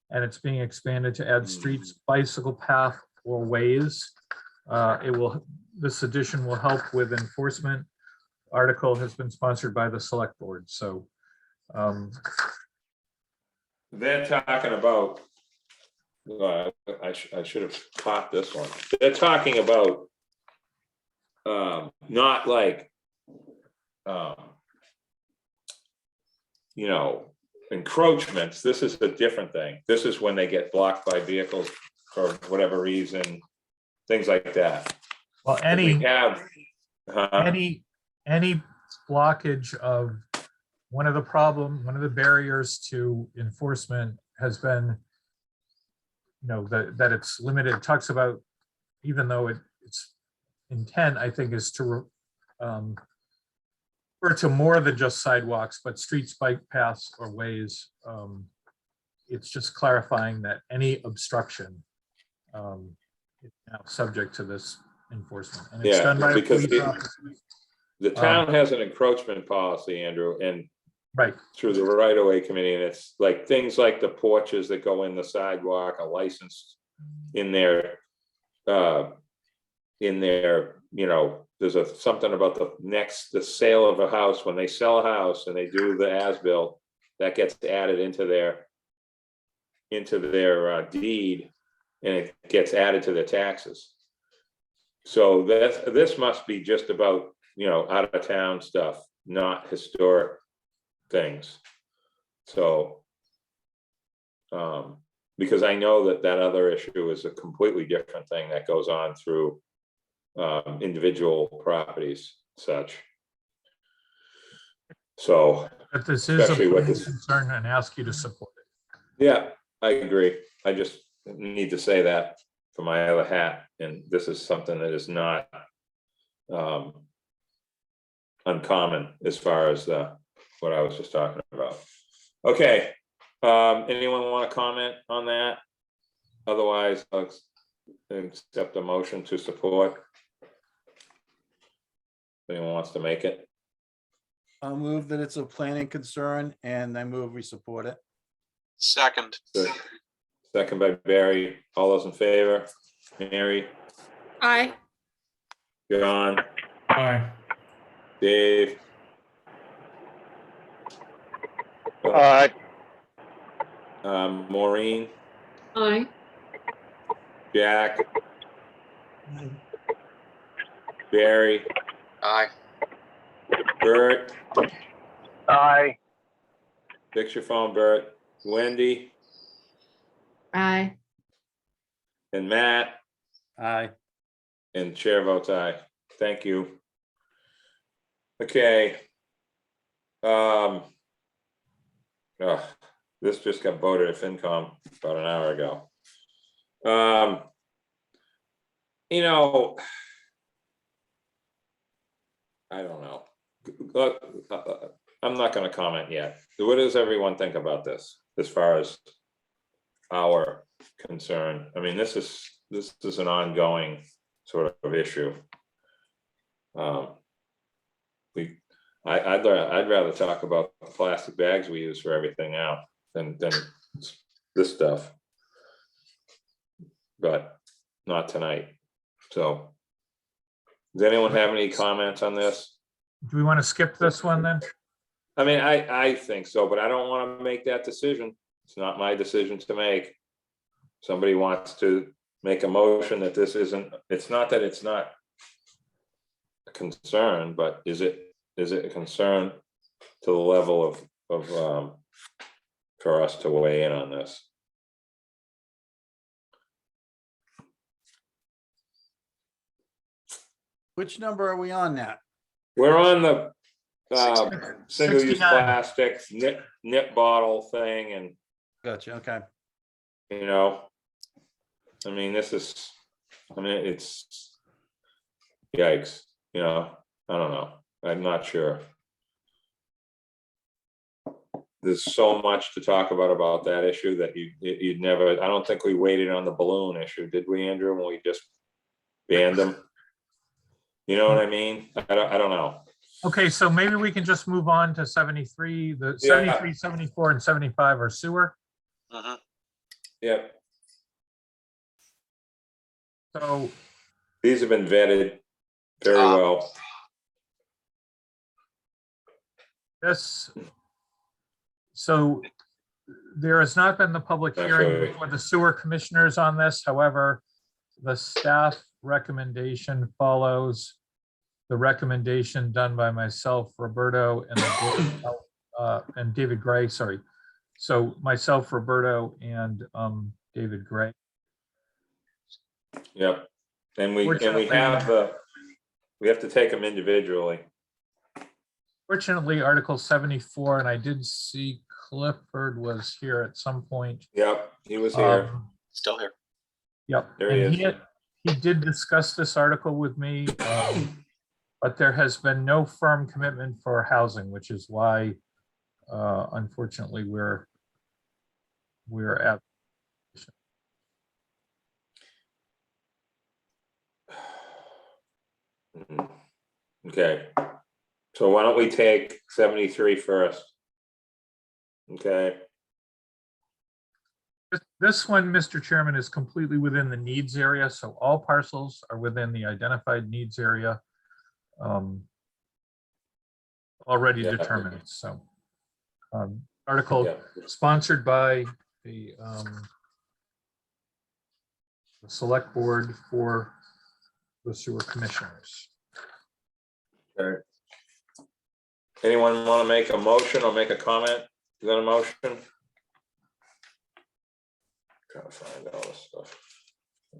and it's being expanded to add streets, bicycle path, or ways. This addition will help with enforcement. Article has been sponsored by the select board, so They're talking about, I should have caught this one. They're talking about not like you know, encroachments. This is a different thing. This is when they get blocked by vehicles for whatever reason, things like that. well, We have any blockage of one of the barriers to enforcement has been, you know, that it's limited. It talks about, even though its intent, I think, is to refer to more than just sidewalks, but streets, bike paths, or ways. It's just clarifying that any obstruction is now subject to this enforcement. And it's Yeah, done by a because police officer. the town has an encroachment policy, Andrew, and Right. through the right-of-way committee, and it's like things like the porches that go in the sidewalk are licensed in their, you know, there's something about the sale of a house. When they sell a house and they do the as-built, that gets added into their deed, and it gets added to their taxes. So this must be just about, you know, out of town stuff, not historic things. So, because I know that other issue is a completely different thing that goes on through individual properties. such. So, But this is a Especially with planning this- concern and ask you to support it. yeah, I agree. I just need to say that for my other hat, and this is something that is not uncommon as far as what I was just talking about. Okay, anyone want to comment on that? Otherwise, I'll accept a motion to support. Anyone wants to make it? I'll move that it's a planning concern and I move we support it. Second, Second by Barry. All those in favor? Mary, Aye. John, Aye. Dave, Aye. Maureen, Aye. Jack, Barry, aye. Bert, Aye. fix your phone, Bert, Wendy, Aye. and Matt, Aye. and chair votes aye. Thank you. Okay. This just got voted at FinCom about an hour ago. You know, I don't know. Look, I'm not going to comment yet. What does everyone think about this as far as our concern? I mean, this is an ongoing sort of issue. I'd rather talk about the plastic bags we use for everything now than this stuff. But not tonight. So does anyone have any comments on this? Do we want to skip this one then? I mean, I think so, but I don't want to make that decision. It's not my decision to make. Somebody wants to make a motion that this isn't, it's not that it's not a concern, but is it a concern to the level of for us to weigh in on this? Which number are we on now? We're on the single-use 69. plastic nip bottle thing, and Gotcha, okay. you know, I mean, it's yikes, you know, I don't know. I'm not sure. There's so much to talk about that issue that you'd never, I don't think we waited on the balloon issue, did we, Andrew, when we just banned them? You know what I mean? I don't know. Okay, so maybe we can just move on to 73, the Yeah. 73, 74, and 75 are sewer. Mhm. Yep, So these have been vetted very well. so there has not been the public hearing Actually- before the sewer commissioners on this. However, the staff recommendation follows the recommendation done by myself, Roberto, and David Gray, sorry. So myself, Roberto, and David Gray. Yep, and we Fortunately- have to take them individually. Fortunately, Article 74, and I did see Clifford was here at some point. Yep, he was here. Still here. Yep. There he and is. He did discuss this article with me, but there has been no firm commitment for housing, which is why, unfortunately, we're at. Okay, so why don't we take 73 first? Okay, This one, Mr. Chairman, is completely within the needs area, so all parcels are within the identified needs area. Already Yeah. determined, so. Article yeah, sponsored by the select board for the sewer commissioners. okay. Anyone want to make a motion or make a comment? Is that a motion? Trying to find all this stuff.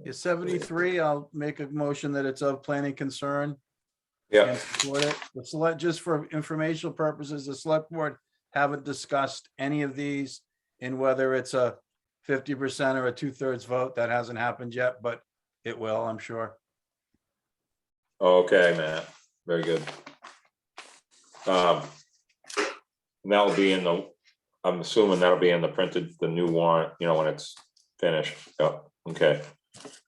Yeah, 73, I'll make a motion that it's of planning concern. Yeah, and support it. The select, just for informational purposes, the select board haven't discussed any of these in whether it's a 50% or a 2/3 vote. That hasn't happened yet, but it will, I'm sure. okay, Matt, very good. And that'll be in the, I'm assuming that'll be in the printed, the new warrant, when it's finished. Yep, okay.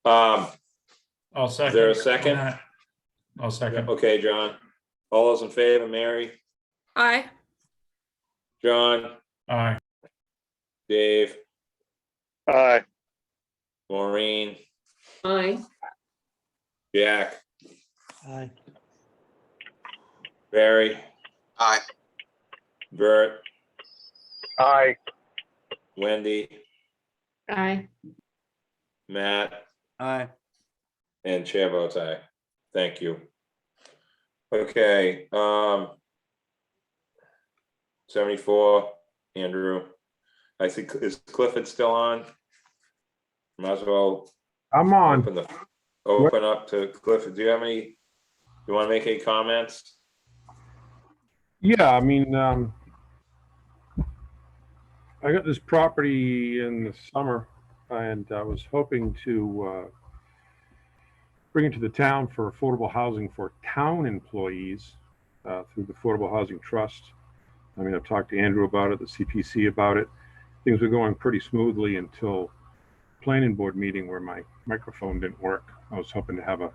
I'll Is second. there a second? I'll second. Okay, John. All those in favor, Mary, Aye. John, Aye. Dave, Aye. Maureen, Aye. Jack, Aye. Barry, Aye. Bert, Aye. Wendy, Aye. Matt, Aye. and chair votes aye. Thank you. Okay, 74, Andrew. I think, is Clifford still on? Might as well I'm on. open up to Clifford. Do you have any, you want to make any comments? Yeah, I mean, I got this property in the summer and I was hoping to bring it to the town for affordable housing for town employees through the Affordable Housing Trust. I mean, I've talked to Andrew about it, the CPC about it. Things were going pretty smoothly until planning board meeting where my microphone didn't work. I was hoping to have a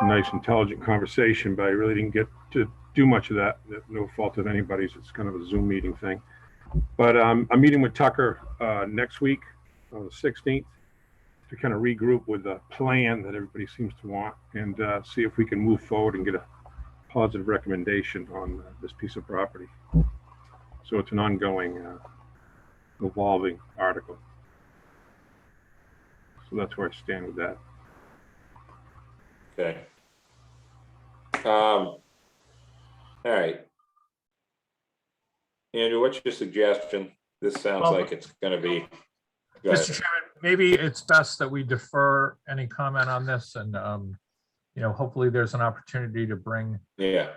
nice, intelligent conversation, but I really didn't get to do much of that. No fault of anybody's. It's kind of a Zoom meeting thing. But I'm meeting with Tucker next week on the 16th to kind of regroup with a plan that everybody seems to want and see if we can move forward and get a positive recommendation on this piece of property. So it's an ongoing, evolving article. So that's where I stand with that. Okay. All right. Andrew, what's your suggestion? This sounds Well, like it's gonna be. Go ahead. Mr. Chairman, maybe it's best that we defer any comment on this and, hopefully there's an opportunity to bring, Yeah,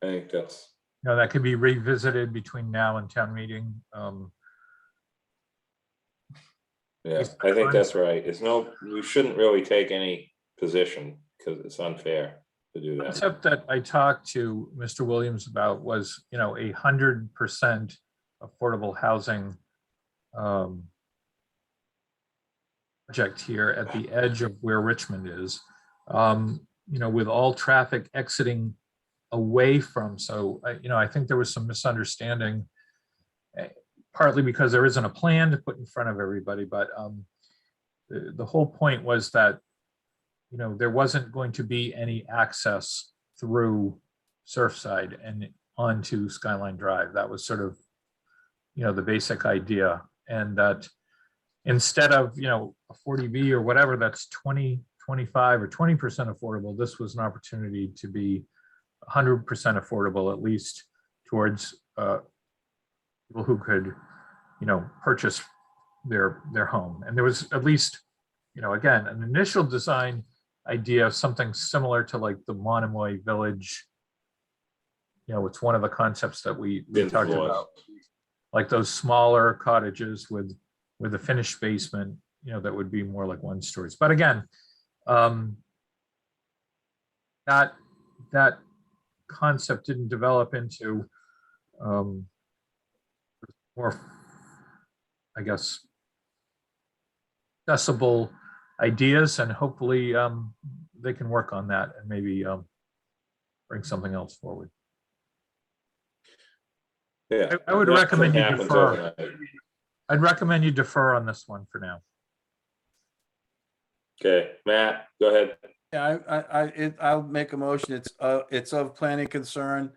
I think that's, that could be revisited between now and town meeting. yeah, I think that's right. We shouldn't really take any position because it's unfair to do The that. concept that I talked to Mr. Williams about was, 100% affordable housing project here at the edge of where Richmond is, with all traffic exiting away from. So, I think there was some misunderstanding, partly because there isn't a plan to put in front of everybody, but the whole point was that there wasn't going to be any access through Surfside and onto Skyline Drive. That was sort of, the basic idea. And that instead of, a 40B or whatever, that's 20, 25 or 20% affordable, this was an opportunity to be 100% affordable, at least towards people who could, purchase their home. And there was at least, again, an initial design idea of something similar to like the Monomoy Village. It's one of the concepts that we talked about, like those smaller cottages with a finished basement, that would be more like 1 stories. But again, that concept didn't develop into more, I guess, accessible ideas, and hopefully they can work on that and maybe bring something else forward. Yeah. I would nothing recommend you happens defer. overnight. I'd recommend you defer on this one for now. Okay, Matt, go ahead. Yeah, I'll make a motion. It's of planning concern,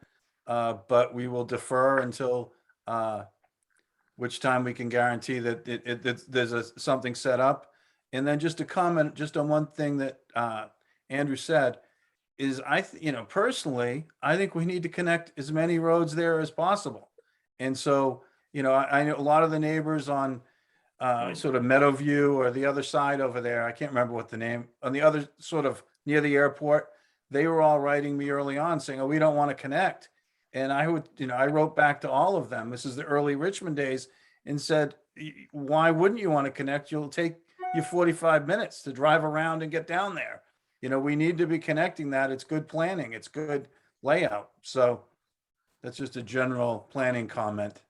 but we will defer until which time we can guarantee that there's something set up. And then just to comment just on one thing that Andrew said is personally, I think we need to connect as many roads there as possible. And so, I know a lot of the neighbors on sort of Meadowview or the other side over there, I can't remember what the name, on the other sort of near the airport, they were all writing me early on saying, oh, we don't want to connect. And I would, I wrote back to all of them. This is the early Richmond days, and said, why wouldn't you want to connect? You'll take you 45 minutes to drive around and get down there. We need to be connecting that. It's good planning. It's good layout. So that's just a general planning comment.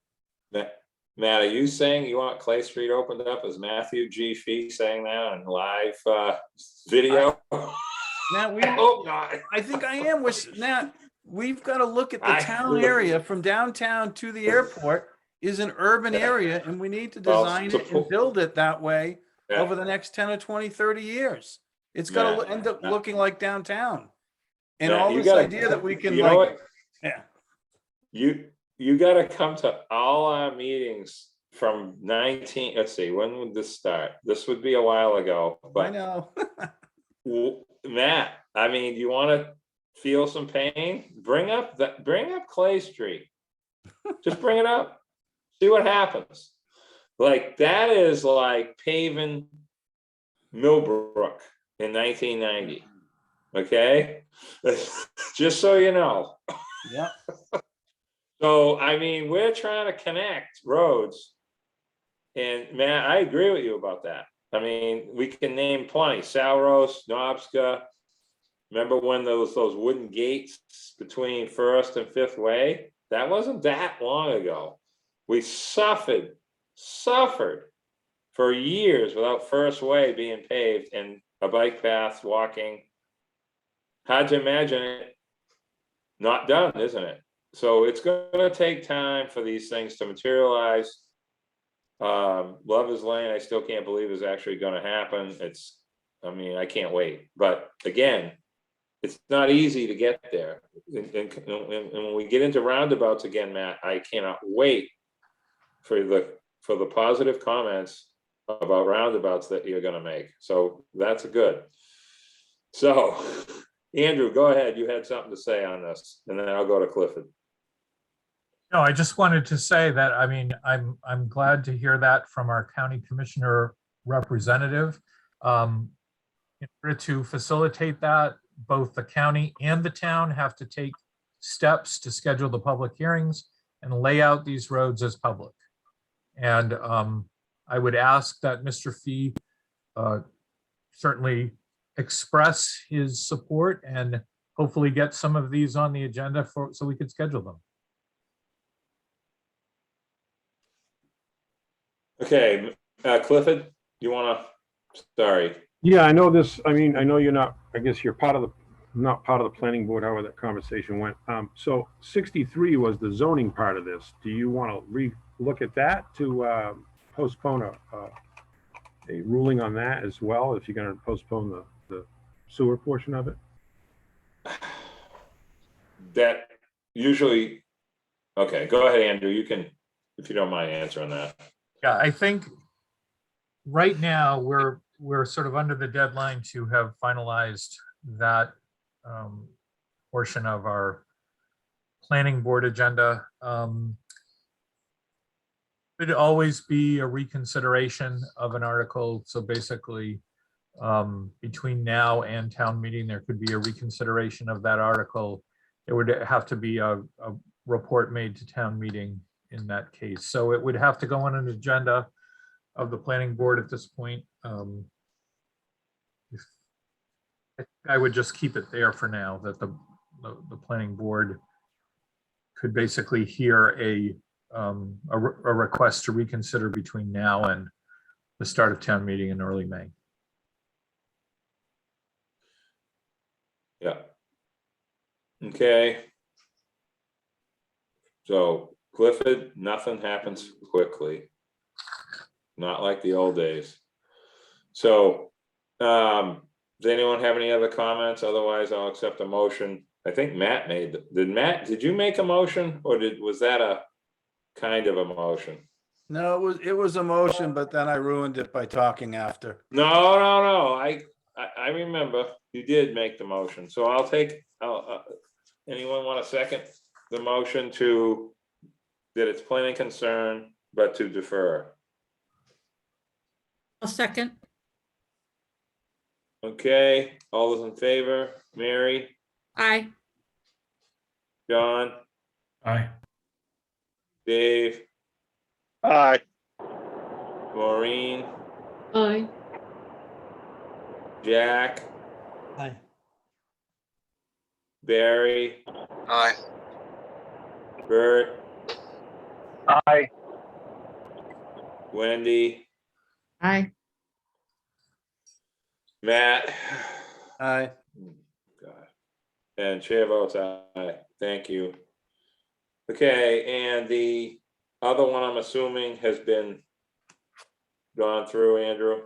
Matt, are you saying you want Clay Street opened up? Is Matthew G. Fee saying that on live video? Nat, I hope not. I think I am. Nat, we've got to look at the I- town area from downtown to the airport is an urban area, and we need to Well, design it and build it that way Yeah. over the next 10 or 20, 30 years. It's got to end up looking like downtown. And Matt, all you this gotta- idea that we can you know like, what? yeah. You got to come to all our meetings from 19, let's see, when would this start? This would be a while ago, I but know. Matt, I mean, you want to feel some pain? Bring up Clay Street. Just bring it up. See what happens. Like that is like paving Millbrook in 1990. Okay, just so you know. Yeah. So I mean, we're trying to connect roads, and Matt, I agree with you about that. I mean, we can name plenty: Salros, Nobska. Remember when those wooden gates between First and Fifth Way? That wasn't that long ago. We suffered for years without First Way being paved and a bike path, walking. Hard to imagine it not done, isn't it? So it's going to take time for these things to materialize. Lovers Lane, I still can't believe is actually going to happen. I mean, I can't wait. But again, it's not easy to get there. And when we get into roundabouts again, Matt, I cannot wait for the positive comments about roundabouts that you're going to make. So that's good. So Andrew, go ahead. You had something to say on this, and then I'll go to Clifford. No, I just wanted to say that, I mean, I'm glad to hear that from our county commissioner representative. In order to facilitate that, both the county and the town have to take steps to schedule the public hearings and lay out these roads as public. And I would ask that Mr. Fee certainly express his support and hopefully get some of these on the agenda so we could schedule them. Okay, Clifford, you want to, sorry. Yeah, I know this, I mean, I know you're not, I guess you're not part of the planning board, however that conversation went. So 63 was the zoning part of this. Do you want to re-look at that to postpone a ruling on that as well, if you're going to postpone the sewer portion of it? That usually, okay, go ahead, Andrew. You can, if you don't mind answering that. Yeah, I think right now we're sort of under the deadline to have finalized that portion of our planning board agenda. It'd always be a reconsideration of an article. So basically, between now and town meeting, there could be a reconsideration of that article. It would have to be a report made to town meeting in that case. So it would have to go on an agenda of the planning board at this point. I would just keep it there for now, that the planning board could basically hear a request to reconsider between now and the start of town meeting in early May. Yeah. Okay. So Clifford, nothing happens quickly. Not like the old days. So, does anyone have any other comments? Otherwise, I'll accept a motion. I think Matt made, did you make a motion, or was that a kind of a motion? No, it was a motion, but then I ruined it by talking after. No. I remember you did make the motion. So I'll take, anyone want to second the motion that it's planning concern, but to defer? A second. Okay, all those in favor? Mary, Aye. John, Aye. Dave, Aye. Maureen, Aye. Jack, Aye. Barry, Aye. Bert, Aye. Wendy, Aye. Matt. Aye. God. And chair votes aye. Thank you. Okay, and the other one I'm assuming has been gone through, Andrew?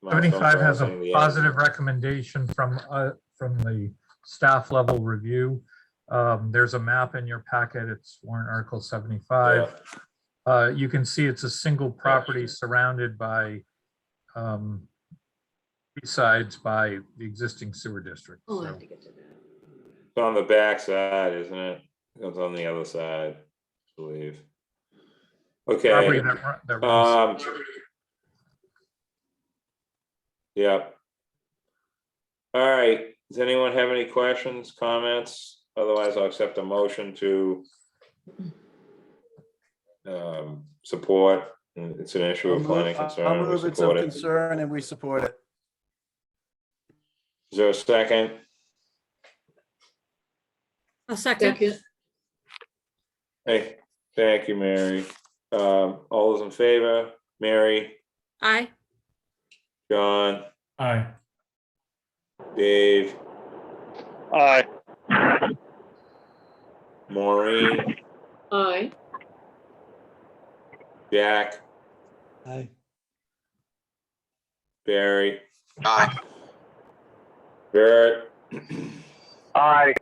75 has a Milestone crossing, positive recommendation from the staff level review. There's a map in your packet. It's warrant article 75. You can see it's a single property surrounded by besides by the existing sewer district. Oh, I So have to get to that. It's on the back side, isn't it? It's on the other side, I believe. property Okay. that runs. Yep. All right. Does anyone have any questions, comments? Otherwise, I'll accept a motion to support. It's an issue of planning concern. I'll We move it's support of it. concern and we support it. Is there a second? A second. Second. Hey, thank you, Mary. All those in favor? Mary, Aye. John, Aye. Dave, Aye. Maureen, Aye. Jack, Aye. Barry, Aye. Bert, Aye.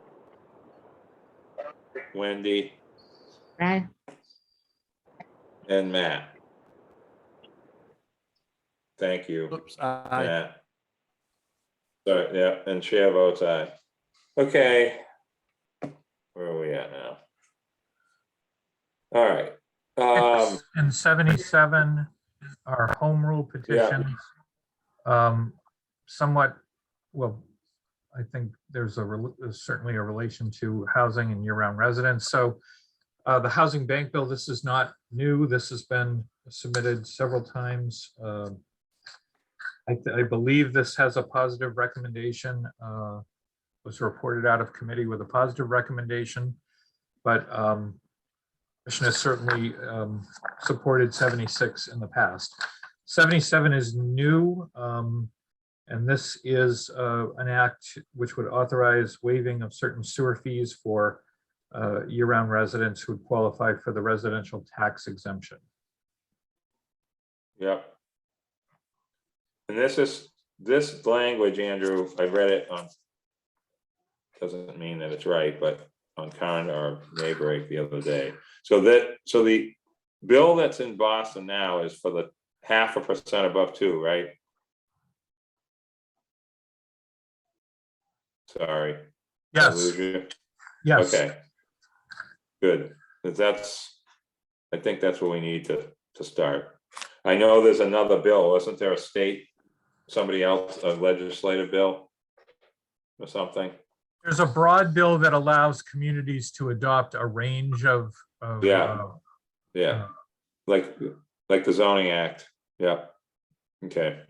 Wendy, Aye. and Matt. Thank you, Oops, aye. Matt. Sorry, yeah, and chair votes aye. Okay. Where are we at now? All right. And 77 are home rule petitions. Somewhat, well, I think there's certainly a relation to housing and year-round residents. So the housing bank bill, this is not new. This has been submitted several times. I believe this has a positive recommendation, was reported out of committee with a positive recommendation, but Commission has certainly supported 76 in the past. 77 is new, and this is an act which would authorize waiving of certain sewer fees for year-round residents who would qualify for the residential tax exemption. Yep. And this language, Andrew, I read it on, doesn't mean that it's right, but on Con or Daybreak the other day. So the bill that's in Boston now is for the 0.5% above 2, right? Sorry. Did I Yes. lose you? Yes. Okay. Good. 'Cause I think that's what we need to start. I know there's another bill, wasn't there somebody else, a legislative bill or something? There's a broad bill that allows communities to adopt a range of Yeah. Like the zoning act. Yeah. Okay.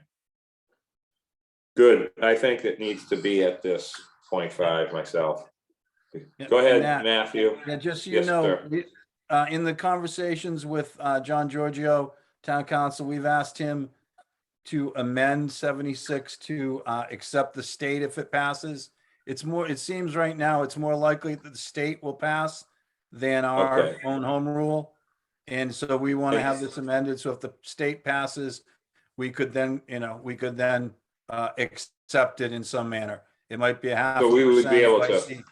Good. I think it needs to be at this 0.5 myself. Yeah, Go ahead, and Matthew. Yeah, just so you Yes, know, sir. in the conversations with John Giorgio, Town Council, we've asked him to amend 76 to accept the state if it passes. It seems right now it's more likely that the state will pass than our Okay. own home rule. And so we want to have this amended. So if the state passes, we could then, accept it in some manner. It might be a 0.5%. So we would be able it might to- be-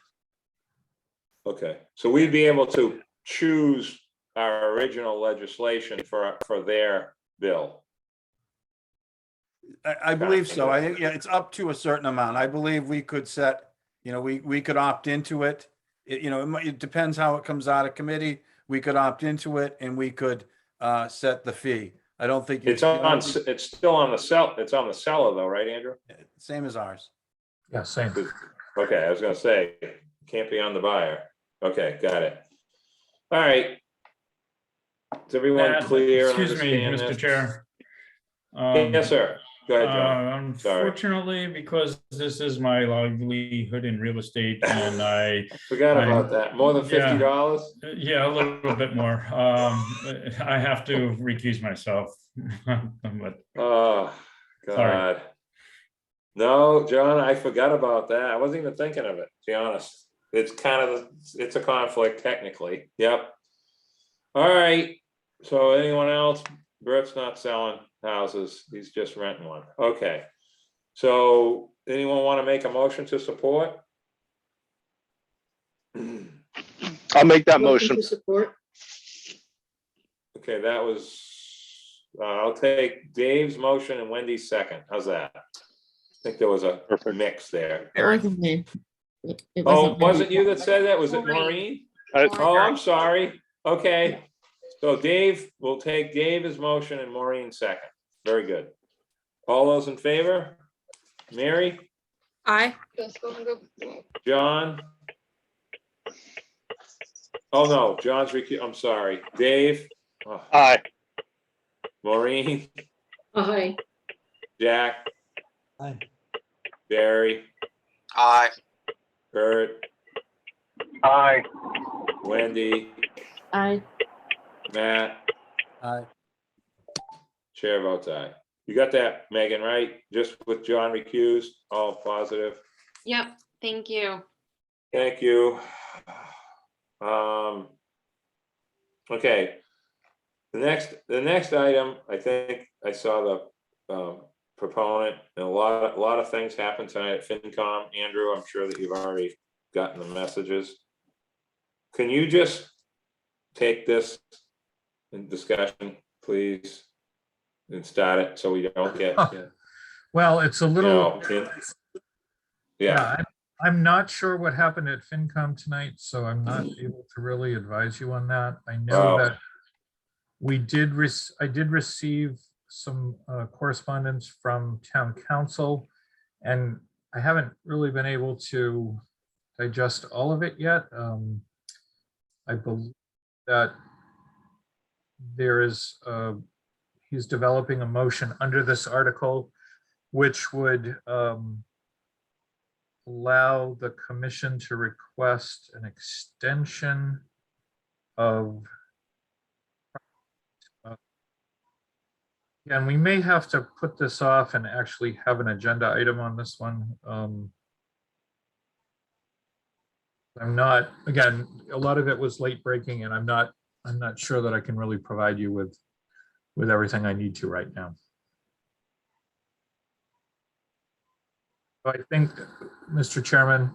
Okay, so we'd be able to choose our original legislation for their bill. I believe so. I think, yeah, it's up to a certain amount. I believe we could set, we could opt into it. It depends how it comes out of committee. We could opt into it and we could set the fee. I don't think. It's still on the sell. It's on the seller though, right, Andrew? Same as ours. Yeah, same. Okay, I was gonna say, can't be on the buyer. Okay, got it. All right. Is everyone clear and Excuse me, understand Mr. this? Chair. Yes, sir. Go ahead, John. Sorry. Unfortunately, because this is my livelihood in real estate and Forgot I- about that. More than yeah. $50? Yeah, a little bit more. I have to recuse myself. But Oh, Sorry. God. No, John, I forgot about that. I wasn't even thinking of it, to be honest. It's kind of, it's a conflict technically. Yep. All right. So anyone else? Bert's not selling houses. He's just renting one. Okay. So anyone want to make a motion to support? I'll make that Motion motion. to support. Okay, that was, I'll take Dave's motion and Wendy's second. How's that? I think there was a mix there. It wasn't me. It Oh, wasn't was me. it you that said that? Was it Maureen. Maureen? I- Oh, I'm sorry. Okay. So Dave, we'll take Dave's motion and Maureen second. Very good. All those in favor? Mary, Aye. John? Oh, no, John's I'm sorry. Dave? Oh, Aye. Maureen? Aye. Jack? Aye. Barry? Aye. Kurt? Aye. Wendy? I, Matt? Aye. Chair votes aye. You got that, Megan, right? Just with John recused, all positive? Yep, thank you. Thank you. Okay. The next item, I think I saw the proponent, and a lot of things happened tonight at FinCom. Andrew, I'm sure that you've already gotten the messages. Can you just take this in discussion, please, and start it so we don't get, Well, it's a little, yeah. I'm not sure what happened at FinCom tonight, so I'm not able to really advise you on that. I know Wow. that I did receive some correspondence from town council, and I haven't really been able to digest all of it yet. I believe that there is, he's developing a motion under this article, which would allow the commission to request an extension of, and we may have to put this off and actually have an agenda item on this one. I'm not, again, a lot of it was late breaking, and I'm not sure that I can really provide you with everything I need to right now. So I think, Mr. Chairman,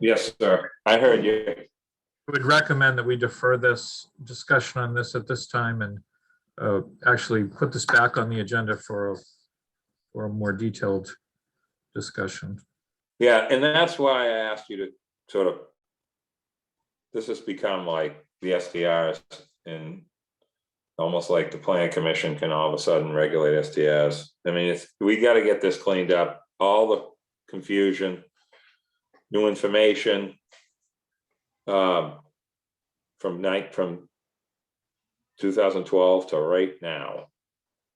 Yes, sir. I heard you. I would recommend that we defer this discussion on this at this time and actually put this back on the agenda for a more detailed discussion. Yeah, and that's why I asked you to sort of, this has become like the STRs, and almost like the planning commission can all of a sudden regulate STRs. I mean, we got to get this cleaned up, all the confusion, new information from 2012 to right now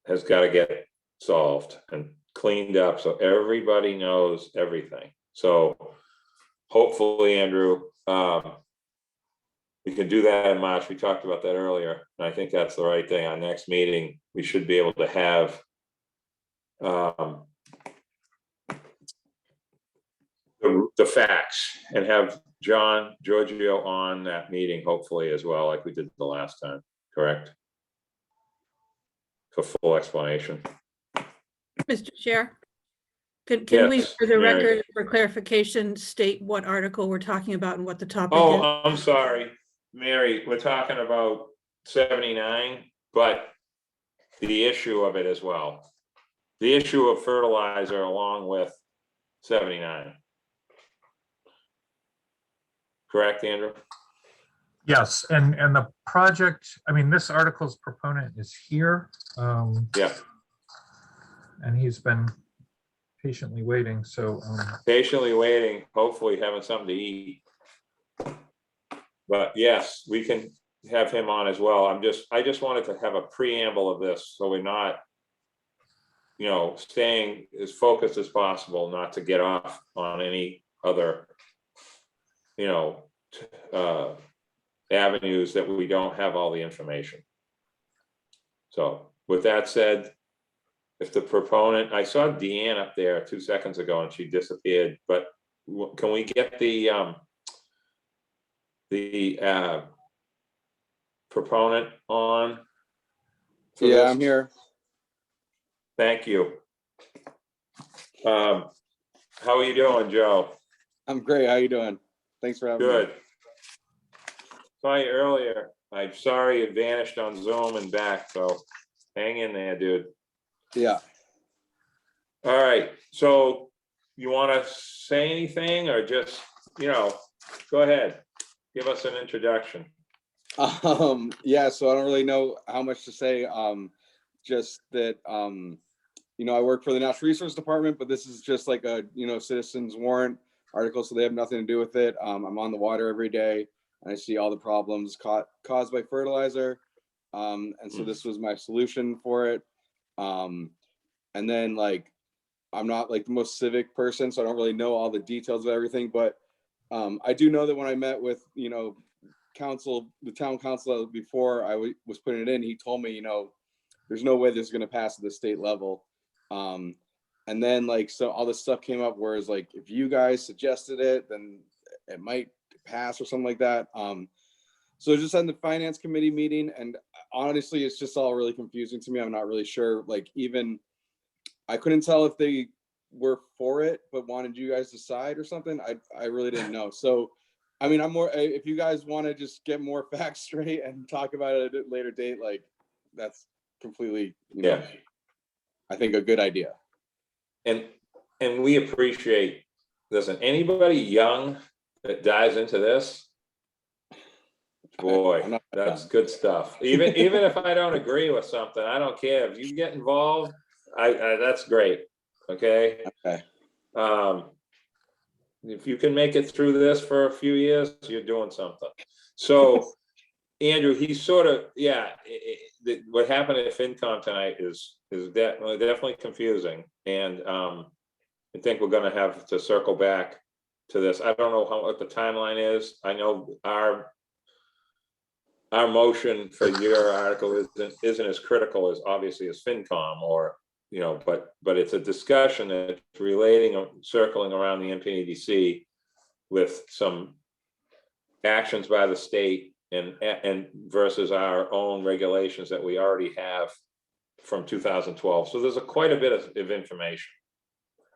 has got to get solved and cleaned up so everybody knows everything. So hopefully, Andrew, we can do that in March. We talked about that earlier, and I think that's the right thing. Our next meeting, we should be able to have the facts and have John Giorgio on that meeting, hopefully as well, like we did the last time, correct? For full explanation. Mr. Chair, can we, Yes, for the Mary. record, for clarification, state what article we're talking about and what the topic is? Oh, I'm sorry, Mary, we're talking about 79, but the issue of it as well. The issue of fertilizer along with 79. Correct, Andrew? Yes, and the project, I mean, this article's proponent is here. Yeah. and he's been patiently waiting, so. Patiently waiting, hopefully having something to eat. But yes, we can have him on as well. I just wanted to have a preamble of this, so we're not, staying as focused as possible, not to get off on any other, avenues that we don't have all the information. So with that said, if the proponent, I saw Deanne up there 2 seconds ago and she disappeared, but can we get the proponent on? for Yeah, this? I'm here. Thank you. How are you doing, Joe? I'm great. How you doing? Thanks for having me. Good. Saw you earlier. I'm sorry it vanished on Zoom and back, so hang in there, dude. Yeah. All right, so you want to say anything or just, go ahead, give us an introduction. Yeah, so I don't really know how much to say. Just that, I work for the Natural Resource Department, but this is just like a, citizens warrant article, so they have nothing to do with it. I'm on the water every day and I see all the problems caused by fertilizer. And so this was my solution for it. And then I'm not like the most civic person, so I don't really know all the details of everything, but I do know that when I met with, the town council before I was putting it in, he told me, there's no way this is going to pass at the state level. And then so all this stuff came up, whereas if you guys suggested it, then it might pass or something like that. So just on the finance committee meeting, and honestly, it's just all really confusing to me. I'm not really sure, even I couldn't tell if they were for it, but wanted you guys to decide or something. I really didn't know. So, I mean, I'm more, if you guys want to just get more facts straight and talk about it at a later date, that's completely, I think a good idea. And we appreciate, listen, anybody young that dives into this, boy, that's good stuff. Even if I don't agree with something, I don't care. If you get involved, I that's great. Okay. Okay. If you can make it through this for a few years, you're doing something. So, Andrew, he's sort of, what happened at FinCom tonight is definitely confusing, and I think we're going to have to circle back to this. I don't know what the timeline is. I know our motion for your article isn't as critical as obviously as FinCom, or but it's a discussion that's circling around the MPADC with some actions by the state and versus our own regulations that we already have from 2012. So there's quite a bit of information.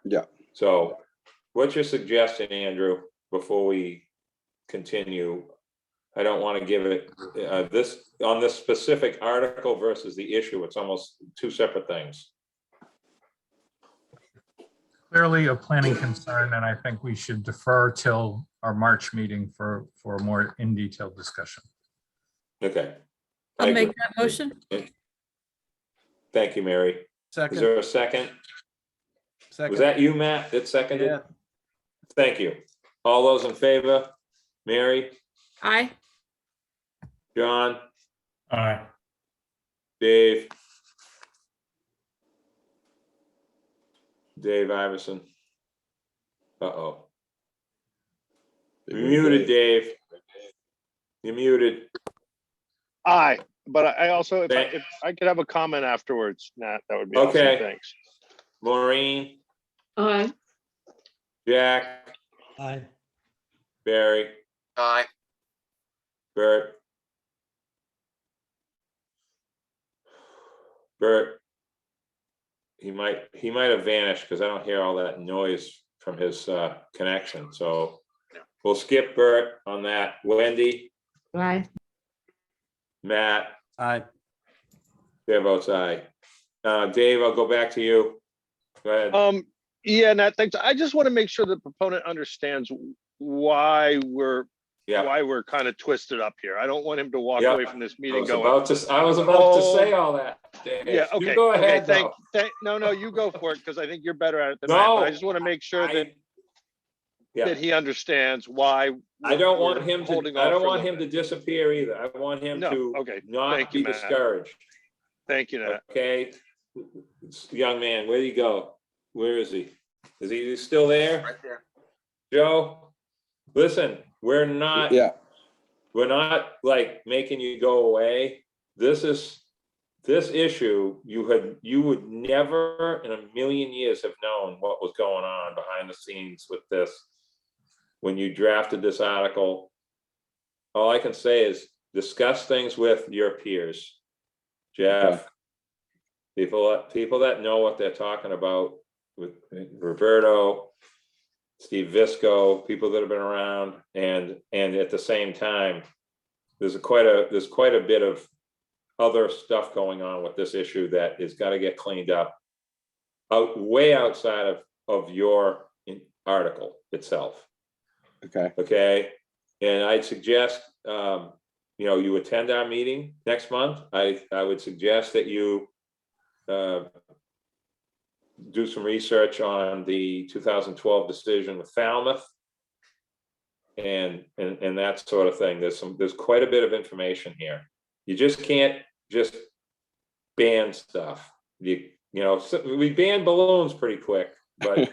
Yeah. So what's your suggestion, Andrew, before we continue? I don't want to give it on this specific article versus the issue. It's almost two separate things. Clearly a planning concern, and I think we should defer till our March meeting for a more in detail discussion. Okay. I'll make that motion. Thank you, Mary. Second. Is there a second? Second. Was that you, Matt, that seconded? Yeah. Thank you. All those in favor? Mary? Aye. John? Aye. Dave? Dave Iverson? Uh-oh. You're muted, Dave. You're muted. Aye, but I also, if I could have a comment afterwards, Nat, that would be Okay. awesome. Thanks. Maureen? Aye. Jack? Aye. Barry? Aye. Bert? Bert? He might have vanished because I don't hear all that noise from his connection. So we'll skip Bert on that. Wendy? Aye. Matt? Aye. Chair votes aye. Dave, I'll go back to you. Go ahead. Yeah, Nat, thanks. I just want to make sure the proponent understands why we're Yeah. why we're kind of twisted up here. I don't want him to walk Yep. away from this I meeting was going, about to say all that. Dave. yeah, You okay. go Okay, ahead, though. no, you go for it, because I think you're better at it than I am. But I just want to make sure that Yeah. he understands why. I don't want we're him to, holding I off don't for a want little him to bit. disappear either. I want him No, to okay. not Thank you, be Matt. discouraged. Thank you, Nat. Okay, young man, where'd he go? Where is he? Is he still there? Right there. Joe, listen, we're not Yeah. like making you go away. This issue, you would never in a million years have known what was going on behind the scenes with this. When you drafted this article, all I can say is discuss things with your peers. Jeff, people that know what they're talking about, with Roberto, Steve Visco, people that have been around, and at the same time, there's quite a bit of other stuff going on with this issue that is got to get cleaned up, way outside of your article itself. Okay, and I'd suggest you attend our meeting next month. I would suggest that you do some research on the 2012 decision with Falmouth and that sort of thing. There's quite a bit of information here. You just can't just ban stuff. We ban balloons pretty quick, but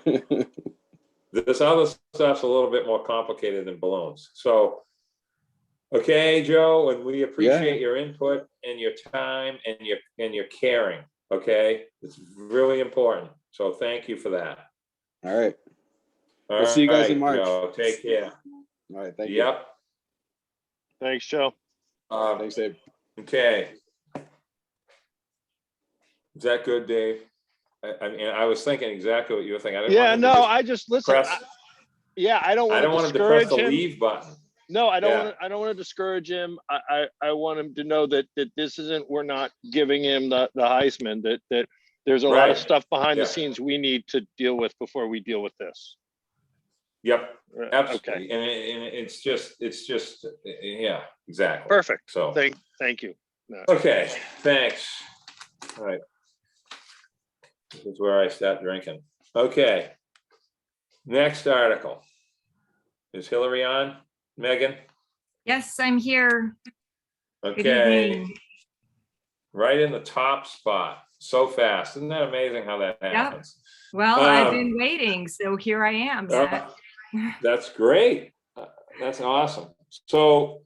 this other stuff's a little bit more complicated than balloons. So, okay, Joe, and we appreciate your input and your time and your caring. Okay, it's really important. So thank you for that. All right. We'll see you guys in March. Joe, take care. All right. Thank you. Yep. Thanks, Joe. Thanks, Dave. Okay. Is that good, Dave? I mean, I was thinking exactly what you were thinking. I didn't want him to I just listen. I don't want to press discourage the him. leave button. No, I don't want to discourage him. I want him to know that this isn't, we're not giving him the Heisman, that there's a lot of stuff behind the scenes we need to deal with before we deal with this. Yep, absolutely. Okay. And it's just, yeah, exactly. Perfect. So thank you. No. Okay, thanks. All right. This is where I start drinking. Okay. Next article. Is Hillary on? Megan? Yes, I'm here. Good Okay. evening. Right in the top spot. So fast. Isn't that amazing how that happens? Well, I've been waiting, so here I am. That's great. That's awesome. So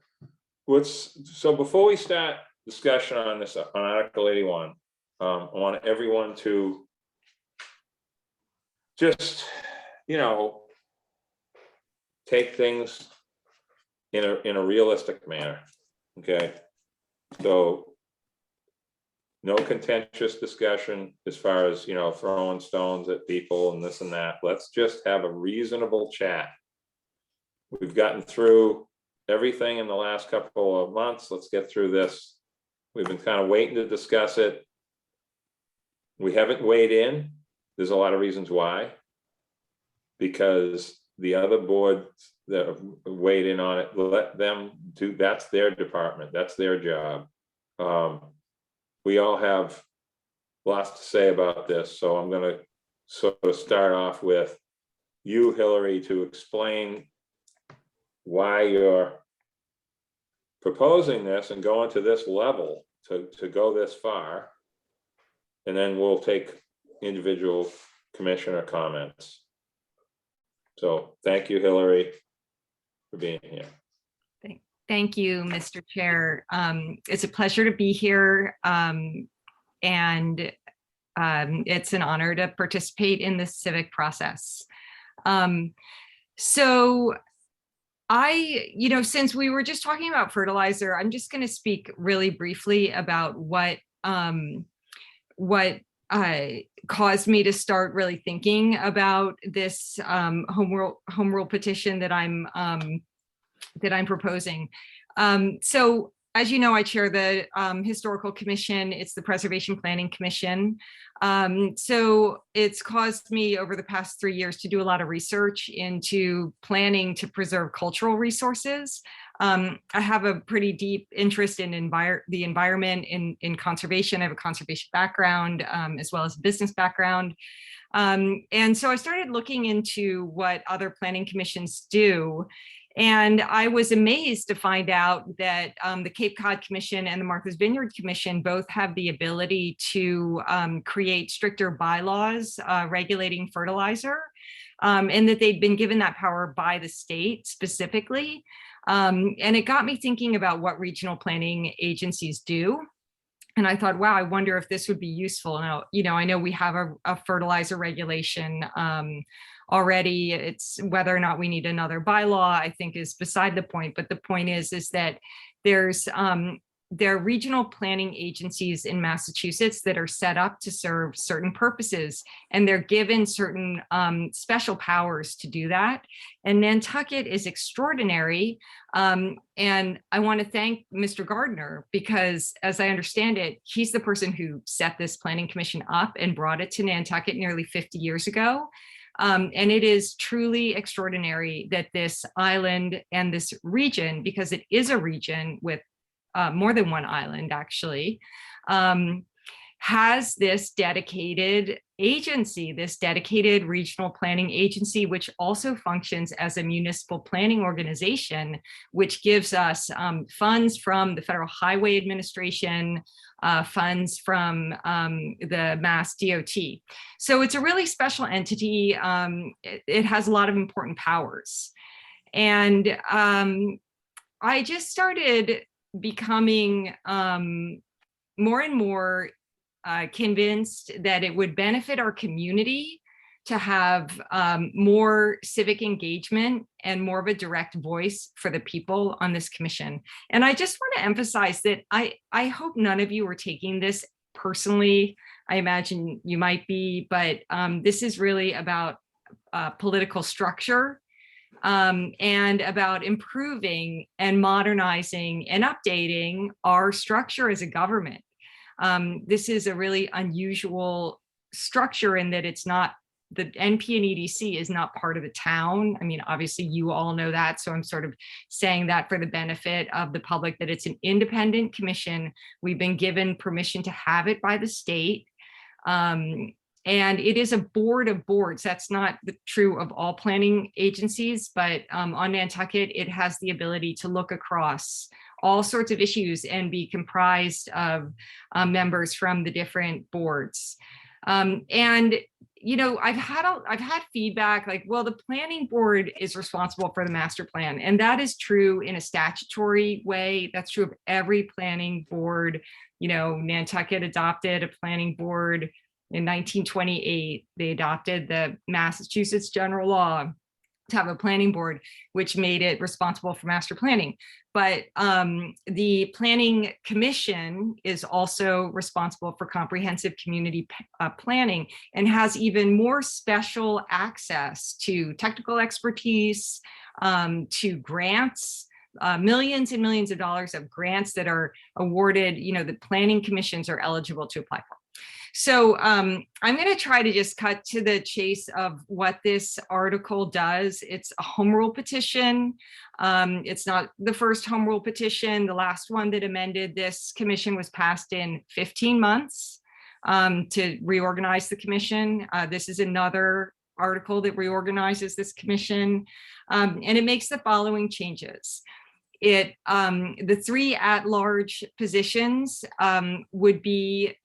before we start discussion on this, on Article 81, I want everyone to just, take things in a realistic manner. Okay. So no contentious discussion as far as, throwing stones at people and this and that. Let's just have a reasonable chat. We've gotten through everything in the last couple of months. Let's get through this. We've been kind of waiting to discuss it. We haven't weighed in. There's a lot of reasons why. Because the other boards that have weighed in on it, let them do, that's their department, that's their job. We all have lots to say about this, so I'm gonna sort of start off with you, Hillary, to explain why you're proposing this and going to this level to go this far. And then we'll take individual commissioner comments. So thank you, Hillary, for being here. Thank you, Mr. Chair. It's a pleasure to be here. And it's an honor to participate in this civic process. So since we were just talking about fertilizer, I'm just going to speak really briefly about what caused me to start really thinking about this home rule petition that I'm proposing. So as you know, I chair the Historical Commission. It's the Preservation Planning Commission. So it's caused me over the past 3 years to do a lot of research into planning to preserve cultural resources. I have a pretty deep interest in the environment, in conservation. I have a conservation background, as well as a business background. And so I started looking into what other planning commissions do. And I was amazed to find out that the Cape Cod Commission and the Martha's Vineyard Commission both have the ability to create stricter bylaws regulating fertilizer, and that they'd been given that power by the state specifically. And it got me thinking about what regional planning agencies do. And I thought, wow, I wonder if this would be useful. Now, I know we have a fertilizer regulation already. It's whether or not we need another bylaw, I think, is beside the point. But the point is that there are regional planning agencies in Massachusetts that are set up to serve certain purposes, and they're given certain special powers to do that. And Nantucket is extraordinary. And I want to thank Mr. Gardner, because as I understand it, he's the person who set this planning commission up and brought it to Nantucket nearly 50 years ago. And it is truly extraordinary that this island and this region, because it is a region with more than one island actually, has this dedicated agency, this dedicated regional planning agency, which also functions as a municipal planning organization, which gives us funds from the Federal Highway Administration, funds from the Mass DOT. So it's a really special entity. It has a lot of important powers. And I just started becoming more and more convinced that it would benefit our community to have more civic engagement and more of a direct voice for the people on this commission. And I just want to emphasize that I hope none of you are taking this personally. I imagine you might be, but this is really about political structure, and about improving and modernizing and updating our structure as a government. This is a really unusual structure in that it's not, the NP and EDC is not part of the town. I mean, obviously you all know that, so I'm sort of saying that for the benefit of the public, that it's an independent commission. We've been given permission to have it by the state. And it is a board of boards. That's not true of all planning agencies, but on Nantucket, it has the ability to look across all sorts of issues and be comprised of members from the different boards. And I've had feedback like, well, the planning board is responsible for the master plan, and that is true in a statutory way. That's true of every planning board. Nantucket adopted a planning board in 1928. They adopted the Massachusetts general law to have a planning board, which made it responsible for master planning. But the planning commission is also responsible for comprehensive community planning, and has even more special access to technical expertise, to grants, millions and millions of dollars of grants that are awarded, the planning commissions are eligible to apply for. So I'm going to try to just cut to the chase of what this article does. It's a home rule petition. It's not the first home rule petition. The last one that amended this commission was passed in 15 months to reorganize the commission. This is another article that reorganizes this commission, and it makes the following changes. The three at-large positions would be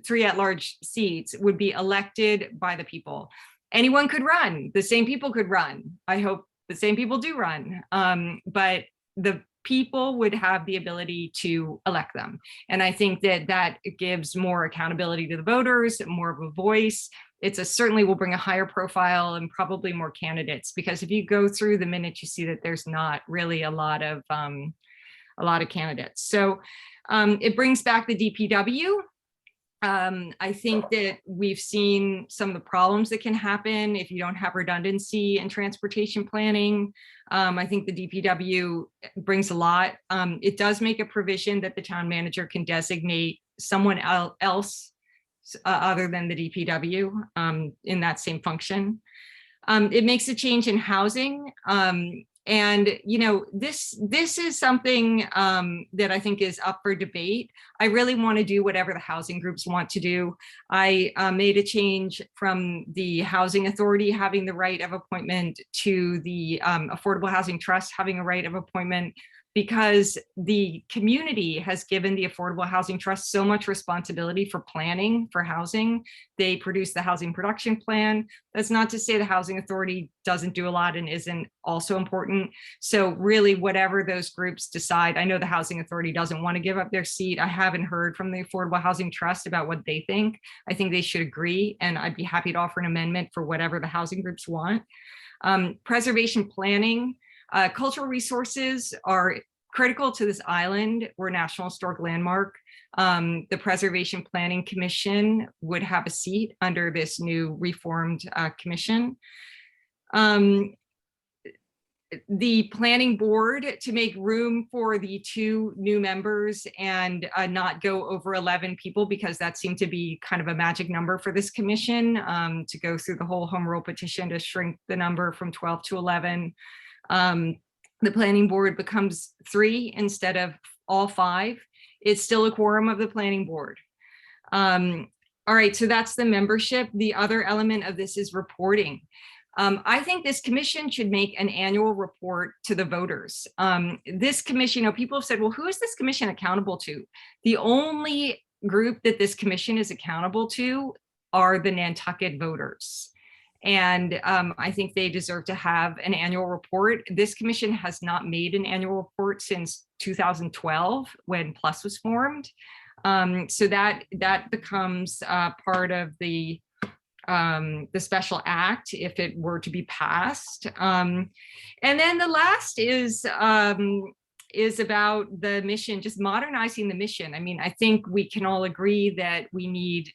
3 at-large seats would be elected by the people. Anyone could run. The same people could run. I hope the same people do run. But the people would have the ability to elect them. And I think that gives more accountability to the voters, more of a voice. Certainly will bring a higher profile and probably more candidates, because if you go through the minutes, you see that there's not really a lot of candidates. So it brings back the DPW. I think that we've seen some of the problems that can happen if you don't have redundancy in transportation planning. I think the DPW brings a lot. It does make a provision that the town manager can designate someone else other than the DPW in that same function. It makes a change in housing. And, you know, this is something that I think is up for debate. I really want to do whatever the housing groups want to do. I made a change from the Housing Authority having the right of appointment to the Affordable Housing Trust having a right of appointment, because the community has given the Affordable Housing Trust so much responsibility for planning for housing. They produce the housing production plan. That's not to say the Housing Authority doesn't do a lot and isn't also important. So really, whatever those groups decide, I know the Housing Authority doesn't want to give up their seat. I haven't heard from the Affordable Housing Trust about what they think. I think they should agree, and I'd be happy to offer an amendment for whatever the housing groups want. Preservation planning. Cultural resources are critical to this island. We're a National Historic Landmark. The Preservation Planning Commission would have a seat under this new reformed commission. The planning board, to make room for the 2 new members and not go over 11 people, because that seemed to be kind of a magic number for this commission, to go through the whole home rule petition to shrink the number from 12 to 11. The planning board becomes 3 instead of all 5. It's still a quorum of the planning board. All right, so that's the membership. The other element of this is reporting. I think this commission should make an annual report to the voters. This commission, you know, people have said, well, who is this commission accountable to? The only group that this commission is accountable to are the Nantucket voters. And I think they deserve to have an annual report. This commission has not made an annual report since 2012 when PLUS was formed. So that becomes part of the special act if it were to be passed. And then the last is about the mission, just modernizing the mission. I mean, I think we can all agree that we need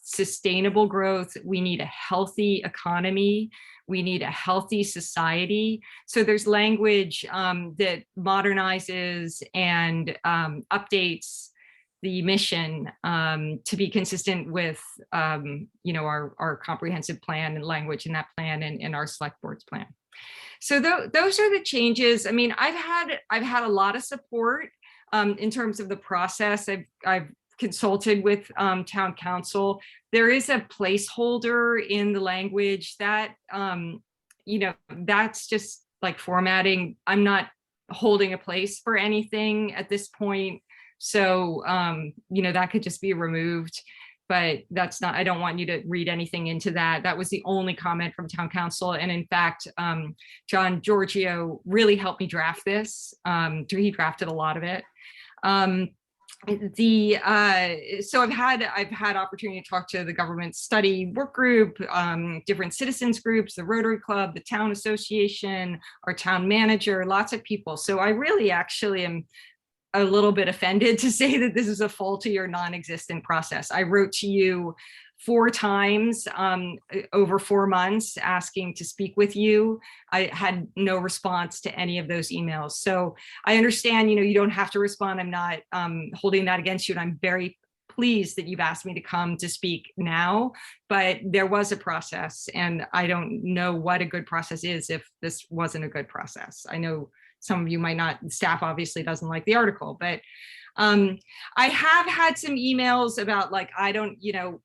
sustainable growth. We need a healthy economy. We need a healthy society. So there's language that modernizes and updates the mission to be consistent with you know, our comprehensive plan and language in that plan and our select board's plan. So those are the changes. I mean, I've had a lot of support in terms of the process. I've consulted with town council. There is a placeholder in the language that you know, that's just like formatting. I'm not holding a place for anything at this point. So, you know, that could just be removed, but that's not, I don't want you to read anything into that. That was the only comment from town council. And in fact, John Giorgio really helped me draft this. He drafted a lot of it. So I've had opportunity to talk to the government study work group, different citizens groups, the Rotary Club, the town association, our town manager, lots of people. So I really actually am a little bit offended to say that this is a faulty or non-existent process. I wrote to you 4 times over 4 months asking to speak with you. I had no response to any of those emails. So I understand, you know, you don't have to respond. I'm not holding that against you. And I'm very pleased that you've asked me to come to speak now, but there was a process and I don't know what a good process is if this wasn't a good process. I know some of you might not, staff obviously doesn't like the article, but I have had some emails about like, I don't, you know,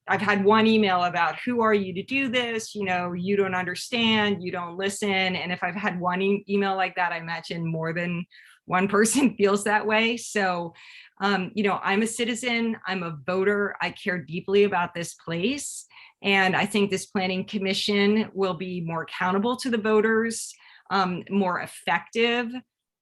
I've had one email about who are you to do this? You know, you don't understand, you don't listen. And if I've had one email like that, I imagine more than one person feels that way. So, you know, I'm a citizen, I'm a voter, I care deeply about this place. And I think this planning commission will be more accountable to the voters, more effective.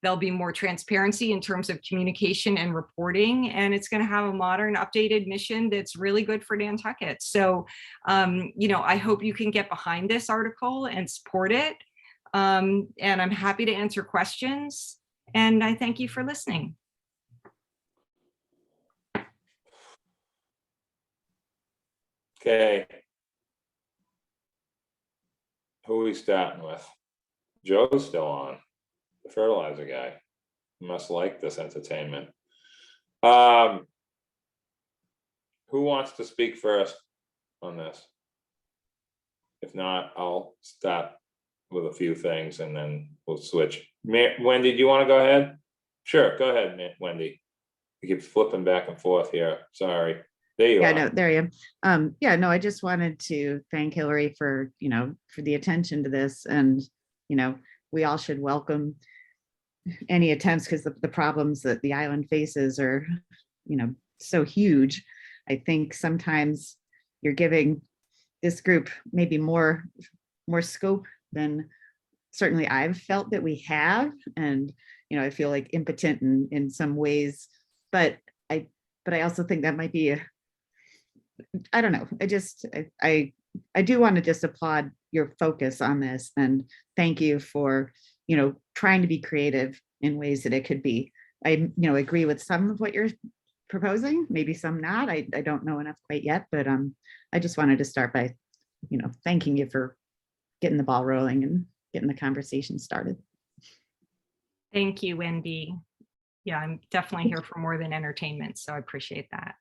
There'll be more transparency in terms of communication and reporting, and it's going to have a modern, updated mission that's really good for Nantucket. So, you know, I hope you can get behind this article and support it. And I'm happy to answer questions. And I thank you for listening. Okay. Who are we starting with? Joe's still on, the fertilizer guy. Must like this entertainment. Who wants to speak first on this? If not, I'll start with a few things and then we'll switch. Wendy, do you want to go ahead? Sure, go ahead, Wendy. You keep flipping back and forth here. Sorry. There you Yeah, are. no, there you am. Yeah, no, I just wanted to thank Hillary for, for the attention to this. And, we all should welcome any attempts because the problems that the island faces are, so huge. I think sometimes you're giving this group maybe more scope than certainly I've felt that we have. And, I feel like impotent in some ways, but I also think that might be I don't know. I do want to just applaud your focus on this and thank you for, trying to be creative in ways that it could be. I, agree with some of what you're proposing, maybe some not. I don't know enough quite yet, but I just wanted to start by, thanking you for getting the ball rolling and getting the conversation started. Thank you, Wendy. Yeah, I'm definitely here for more than entertainment, so I appreciate that.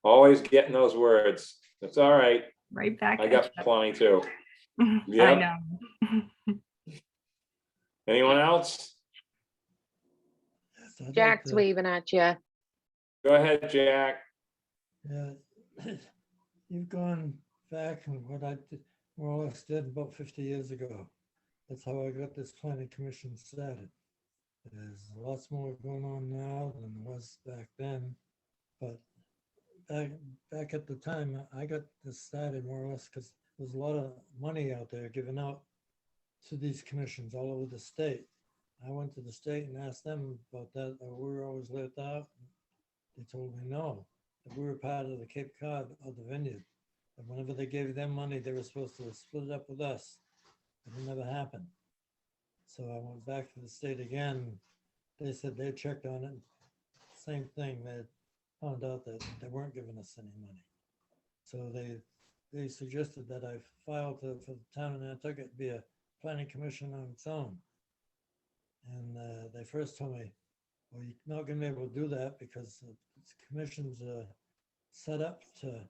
Always getting those words. It's all right. Right back. I got plenty too. I Yep. know. Anyone else? Yes, I'd like Jack's to- waving at you. Go ahead, Jack. Yeah, you've gone back and what I more or less did about 50 years ago. That's how I got this planning commission started. There's lots more going on now than there was back then, but back at the time, I got this started more or less because there's a lot of money out there given out to these commissions all over the state. I went to the state and asked them about that. We were always left out. They told me no, that we were part of the Cape Cod of the Vineyard. And whenever they gave them money, they were supposed to split it up with us. But it never happened. So I went back to the state again. They said they checked on it. Same thing. They found out that they weren't giving us any money. So they suggested that I file for the town of Nantucket be a planning commission on its own. And they first told me, well, you're not going to be able to do that because the commission's set up to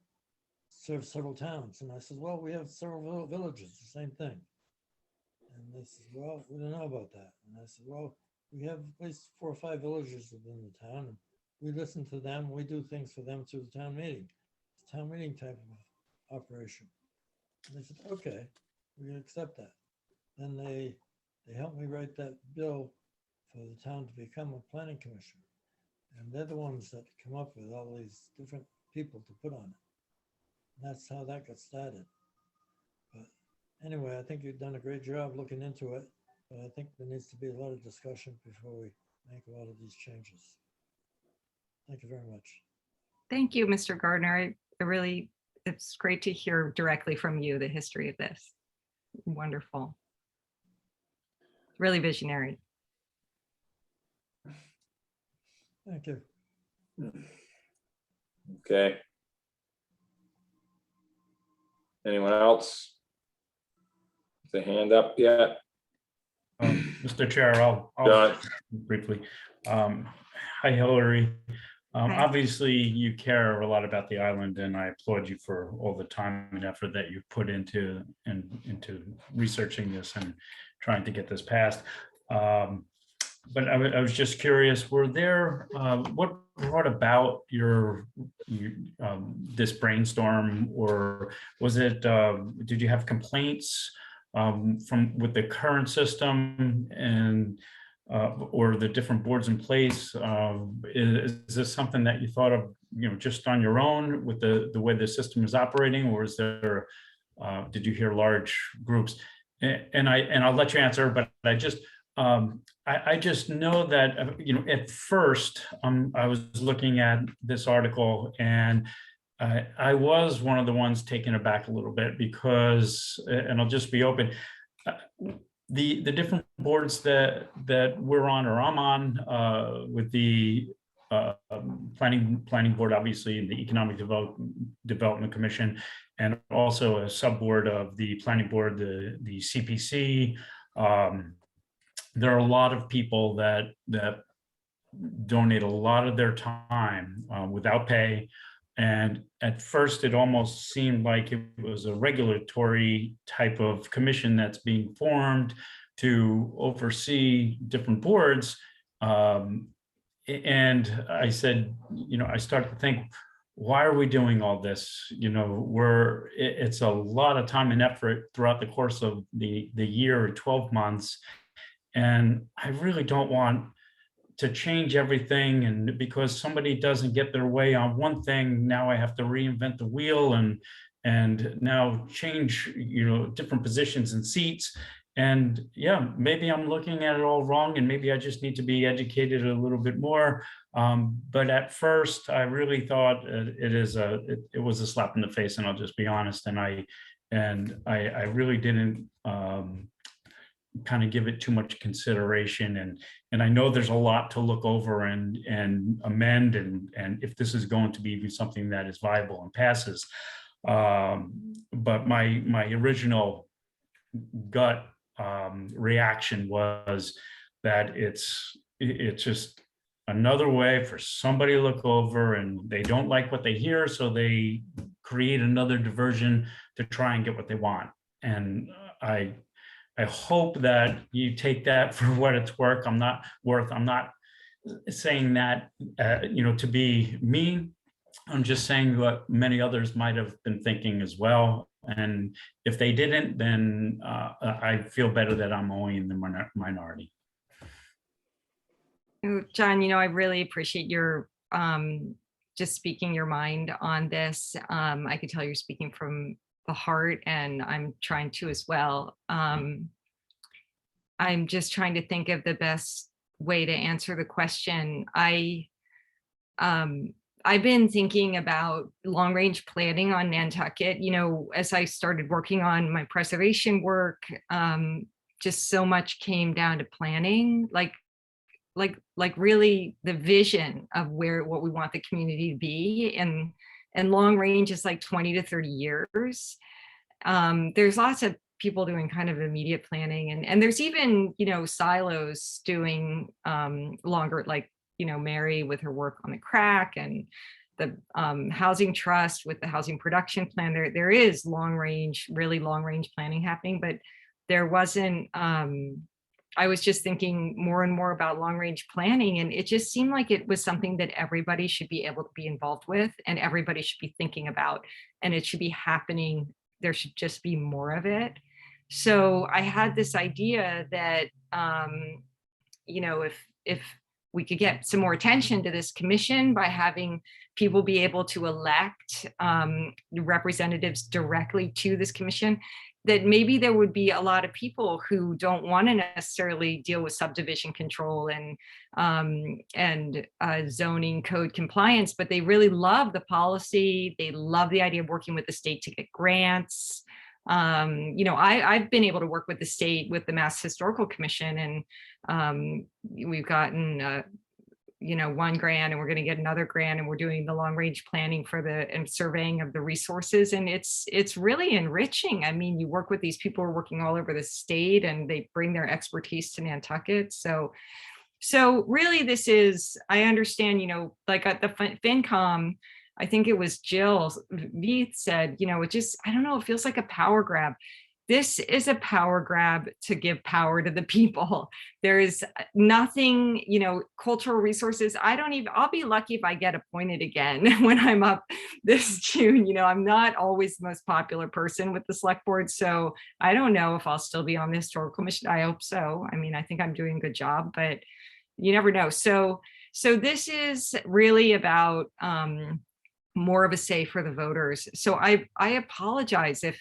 serve several towns. And I said, well, we have several villages, the same thing. And they said, well, we don't know about that. And I said, well, we have at least 4 or 5 villages within the town. And we listen to them. We do things for them through the town meeting. It's a town meeting type of operation. And they said, okay, we accept that. Then they helped me write that bill for the town to become a planning commission. And they're the ones that come up with all these different people to put on it. And that's how that got started. But anyway, I think you've done a great job looking into it. But I think there needs to be a lot of discussion before we make a lot of these changes. Thank you very much. Thank you, Mr. Gardner. I really, it's great to hear directly from you the history of this. Wonderful. Really visionary. Thank you. Okay. Anyone else? Is the hand up yet? Mr. Chair, I'll John. briefly. Hi, Hillary. Obviously, you care a lot about the island, and I applaud you for all the time and effort that you put into researching this and trying to get this passed. But I was just curious, were there what brought about this brainstorm, or was it did you have complaints with the current system and or the different boards in place? Is this something that you thought of, just on your own with the way the system is operating, or is there did you hear large groups? And I'll let you answer, but I just know that, at first I was looking at this article and I was one of the ones taken aback a little bit because, and I'll just be open, the different boards that we're on or I'm on with the planning board, obviously, the Economic Development Commission, and also a subboard of the planning board, the CPC. There are a lot of people that donate a lot of their time without pay. And at first, it almost seemed like it was a regulatory type of commission that's being formed to oversee different boards. And I said, I started to think, why are we doing all this? It's a lot of time and effort throughout the course of the year or 12 months. And I really don't want to change everything. And because somebody doesn't get their way on one thing, now I have to reinvent the wheel and now change, different positions and seats. And yeah, maybe I'm looking at it all wrong, and maybe I just need to be educated a little bit more. But at first, I really thought it was a slap in the face, and I'll just be honest. And I really didn't kind of give it too much consideration. And I know there's a lot to look over and amend, and if this is going to be something that is viable and passes. But my original gut reaction was that it's just another way for somebody to look over, and they don't like what they hear, so they create another diversion to try and get what they want. And I hope that you take that for what it's worth. I'm not saying that to be mean. I'm just saying what many others might have been thinking as well. And if they didn't, then I feel better that I'm only in the minority. John, I really appreciate your just speaking your mind on this. I could tell you're speaking from the heart, and I'm trying to as well. I'm just trying to think of the best way to answer the question. I've been thinking about long-range planning on Nantucket, as I started working on my preservation work. Just so much came down to planning, like really the vision of what we want the community to be, and long range is like 20 to 30 years. There's lots of people doing kind of immediate planning, and there's even silos doing longer, like Mary with her work on the crack, and the housing trust with the housing production plan. There is really long range planning happening, but there wasn't. I was just thinking more and more about long range planning, and it just seemed like it was something that everybody should be able to be involved with, and everybody should be thinking about, and it should be happening. There should just be more of it. So I had this idea that if we could get some more attention to this commission by having people be able to elect representatives directly to this commission, that maybe there would be a lot of people who don't want to necessarily deal with subdivision control and zoning code compliance, but they really love the policy. They love the idea of working with the state to get grants. I've been able to work with the state, with the Mass Historical Commission, and we've gotten one grant, and we're going to get another grant, and we're doing the long range planning for and surveying of the resources, and it's really enriching. I mean, you work with these people who are working all over the state, and they bring their expertise to Nantucket. So really, this is, I understand, like at the FinCom, I think it was Jill Veith said, it just, I don't know, it feels like a power grab. This is a power grab to give power to the people. There is nothing, cultural resources. I'll be lucky if I get appointed again when I'm up this June. I'm not always the most popular person with the select board. So I don't know if I'll still be on the historical commission. I hope so. I mean, I think I'm doing a good job, but you never know. So this is really about more of a say for the voters. So I apologize if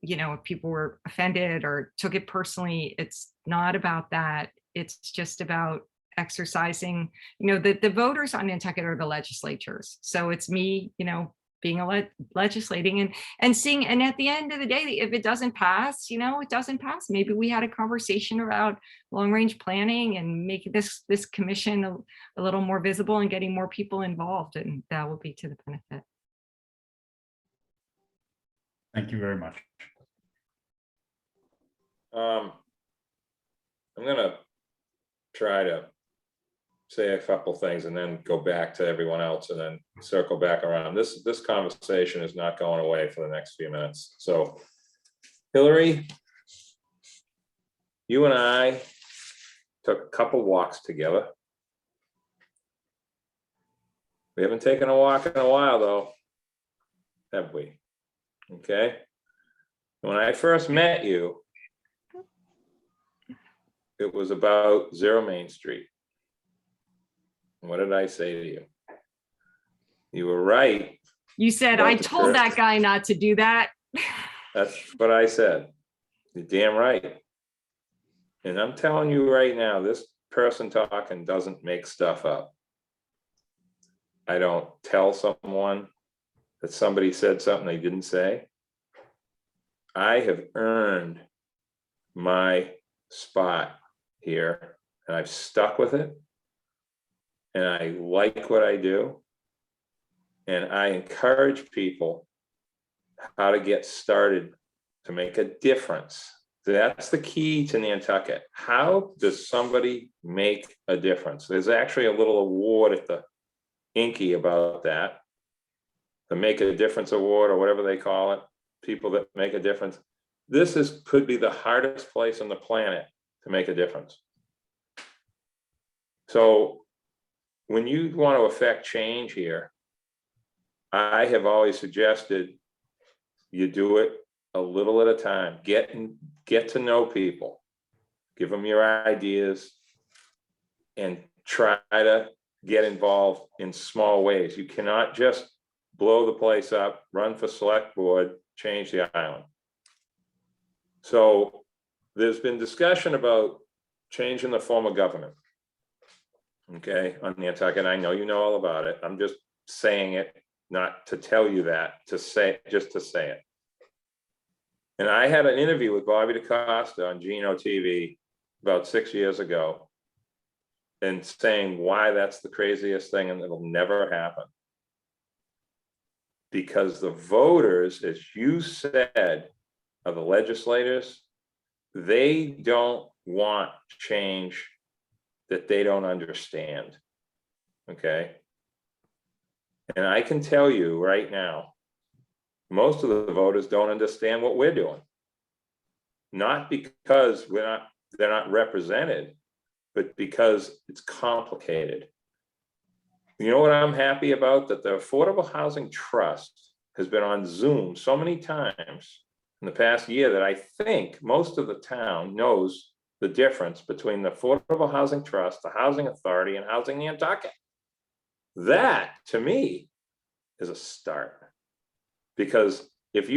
if people were offended or took it personally. It's not about that. It's just about exercising, the voters on Nantucket are the legislatures. So it's me, being legislating and seeing, and at the end of the day, if it doesn't pass, it doesn't pass. Maybe we had a conversation about long-range planning and making this commission a little more visible and getting more people involved, and that will be to the benefit. Thank you very much. I'm gonna try to say a couple things and then go back to everyone else and then circle back around. This conversation is not going away for the next few minutes. So Hillary, you and I took a couple walks together. We haven't taken a walk in a while though, have we? Okay. When I first met you, it was about 0 Main Street. What did I say to you? You were right. You said, about I the told church. that guy not to do that. That's what I said. You're damn right. And I'm telling you right now, this person talking doesn't make stuff up. I don't tell someone that somebody said something they didn't say. I have earned my spot here and I've stuck with it. And I like what I do. And I encourage people how to get started to make a difference. That's the key to Nantucket. How does somebody make a difference? There's actually a little award at the Inky about that. The Make a Difference Award or whatever they call it. People that make a difference. This could be the hardest place on the planet to make a difference. So when you want to affect change here, I have always suggested you do it a little at a time. Get to know people, give them your ideas, and try to get involved in small ways. You cannot just blow the place up, run for select board, change the island. So there's been discussion about changing the form of government. Okay, on Nantucket, I know you know all about it. I'm just saying it, not to tell you that, just to say it. And I had an interview with Bobby DaCosta on Geno TV about 6 years ago and saying why that's the craziest thing and it'll never happen. Because the voters, as you said, are the legislators. They don't want change that they don't understand. Okay. And I can tell you right now, most of the voters don't understand what we're doing. Not because they're not represented, but because it's complicated. You know what I'm happy about? That the Affordable Housing Trust has been on Zoom so many times in the past year that I think most of the town knows the difference between the Affordable Housing Trust, the Housing Authority, and Housing Nantucket. That, to me, is a start. Because if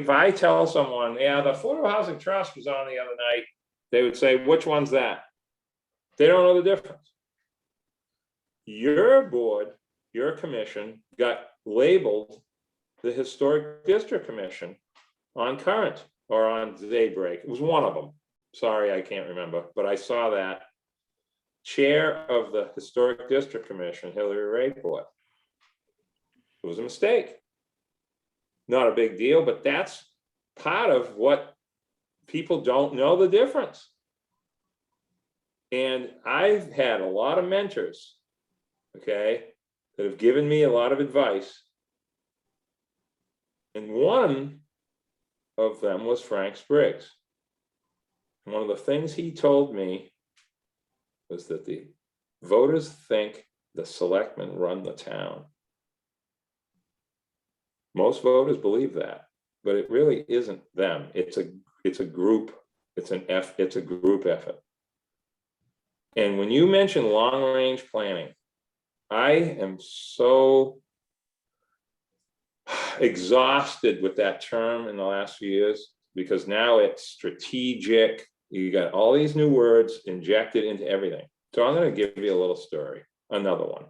I tell someone, yeah, the Affordable Housing Trust was on the other night, they would say, which one's that? They don't know the difference. Your board, your commission got labeled the Historic District Commission on Current or on Daybreak. It was one of them. Sorry, I can't remember, but I saw that. Chair of the Historic District Commission, Hillary Rayport. It was a mistake. Not a big deal, but that's part of what people don't know the difference. And I've had a lot of mentors, okay, that have given me a lot of advice. And one of them was Frank Spriggs. And one of the things he told me was that the voters think the selectmen run the town. Most voters believe that, but it really isn't them. It's a group. It's a group effort. And when you mention long-range planning, I am so exhausted with that term in the last few years because now it's strategic. You got all these new words injected into everything. So I'm going to give you a little story, another one.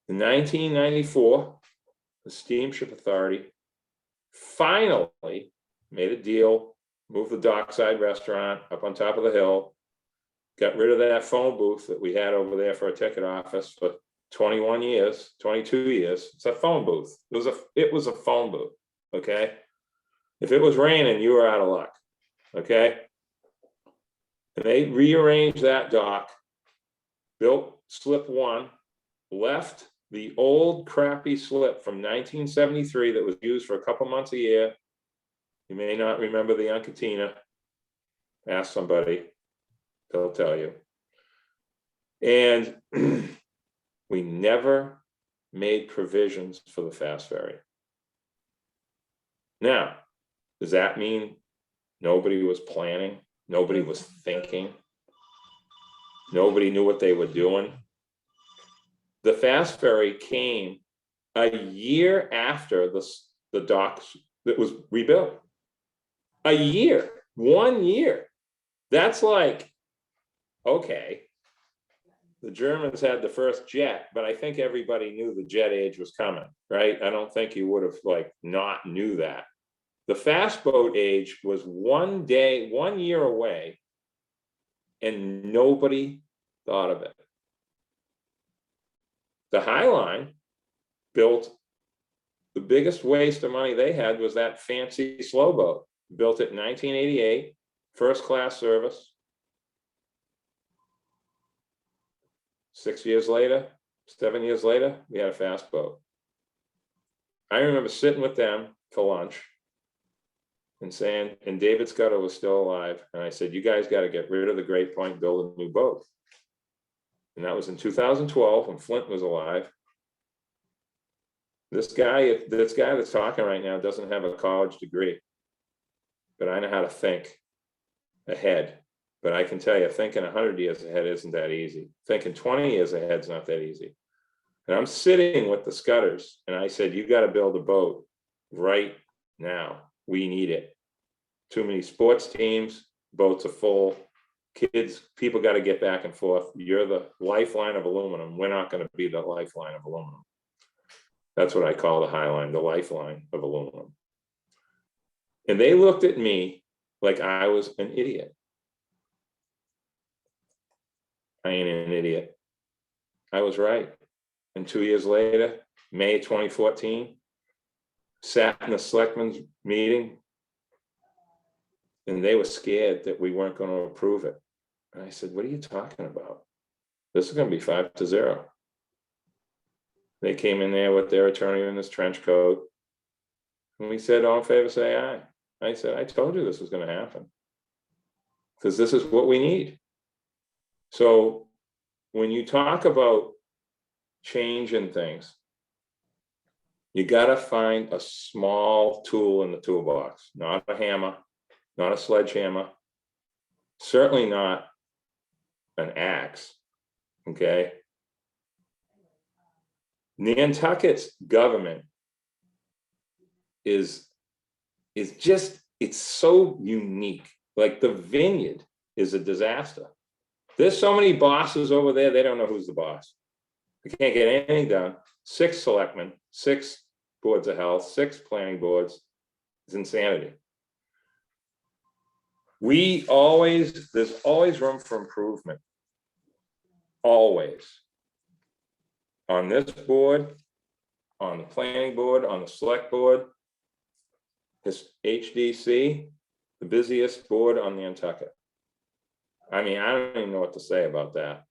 In 1994, the Steamship Authority finally made a deal, moved the Dockside Restaurant up on top of the hill, got rid of that phone booth that we had over there for a ticket office for 21 years, 22 years. It's a phone booth. It was a phone booth, okay? If it was raining, you were out of luck, okay? And they rearranged that dock, built slip one, left the old crappy slip from 1973 that was used for a couple months a year. You may not remember the Uncatina. Ask somebody, they'll tell you. And we never made provisions for the fast ferry. Now, does that mean nobody was planning? Nobody was thinking? Nobody knew what they were doing? The fast ferry came a year after the docks that was rebuilt. A year, 1 year. That's like, okay, the Germans had the first jet, but I think everybody knew the jet age was coming, right? I don't think you would have like not knew that. The fast boat age was 1 year away, and nobody thought of it. The High Line built, the biggest waste of money they had was that fancy slow boat. Built it in 1988, first class service. 6 years later, 7 years later, we had a fast boat. I remember sitting with them for lunch and saying, and David Scudder was still alive. And I said, you guys got to get rid of the Great Point, build a new boat. And that was in 2012 when Flint was alive. This guy that's talking right now doesn't have a college degree, but I know how to think ahead. But I can tell you, thinking 100 years ahead isn't that easy. Thinking 20 years ahead is not that easy. And I'm sitting with the Scudders, and I said, you got to build a boat right now. We need it. Too many sports teams, boats are full. Kids, people got to get back and forth. You're the lifeline of aluminum. We're not going to be the lifeline of aluminum. That's what I call the High Line, the lifeline of aluminum. And they looked at me like I was an idiot. I ain't an idiot. I was right. And 2 years later, May 2014, sat in the selectmen's meeting, and they were scared that we weren't going to approve it. And I said, what are you talking about? This is going to be 5-0. They came in there with their attorney in this trench coat. And we said, all in favor, say aye. I said, I told you this was going to happen. Because this is what we need. So when you talk about changing things, you got to find a small tool in the toolbox, not a hammer, not a sledgehammer, certainly not an axe, okay? Nantucket's government is just, it's so unique. Like the Vineyard is a disaster. There's so many bosses over there, they don't know who's the boss. They can't get anything done. 6 selectmen, 6 boards of health, 6 planning boards. It's insanity. There's always room for improvement. Always. On this board, on the planning board, on the select board, this HDC, the busiest board on the Nantucket. I mean, I don't even know what to say about that.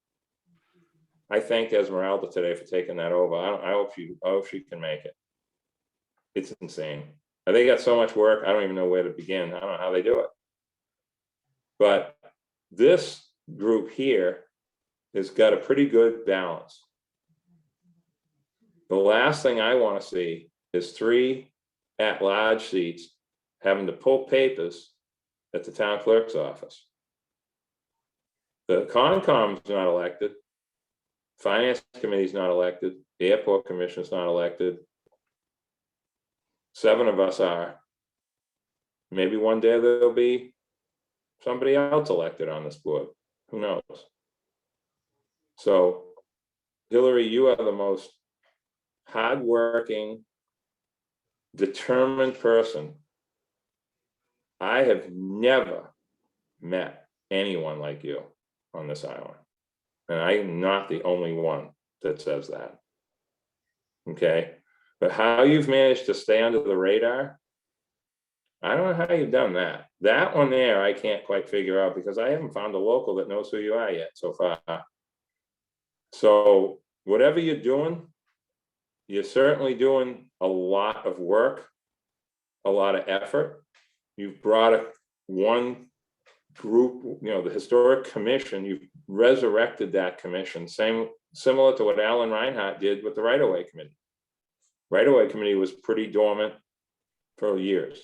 I thanked Esmeralda today for taking that over. I hope she can make it. It's insane. They got so much work, I don't even know where to begin. I don't know how they do it. But this group here has got a pretty good balance. The last thing I want to see is 3 at-large seats having to pull papers at the town clerk's office. The Concom's not elected. Finance committee's not elected. The airport commission's not elected. 7 of us are. Maybe one day there'll be somebody else elected on this board. Who knows? So, Hillary, you are the most hardworking, determined person. I have never met anyone like you on this island. And I am not the only one that says that. Okay, but how you've managed to stay under the radar, I don't know how you've done that. That one there, I can't quite figure out because I haven't found a local that knows who you are yet so far. So whatever you're doing, you're certainly doing a lot of work, a lot of effort. You've brought one group, the Historic Commission, you've resurrected that commission, similar to what Alan Reinhardt did with the Right-of-Way Committee. Right-of-Way Committee was pretty dormant for years.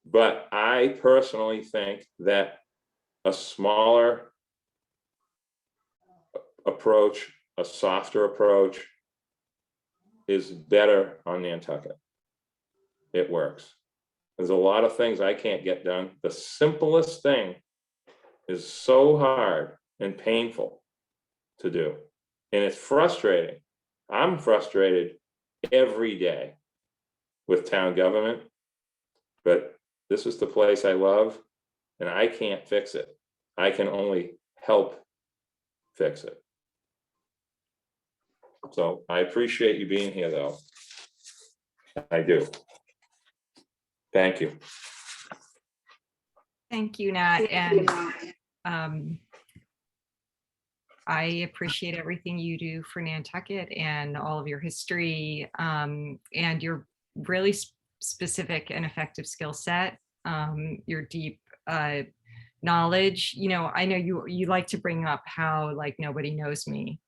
But I personally think that a smaller approach, a softer approach is better on Nantucket. It works. There's a lot of things I can't get done. The simplest thing is so hard and painful to do. And it's frustrating. I'm frustrated every day with town government, but this is the place I love and I can't fix it. I can only help fix it. So I appreciate you being here though. I do. Thank you. Thank you, Nat. And I appreciate everything you do for Nantucket and all of your history and your really specific and effective skill set, your deep knowledge. I know you like to bring up how like nobody knows me,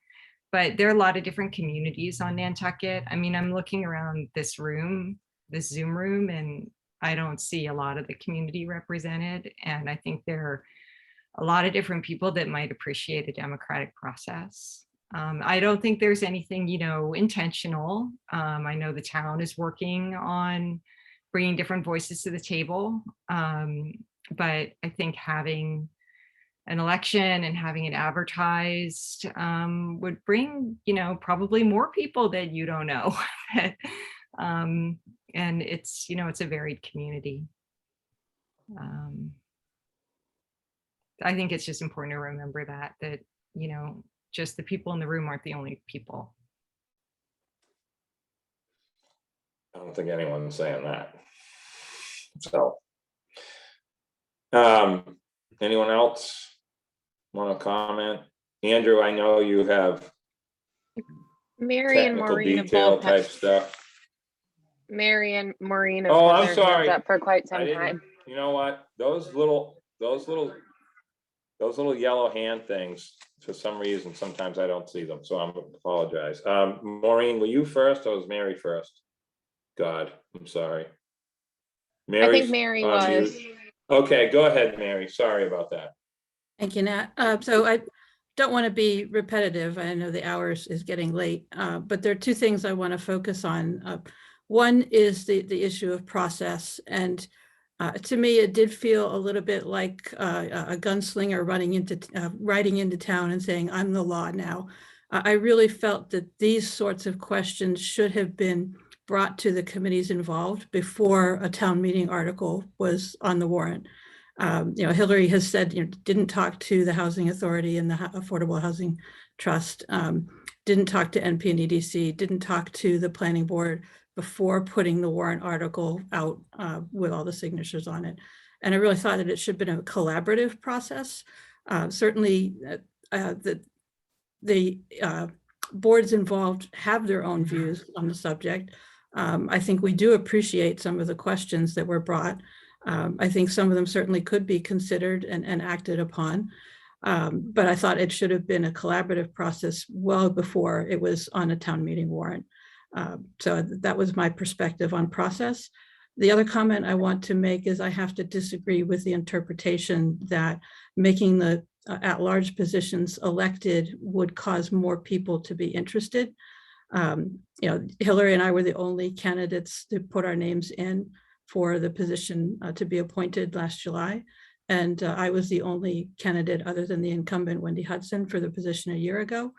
but there are a lot of different communities on Nantucket. I mean, I'm looking around this room, this Zoom room, and I don't see a lot of the community represented. And I think there are a lot of different people that might appreciate a democratic process. I don't think there's anything, intentional. I know the town is working on bringing different voices to the table. But I think having an election and having it advertised would bring, probably more people that you don't know. And it's, it's a varied community. I think it's just important to remember that, just the people in the room aren't the only people. I don't think anyone's saying that. So, anyone else want to comment? Andrew, I know you have Mary and technical Maureen detail both type stuff. Mary and Maureen have Oh, had I'm their sorry. hands up for quite some I didn't, time. you know what? Those little yellow hand things, for some reason, sometimes I don't see them, so I apologize. Maureen, were you first or was Mary first? God, I'm sorry. I think Mary was. Okay, go ahead, Mary. Sorry about that. Thank you, Nat. So I don't want to be repetitive. I know the hours is getting late, but there are two things I want to focus on. One is the issue of process. And to me, it did feel a little bit like a gunslinger riding into town and saying, I'm the law now. I really felt that these sorts of questions should have been brought to the committees involved before a town meeting article was on the warrant. Hillary has said, didn't talk to the Housing Authority and the Affordable Housing Trust, didn't talk to NP and EDC, didn't talk to the planning board before putting the warrant article out with all the signatures on it. And I really thought that it should have been a collaborative process. Certainly the boards involved have their own views on the subject. I think we do appreciate some of the questions that were brought. I think some of them certainly could be considered and acted upon. But I thought it should have been a collaborative process well before it was on a town meeting warrant. So that was my perspective on process. The other comment I want to make is I have to disagree with the interpretation that making the at-large positions elected would cause more people to be interested. Hillary and I were the only candidates to put our names in for the position to be appointed last July. And I was the only candidate other than the incumbent Wendy Hudson for the position a year ago.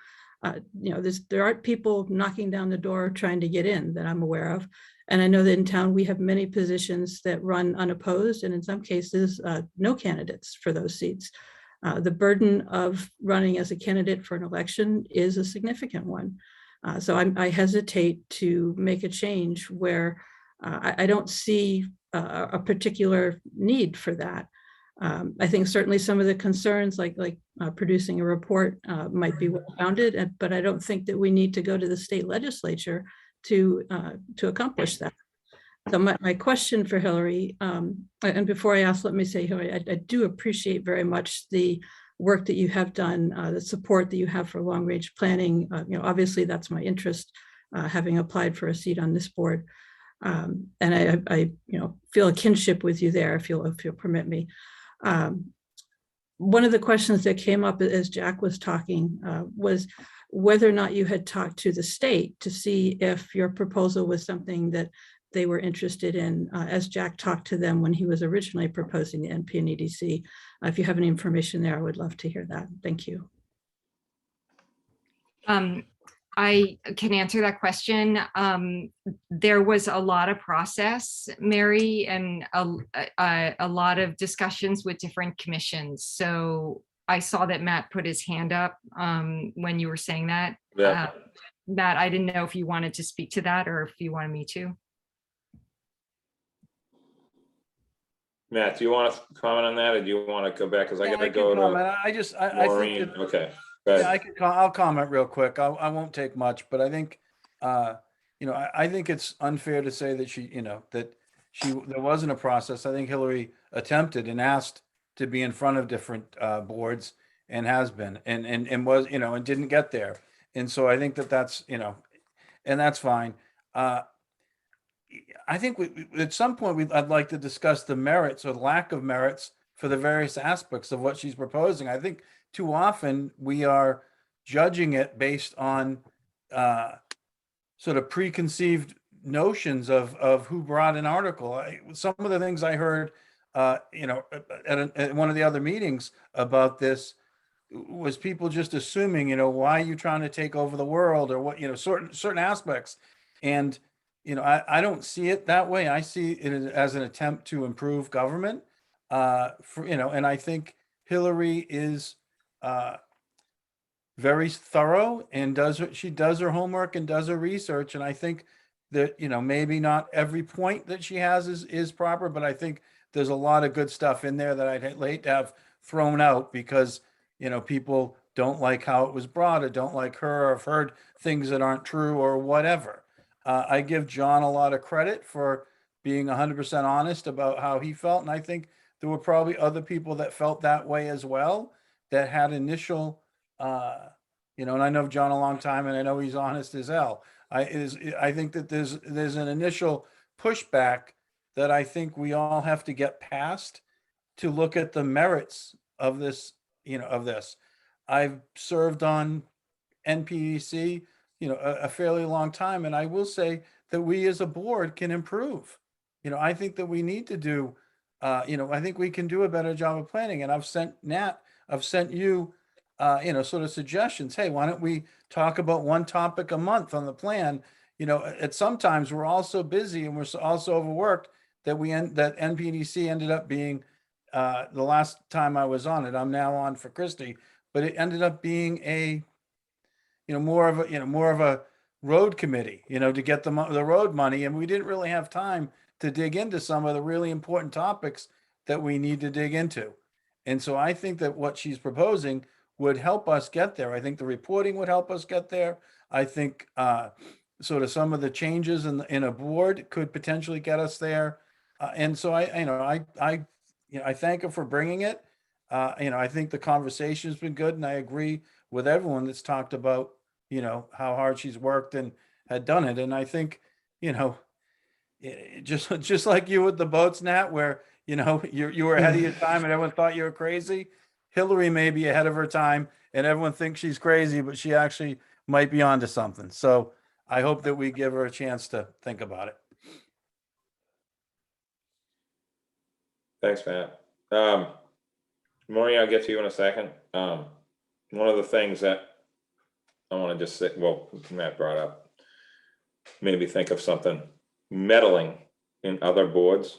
there aren't people knocking down the door trying to get in that I'm aware of. And I know that in town, we have many positions that run unopposed, and in some cases, no candidates for those seats. The burden of running as a candidate for an election is a significant one. So I hesitate to make a change where I don't see a particular need for that. I think certainly some of the concerns like producing a report might be well-founded, but I don't think that we need to go to the state legislature to accomplish that. So my question for Hillary, and before I ask, let me say, Hillary, I do appreciate very much the work that you have done, the support that you have for long-range planning. Obviously that's my interest, having applied for a seat on this board. And I feel a kinship with you there, if you'll permit me. One of the questions that came up as Jack was talking was whether or not you had talked to the state to see if your proposal was something that they were interested in, as Jack talked to them when he was originally proposing the NP and EDC. If you have any information there, I would love to hear that. Thank you. I can answer that question. There was a lot of process, Mary, and a lot of discussions with different commissions. So I saw that Matt put his hand up when you were saying that. Yeah. Matt, I didn't know if you wanted to speak to that or if you wanted me to. Matt, do you want to comment on that, or do you want to go back? Because I Yeah, gotta I go can comment. to I think Maureen. that, Okay. Go ahead. yeah, I'll comment real quick. I won't take much, but I think, I think it's unfair to say that there wasn't a process. I think Hillary attempted and asked to be in front of different boards and has been, and was, and didn't get there. And so I think that's, and that's fine. I think at some point I'd like to discuss the merits or lack of merits for the various aspects of what she's proposing. I think too often we are judging it based on sort of preconceived notions of who brought an article. Some of the things I heard, at one of the other meetings about this was people just assuming, why are you trying to take over the world or what, certain aspects. And I don't see it that way. I see it as an attempt to improve government. And I think Hillary is very thorough and she does her homework and does her research. And I think that, maybe not every point that she has is proper, but I think there's a lot of good stuff in there that I'd hate to have thrown out because, people don't like how it was brought or don't like her or have heard things that aren't true or whatever. I give John a lot of credit for being 100% honest about how he felt. And I think there were probably other people that felt that way as well, that had initial, and I know John a long time and I know he's honest as hell. I think that there's an initial pushback that I think we all have to get past to look at the merits of this, of this. I've served on NPDC, a fairly long time. And I will say that we as a board can improve. I think that we need to do, I think we can do a better job of planning. And I've sent you, sort of suggestions. Hey, why don't we talk about one topic a month on the plan? At sometimes we're all so busy and we're also overworked that that NPDC ended up being, the last time I was on it, I'm now on for Christie, but it ended up being a, more of a road committee, to get the road money. And we didn't really have time to dig into some of the really important topics that we need to dig into. And so I think that what she's proposing would help us get there. I think the reporting would help us get there. I think sort of some of the changes in a board could potentially get us there. And so I thank her for bringing it. I think the conversation has been good, and I agree with everyone that's talked about, how hard she's worked and had done it. And I think, just like you with the boats, Nat, where, you were ahead of your time and everyone thought you were crazy. Hillary may be ahead of her time and everyone thinks she's crazy, but she actually might be onto something. So I hope that we give her a chance to think about it. Thanks, Matt. Maureen, I'll get to you in a second. One of the things that I want to just say, well, Matt brought up, made me think of something, meddling in other boards.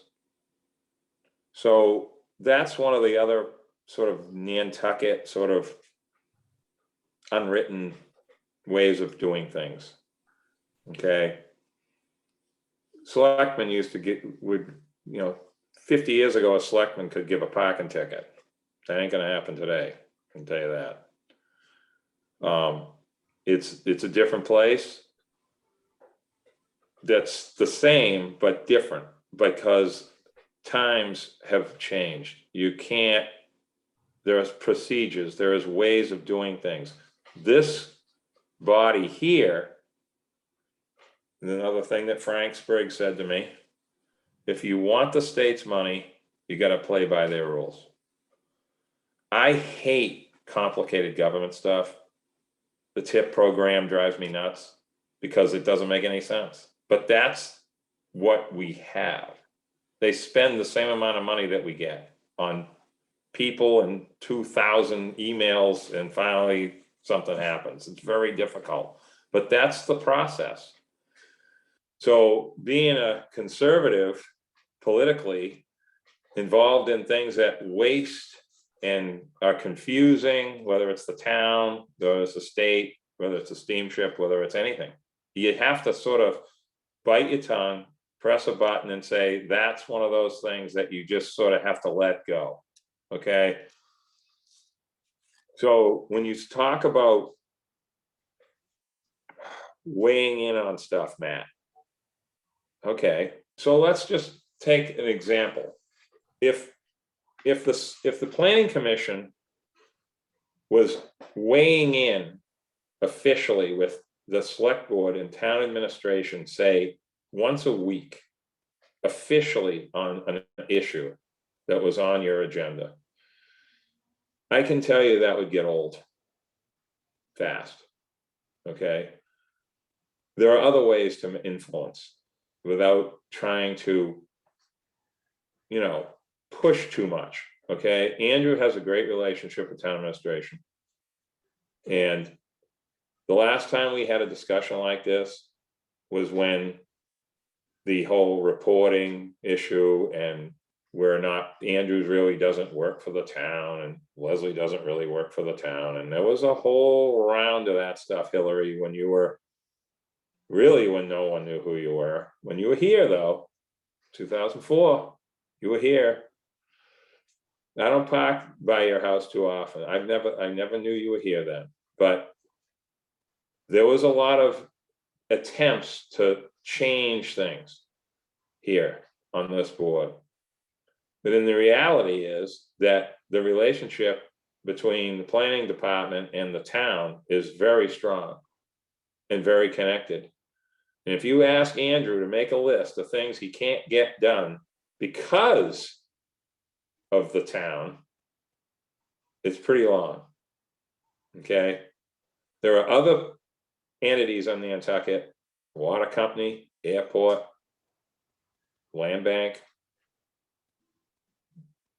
So that's one of the other sort of Nantucket sort of unwritten ways of doing things. Okay. Selectmen used to would, 50 years ago, a selectman could give a parking ticket. That ain't gonna happen today, I can tell you that. It's a different place. That's the same, but different, because times have changed. There's procedures, there is ways of doing things. This body here, and another thing that Frank Spriggs said to me, if you want the state's money, you got to play by their rules. I hate complicated government stuff. The TIP program drives me nuts because it doesn't make any sense. But that's what we have. They spend the same amount of money that we get on people and 2,000 emails, and finally something happens. It's very difficult, but that's the process. So being a conservative politically involved in things that waste and are confusing, whether it's the town, whether it's the state, whether it's a steamship, whether it's anything, you have to sort of bite your tongue, press a button and say, that's one of those things that you just sort of have to let go. Okay. So when you talk about weighing in on stuff, Matt, okay, so let's just take an example. If the planning commission was weighing in officially with the select board and town administration, say once a week, officially on an issue that was on your agenda, I can tell you that would get old fast. Okay. There are other ways to influence without trying to, push too much. Okay. Andrew has a great relationship with town administration. And the last time we had a discussion like this was when the whole reporting issue, and Andrews really doesn't work for the town and Leslie doesn't really work for the town. And there was a whole round of that stuff, Hillary, when no one knew who you were. When you were here though, 2004, you were here. I don't park by your house too often. I never knew you were here then, but there was a lot of attempts to change things here on this board. But then the reality is that the relationship between the planning department and the town is very strong and very connected. And if you ask Andrew to make a list of things he can't get done because of the town, it's pretty long. Okay. There are other entities on Nantucket, water company, airport, land bank.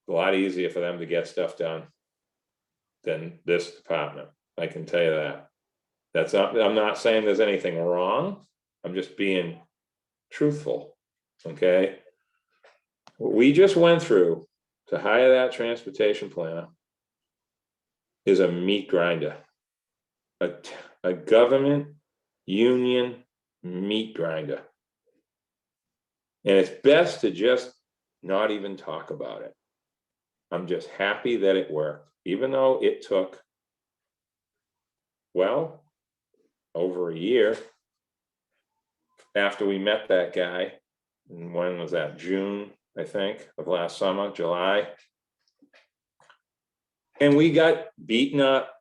A lot easier for them to get stuff done than this department. I can tell you that. I'm not saying there's anything wrong. I'm just being truthful. Okay. What we just went through to hire that transportation planner is a meat grinder, a government union meat grinder. And it's best to just not even talk about it. I'm just happy that it worked, even though it took, well, over a year after we met that guy. And when was that? June, I think, of last summer, July. And we got beaten up.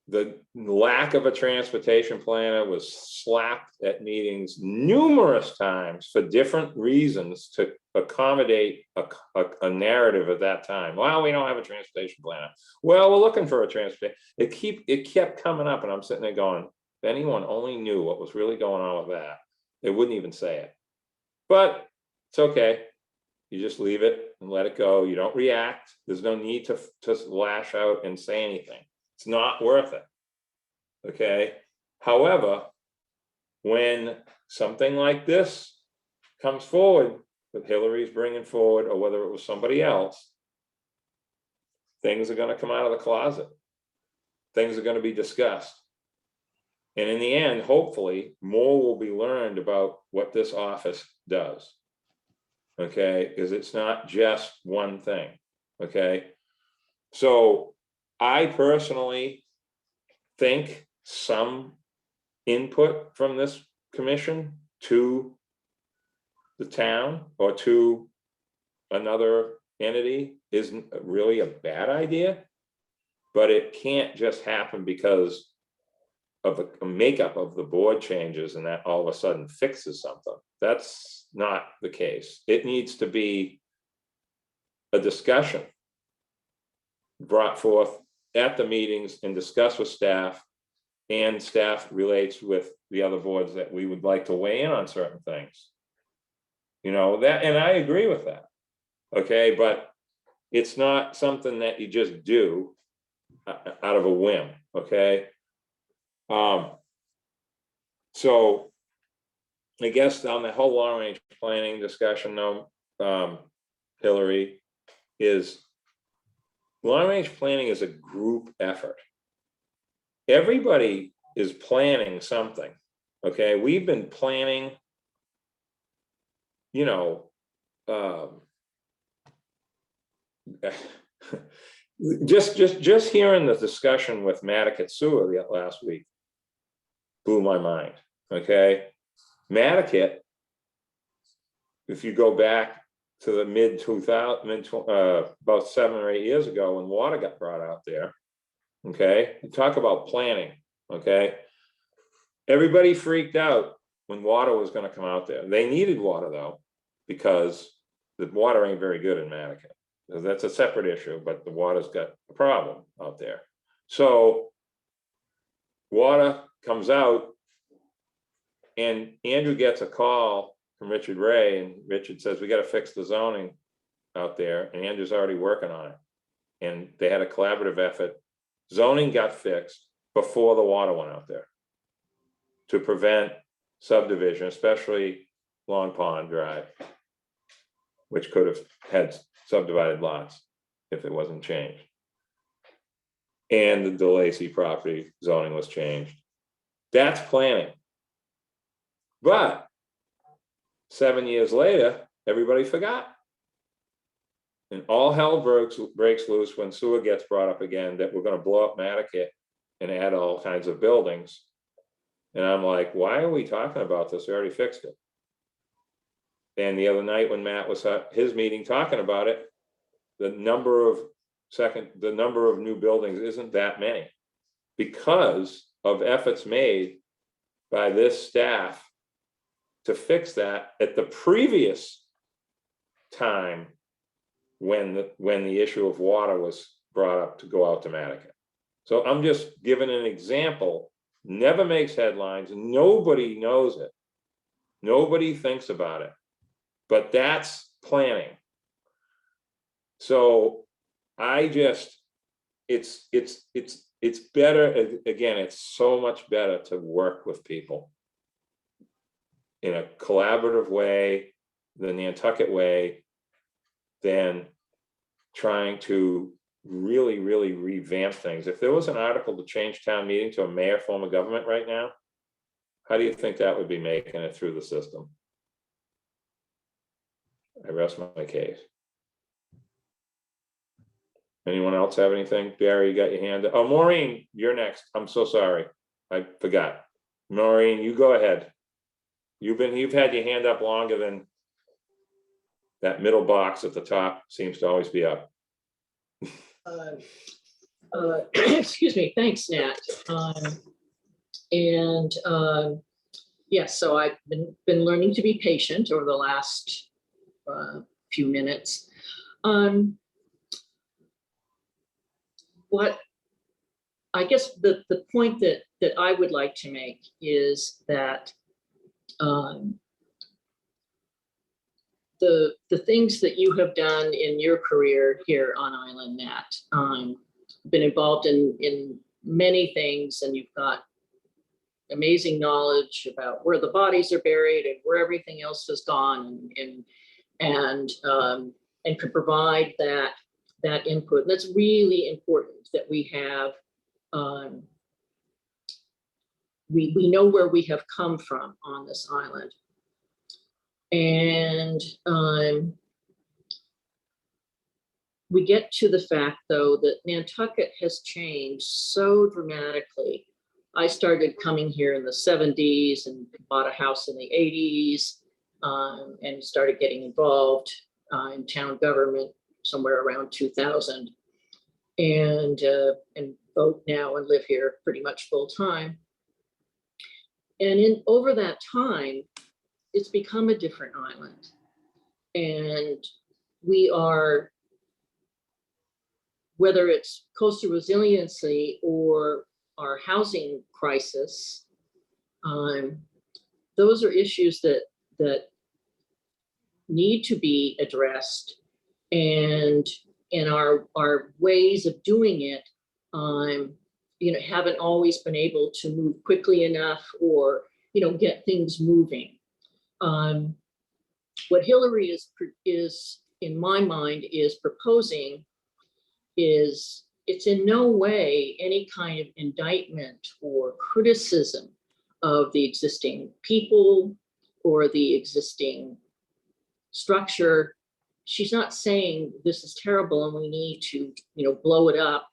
The lack of a transportation planner was slapped at meetings numerous times for different reasons to accommodate a narrative at that time. Well, we don't have a transportation planner. Well, we're looking for a transportation. It kept coming up, and I'm sitting there going, if anyone only knew what was really going on with that, they wouldn't even say it. But it's okay. You just leave it and let it go. You don't react. There's no need to lash out and say anything. It's not worth it. Okay. However, when something like this comes forward, that Hillary's bringing forward, or whether it was somebody else, things are going to come out of the closet. Things are going to be discussed. And in the end, hopefully, more will be learned about what this office does. Okay, because it's not just one thing. Okay, so I personally think some input from this commission to the town or to another entity isn't really a bad idea, but it can't just happen because of the makeup of the board changes and that all of a sudden fixes something. That's not the case. It needs to be a discussion brought forth at the meetings and discussed with staff, and staff relates with the other boards that we would like to weigh in on certain things. You know, that, and I agree with that. Okay, but it's not something that you just do out of a whim. Okay. So I guess on the whole long range planning discussion, though, Hillary, is long range planning is a group effort. Everybody is planning something. Okay, we've been planning, you know, just hearing the discussion with Nantucket Sewer last week blew my mind. Okay, Nantucket, if you go back to the mid 2000, about 7 or 8 years ago when water got brought out there, okay, you talk about planning. Okay, everybody freaked out when water was going to come out there. They needed water though, because the water ain't very good in Nantucket. That's a separate issue, but the water's got a problem out there. So water comes out, and Andrew gets a call from Richard Ray, and Richard says, we got to fix the zoning out there, and Andrew's already working on it. And they had a collaborative effort. Zoning got fixed before the water went out there to prevent subdivision, especially Long Pond Drive, which could have had subdivided lots if it wasn't changed. And the DeLacy property zoning was changed. That's planning. But 7 years later, everybody forgot. And all hell breaks loose when sewer gets brought up again, that we're going to blow up Nantucket and add all kinds of buildings. And I'm like, why are we talking about this? We already fixed it. And the other night when Matt was at his meeting talking about it, the number of new buildings isn't that many because of efforts made by this staff to fix that at the previous time when the issue of water was brought up to go out to Nantucket. So I'm just giving an example. Never makes headlines. Nobody knows it. Nobody thinks about it. But that's planning. So I just, it's better, again, it's so much better to work with people in a collaborative way, the Nantucket way, than trying to really revamp things. If there was an article to change town meeting to a mayor form of government right now, how do you think that would be making it through the system? I rest my case. Anyone else have anything? Barry, you got your hand up. Oh, Maureen, you're next. I'm so sorry. I forgot. Maureen, you go ahead. You've had your hand up longer than that middle box at the top seems to always be up. Excuse me. Thanks, Nat. Yes, so I've been learning to be patient over the last few minutes. What I guess the point that I would like to make is that the things that you have done in your career here on Island Nat, been involved in many things, and you've got amazing knowledge about where the bodies are buried and where everything else has gone, and could provide that input. And that's really important that we have. We know where we have come from on this island, and we get to the fact, though, that Nantucket has changed so dramatically. I started coming here in the 70s and bought a house in the 80s, and started getting involved in town government somewhere around 2000, and vote now and live here pretty much full time. And over that time, it's become a different island, and we are, whether it's coastal resiliency or our housing crisis, those are issues that need to be addressed, and our ways of doing it, haven't always been able to move quickly enough, or get things moving. What Hillary is in my mind is proposing is, it's in no way any kind of indictment or criticism of the existing people or the existing structure. She's not saying this is terrible and we need to, blow it up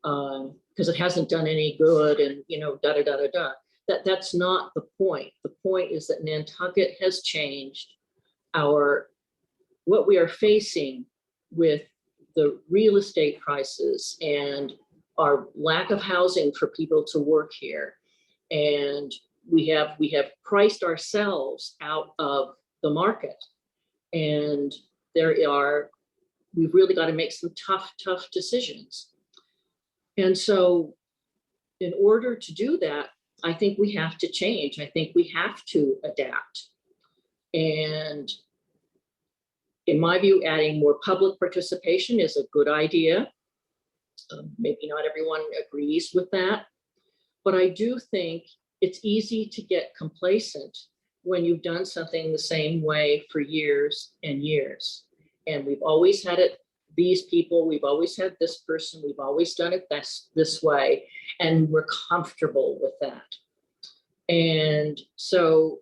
because it hasn't done any good, and da da da da da. That's not the point. The point is that Nantucket has changed what we are facing with the real estate prices and our lack of housing for people to work here. And we have priced ourselves out of the market. And we've really got to make some tough decisions. And so in order to do that, I think we have to change. I think we have to adapt. And in my view, adding more public participation is a good idea. Maybe not everyone agrees with that, but I do think it's easy to get complacent when you've done something the same way for years and years. And we've always had it, these people, we've always had this person, we've always done it this way, and we're comfortable with that. And so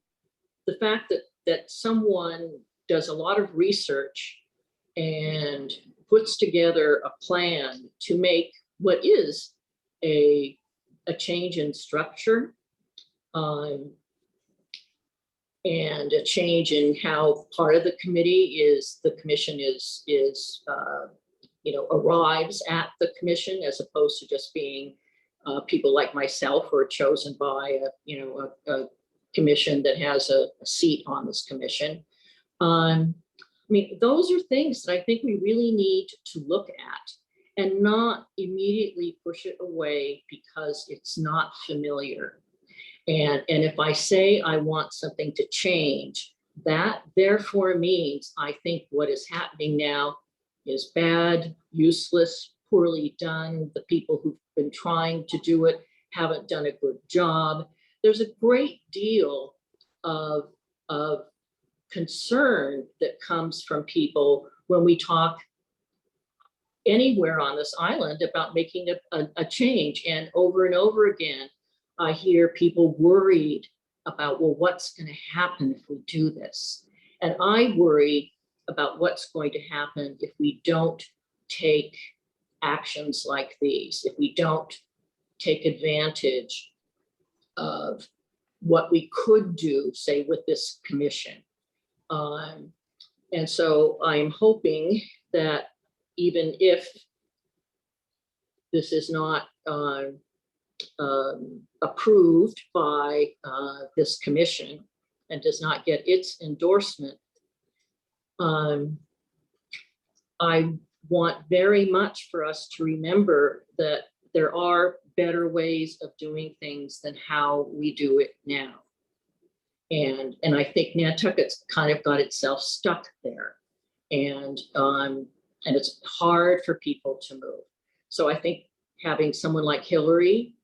the fact that someone does a lot of research and puts together a plan to make what is a change in structure, and a change in how part of the commission arrives at the commission, as opposed to just being people like myself who are chosen by a commission that has a seat on this commission. Those are things that I think we really need to look at, and not immediately push it away because it's not familiar. And if I say I want something to change, that therefore means I think what is happening now is bad, useless, poorly done. The people who've been trying to do it haven't done a good job. There's a great deal of concern that comes from people when we talk anywhere on this island about making a change. And over again, I hear people worried about, well, what's going to happen if we do this? And I worry about what's going to happen if we don't take actions like these, if we don't take advantage of what we could do, say, with this commission. And so I'm hoping that even if this is not approved by this commission and does not get its endorsement, I want very much for us to remember that there are better ways of doing things than how we do it now. And I think Nantucket's kind of got itself stuck there. And it's hard for people to move. So I think having someone like Hillary,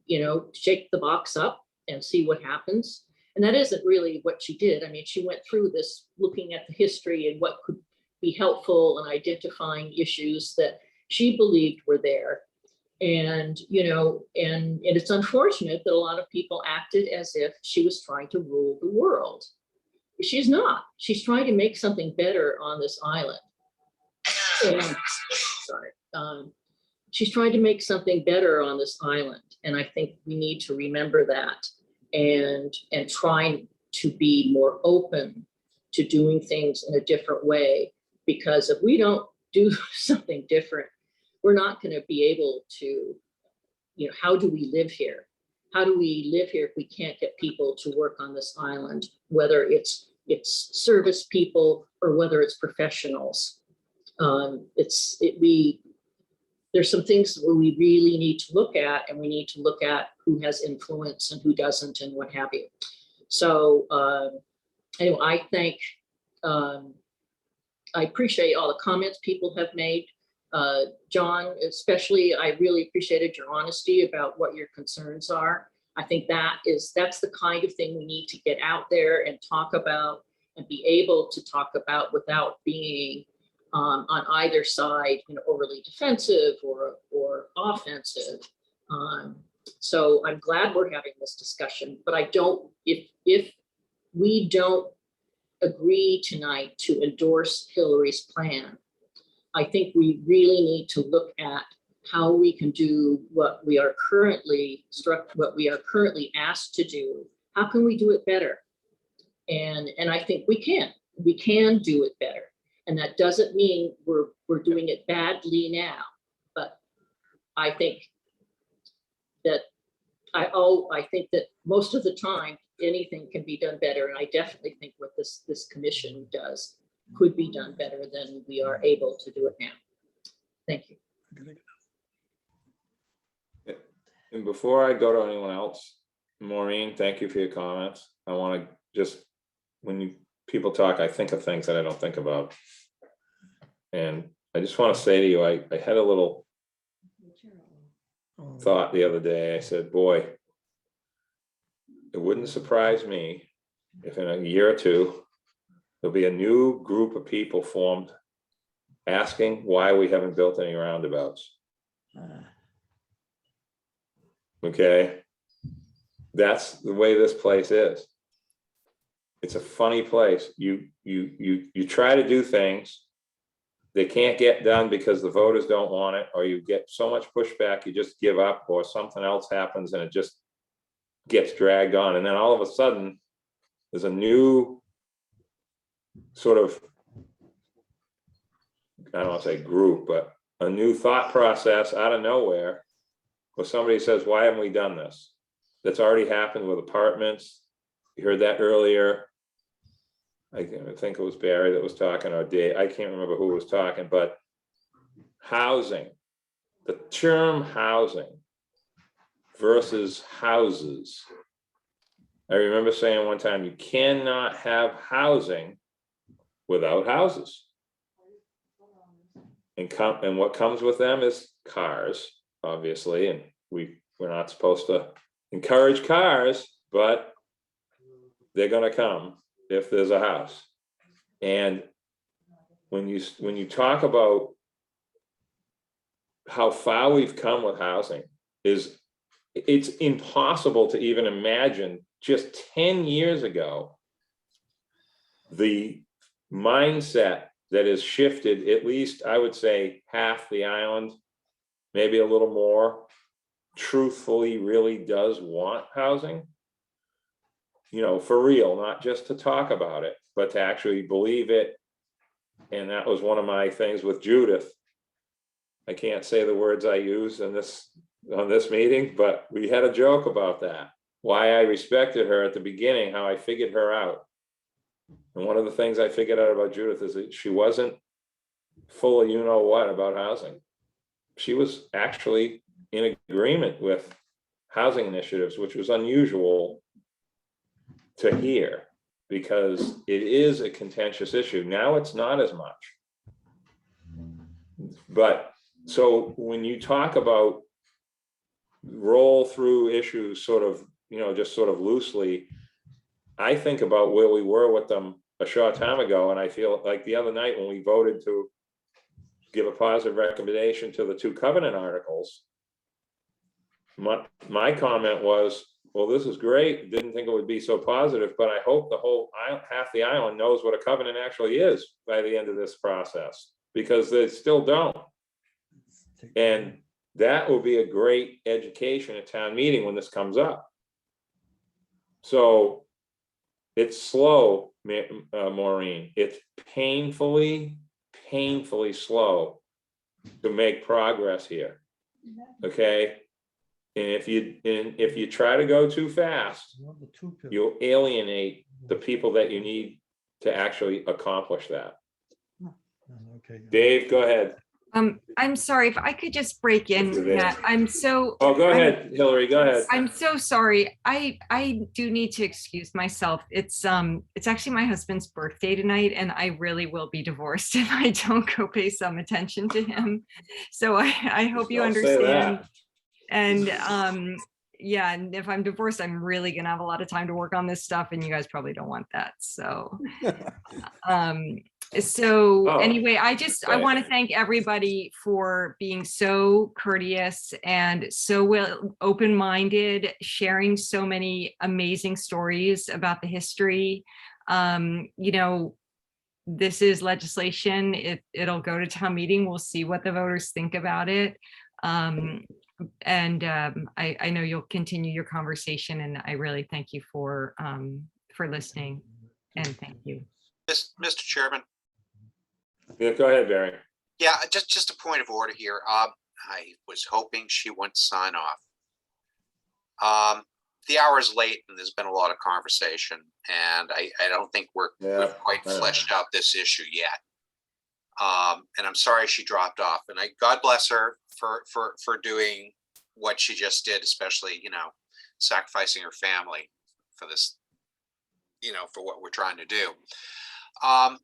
shake the box up and see what happens. And that isn't really what she did. I mean, she went through this looking at the history and what could be helpful and identifying issues that she believed were there. And, and it's unfortunate that a lot of people acted as if she was trying to rule the world. She's not. She's trying to make something better on this island. And, sorry. She's trying to make something better on this island. And I think we need to remember that and trying to be more open to doing things in a different way. Because if we don't do something different, we're not going to be able to, how do we live here? How do we live here if we can't get people to work on this island, whether it's service people or whether it's professionals? There's some things where we really need to look at, and we need to look at who has influence and who doesn't and what have you. So anyway, I appreciate all the comments people have made. John, especially, I really appreciated your honesty about what your concerns are. I think that's the kind of thing we need to get out there and talk about and be able to talk about without being on either side, overly defensive or offensive. So I'm glad we're having this discussion, but if we don't agree tonight to endorse Hillary's plan, I think we really need to look at how we can do what we are currently asked to do. How can we do it better? And I think we can do it better. And that doesn't mean we're doing it badly now, but I think that most of the time anything can be done better. And I definitely think what this commission does could be done better than we are able to do it now. Thank you. And before I go to anyone else, Maureen, thank you for your comments. I want to just, when people talk, I think of things that I don't think about. And I just want to say to you, I had a little thought the other day. I said, boy, it wouldn't surprise me if in a year or two, there'll be a new group of people formed asking why we haven't built any roundabouts. Okay, that's the way this place is. It's a funny place. You try to do things, they can't get done because the voters don't want it, or you get so much pushback, you just give up, or something else happens and it just gets dragged on. And then all of a sudden, there's a new sort of, I don't want to say group, but a new thought process out of nowhere where somebody says, why haven't we done this? That's already happened with apartments. You heard that earlier. I think it was Barry that was talking, or Dave, I can't remember who was talking, but housing, the term housing versus houses. I remember saying one time, you cannot have housing without houses. And what comes with them is cars, obviously, and we're not supposed to encourage cars, but they're going to come if there's a house. And when you talk about how far we've come with housing, it's impossible to even imagine just 10 years ago the mindset that has shifted, at least I would say half the island, maybe a little more, truthfully really does want housing. For real, not just to talk about it, but to actually believe it. And that was one of my things with Judith. I can't say the words I used on this meeting, but we had a joke about that. Why I respected her at the beginning, how I figured her out. And one of the things I figured out about Judith is that she wasn't full of you-know-what about housing. She was actually in agreement with housing initiatives, which was unusual to hear because it is a contentious issue. Now it's not as much. But so when you talk about roll through issues sort of, just sort of loosely, I think about where we were with them a short time ago, and I feel like the other night when we voted to give a positive recommendation to the 2 covenant articles, my comment was, well, this is great. Didn't think it would be so positive, but I hope the whole half the island knows what a covenant actually is by the end of this process, because they still don't. And that will be a great education at town meeting when this comes up. So it's slow, Maureen. It's painfully slow to make progress here. Okay. And if you try to go too fast, you'll alienate the people that you need to actually accomplish that. Okay. Dave, go ahead. I'm sorry if I could just break in, Matt. Oh, go ahead, Hillary, go ahead. I'm so sorry. I do need to excuse myself. It's actually my husband's birthday tonight, and I really will be divorced if I don't go pay some attention to him. So I hope you Don't say understand. that. And yeah, and if I'm divorced, I'm really gonna have a lot of time to work on this stuff, and you guys probably don't want that. So Oh, anyway, I okay. want to thank everybody for being so courteous and so open-minded, sharing so many amazing stories about the history. This is legislation. It'll go to town meeting. We'll see what the voters think about it. I know you'll continue your conversation, and I really thank you for listening, and thank you. Mr. Chairman. Yeah, go ahead, Barry. Yeah, just a point of order here. I was hoping she wouldn't sign off. The hour is late, and there's been a lot of conversation, and I don't think we've quite fleshed out this issue yet. And I'm sorry she dropped off. And God bless her for doing what she just did, especially sacrificing her family for this, for what we're trying to do. I'm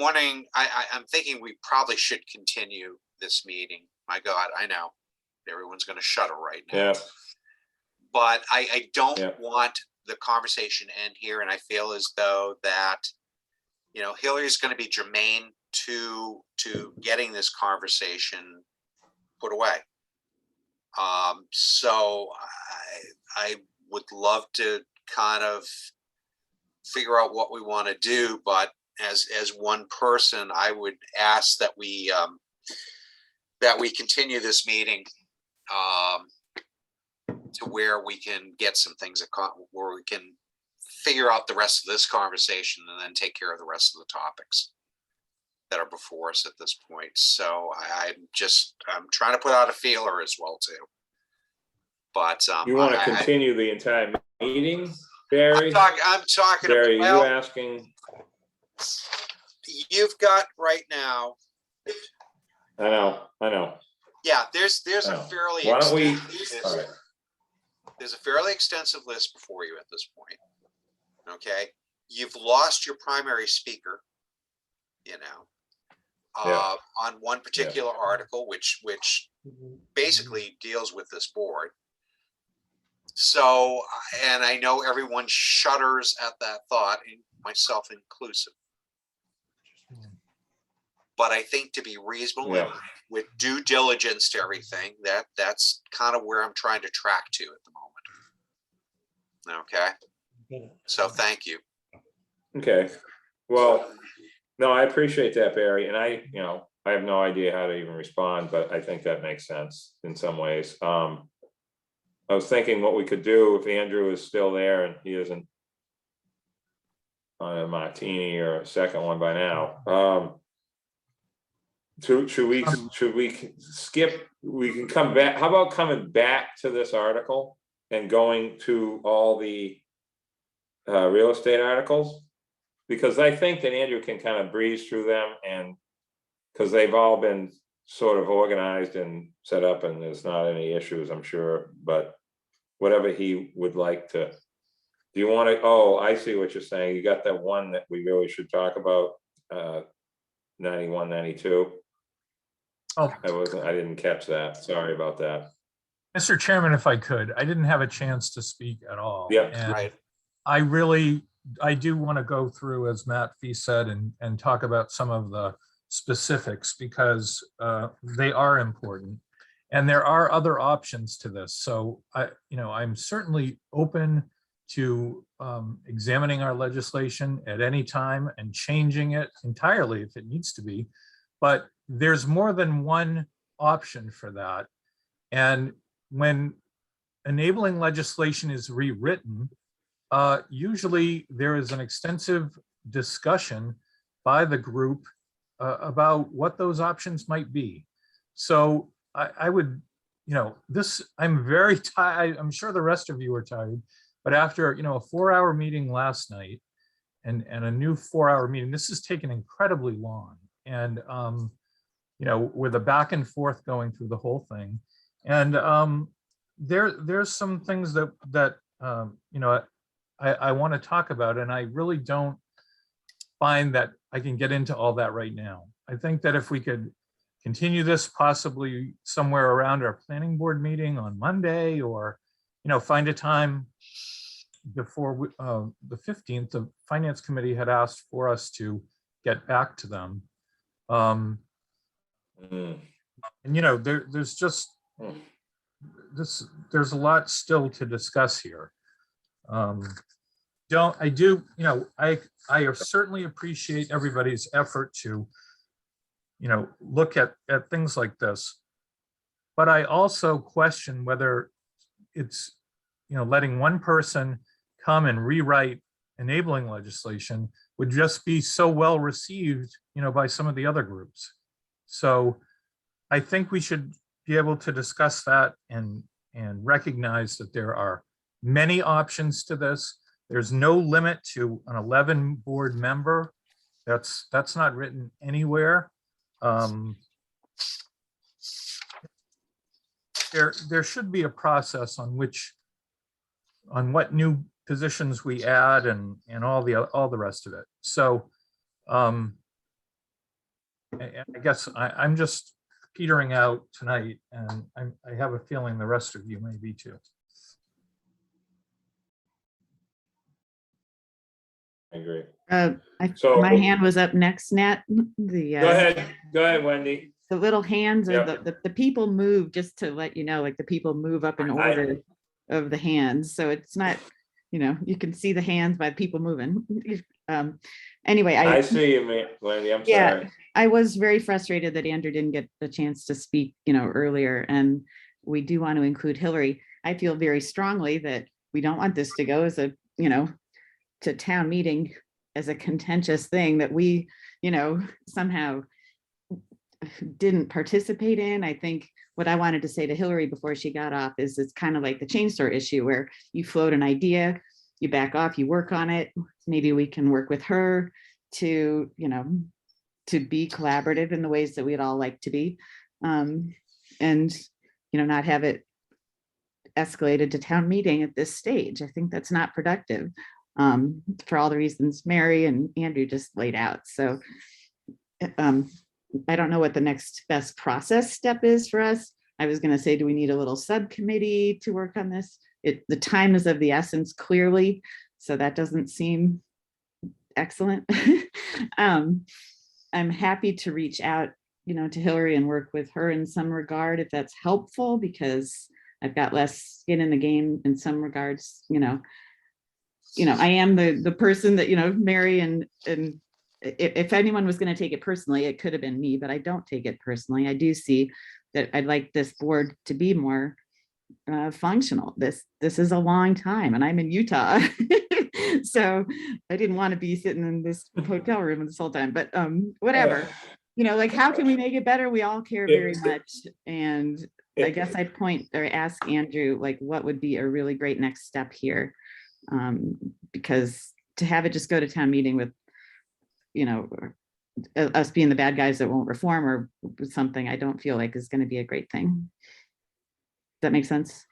wondering, I'm thinking we probably should continue this meeting. My God, I know everyone's going to shudder right now. Yeah. But I don't want the conversation to end here. And I feel as though that, Hillary's going to be germane to getting this conversation put away. So I would love to kind of figure out what we want to do, but as one person, I would ask that we continue this meeting to where we can get some things where we can figure out the rest of this conversation and then take care of the rest of the topics that are before us at this point. So I'm trying to put out a feeler as well too. But You want to continue the entire meeting, Barry? I'm talking. Barry, you asking? You've got right now. I know. Yeah, there's a fairly. Why don't we? All right. There's a fairly extensive list before you at this point. Okay, you've lost your primary speaker. On one particular article, which basically deals with this board. So, and I know everyone shudders at that thought, myself inclusive. But I think to be reasonable and with due diligence to everything, that's kind of where I'm trying to track to at the moment. Okay. So thank you. Okay. Well, no, I appreciate that, Barry. And I have no idea how to even respond, but I think that makes sense in some ways. I was thinking what we could do if Andrew is still there and he isn't on a martini or a second one by now. Should we skip? We can come back. How about coming back to this article and going to all the real estate articles? Because I think that Andrew can kind of breeze through them, and because they've all been sort of organized and set up, and there's not any issues, I'm sure, but whatever he would like to. Do you want to? Oh, I see what you're saying. You got that one that we really should talk about, 91, 92. Oh, I didn't catch that. Sorry about that. Mr. Chairman, if I could, I didn't have a chance to speak at all. Yep. And Right. I do want to go through, as Matt Fee said, and talk about some of the specifics because they are important. And there are other options to this. So I'm certainly open to examining our legislation at any time and changing it entirely if it needs to be. But there's more than one option for that. And when enabling legislation is rewritten, usually there is an extensive discussion by the group about what those options might be. So I would, I'm very tired. I'm sure the rest of you are tired, but after, a 4-hour meeting last night and a new 4-hour meeting, this has taken incredibly long. And, with a back and forth going through the whole thing. And there's some things that I want to talk about, and I really don't find that I can get into all that right now. I think that if we could continue this possibly somewhere around our planning board meeting on Monday, or find a time before the 15th. The Finance Committee had asked for us to get back to them. And there's just there's a lot still to discuss here. I certainly appreciate everybody's effort to look at things like this, but I also question whether it's letting one person come and rewrite enabling legislation would just be so well received by some of the other groups. So I think we should be able to discuss that and recognize that there are many options to this. There's no limit to an 11 board member. That's not written anywhere. There should be a process on what new positions we add and all the rest of it. So I guess I'm just petering out tonight, and I have a feeling the rest of you may be too. I agree. My hand was up next, Nat. Go ahead, Wendy. The little hands, or Yep. the people move, just to let you know, like the people move up in order of the hands. So it's not, you can see the hands by people moving. Anyway, I see you, Wendy. I'm sorry. I was very frustrated that Andrew didn't get the chance to speak, earlier, and we do want to include Hillary. I feel very strongly that we don't want this to go as a, to town meeting as a contentious thing that we, somehow didn't participate in. I think what I wanted to say to Hillary before she got off is it's kind of like the chain store issue, where you float an idea, you back off, you work on it. Maybe we can work with her to, to be collaborative in the ways that we'd all like to be, and, not have it escalated to town meeting at this stage. I think that's not productive, for all the reasons Mary and Andrew just laid out. So I don't know what the next best process step is for us. I was going to say, do we need a little subcommittee to work on this? The time is of the essence, clearly, so that doesn't seem excellent. I'm happy to reach out, to Hillary and work with her in some regard, if that's helpful, because I've got less skin in the game in some regards. I am the person that, Mary and if anyone was going to take it personally, it could have been me, but I don't take it personally. I do see that I'd like this board to be more functional. This is a long time, and I'm in Utah. So I didn't want to be sitting in this hotel room this whole time, but whatever, how can we make it better? We all care very much. And I guess I'd point or ask Andrew, what would be a really great next step here? Because to have it just go to town meeting with, us being the bad guys that won't reform or something, I don't feel like is going to be a great thing. Does that make sense?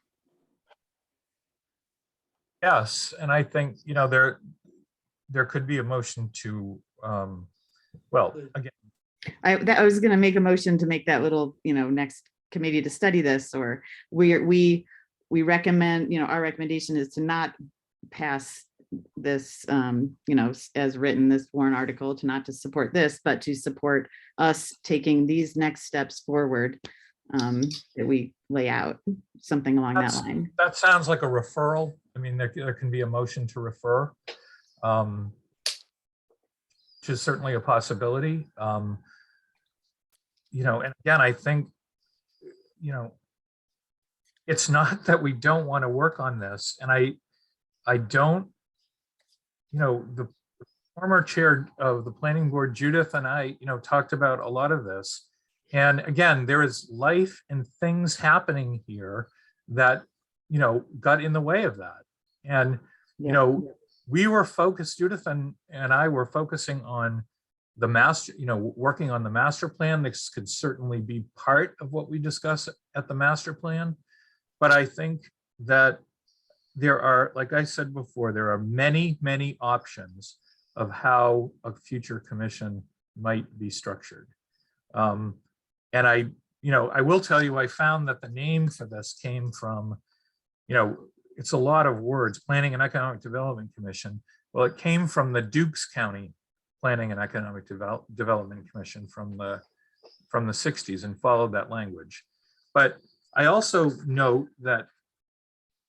Yes, and I think, there could be a motion to, well, again. I was going to make a motion to make that little, next committee to study this, or we recommend, our recommendation is to not pass this, as written, this warrant article, to not to support this, but to support us taking these next steps forward that we lay out, something along that line. That sounds like a referral. I mean, there can be a motion to refer, which is certainly a possibility. And again, I think, it's not that we don't want to work on this, and I don't, the former chair of the planning board, Judith, and I, talked about a lot of this. And again, there is life and things happening here that, got in the way of that. And, we were focused, Judith and I were focusing on the master, working on the master plan. This could certainly be part of what we discuss at the master plan. But I think that there are, like I said before, there are many, many options of how a future commission might be structured. And I will tell you, I found that the name for this came from, it's a lot of words, Planning and Economic Development Commission. Well, it came from the Dukes County Planning and Economic Development Commission from the 60s, and followed that language. But I also note that,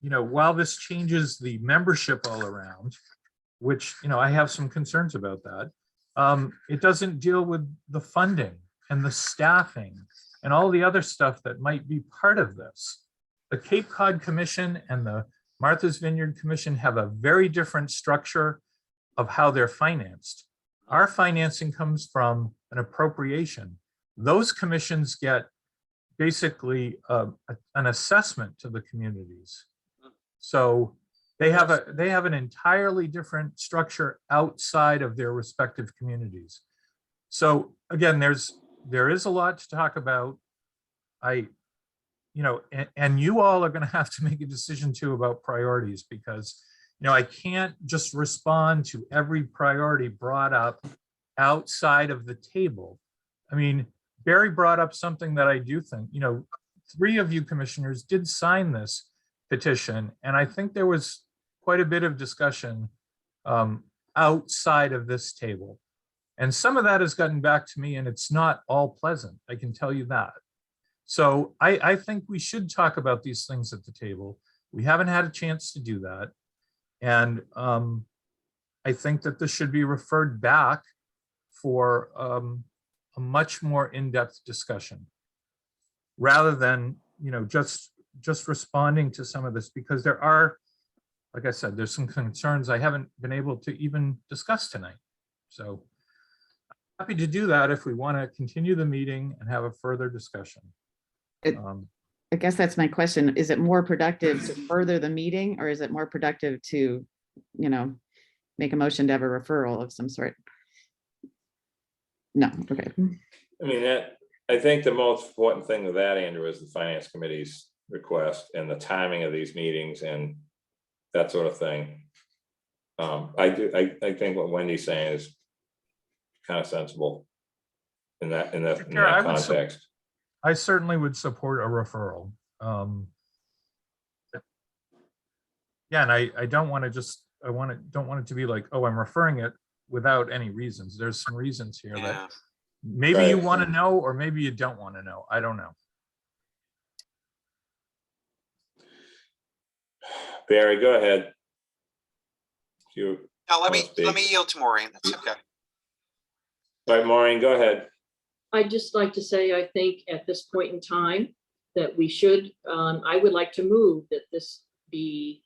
while this changes the membership all around, which, I have some concerns about that, it doesn't deal with the funding and the staffing and all the other stuff that might be part of this. The Cape Cod Commission and the Martha's Vineyard Commission have a very different structure of how they're financed. Our financing comes from an appropriation. Those commissions get basically an assessment to the communities. So they have an entirely different structure outside of their respective communities. So again, there is a lot to talk about. And you all are going to have to make a decision too about priorities, because I can't just respond to every priority brought up outside of the table. I mean, Barry brought up something that I do think, 3 of you commissioners did sign this petition, and I think there was quite a bit of discussion outside of this table. And some of that has gotten back to me, and it's not all pleasant, I can tell you that. So I think we should talk about these things at the table. We haven't had a chance to do that. And I think that this should be referred back for a much more in-depth discussion, rather than, just responding to some of this, because there are, like I said, there's some concerns I haven't been able to even discuss tonight. So happy to do that if we want to continue the meeting and have a further discussion. I guess that's my question. Is it more productive to further the meeting, or is it more productive to, make a motion to have a referral of some sort? No, okay. I mean, I think the most important thing with that, Andrew, is the Finance Committee's request and the timing of these meetings and that sort of thing. I think what Wendy's saying is kind of sensible in that context. I certainly would support a referral. Yeah, and I don't want to just, don't want it to be like, oh, I'm referring it without any reasons. There's some reasons here that maybe you want to know, or maybe you don't want to know. I don't know. Barry, go ahead. Now let me yield to Maureen. That's okay. All right, Maureen, go ahead. I'd just like to say, I think at this point in time that we should, I would like to move that this be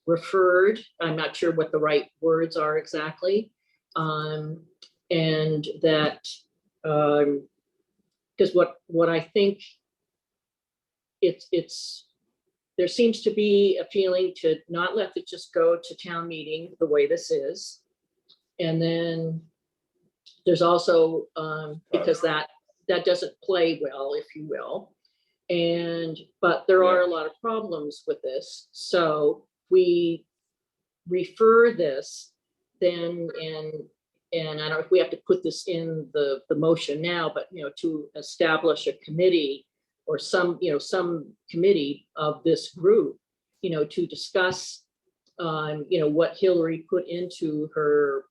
referred. I'm not sure what the right words are exactly. And that, because what I think there seems to be a feeling to not let it just go to town meeting the way this is. And then there's also, because that doesn't play well, if you will. But there are a lot of problems with this. So we refer this then and I don't know if we have to put this in the motion now, but, to establish a committee or some committee of this group, to discuss, what Hillary put into her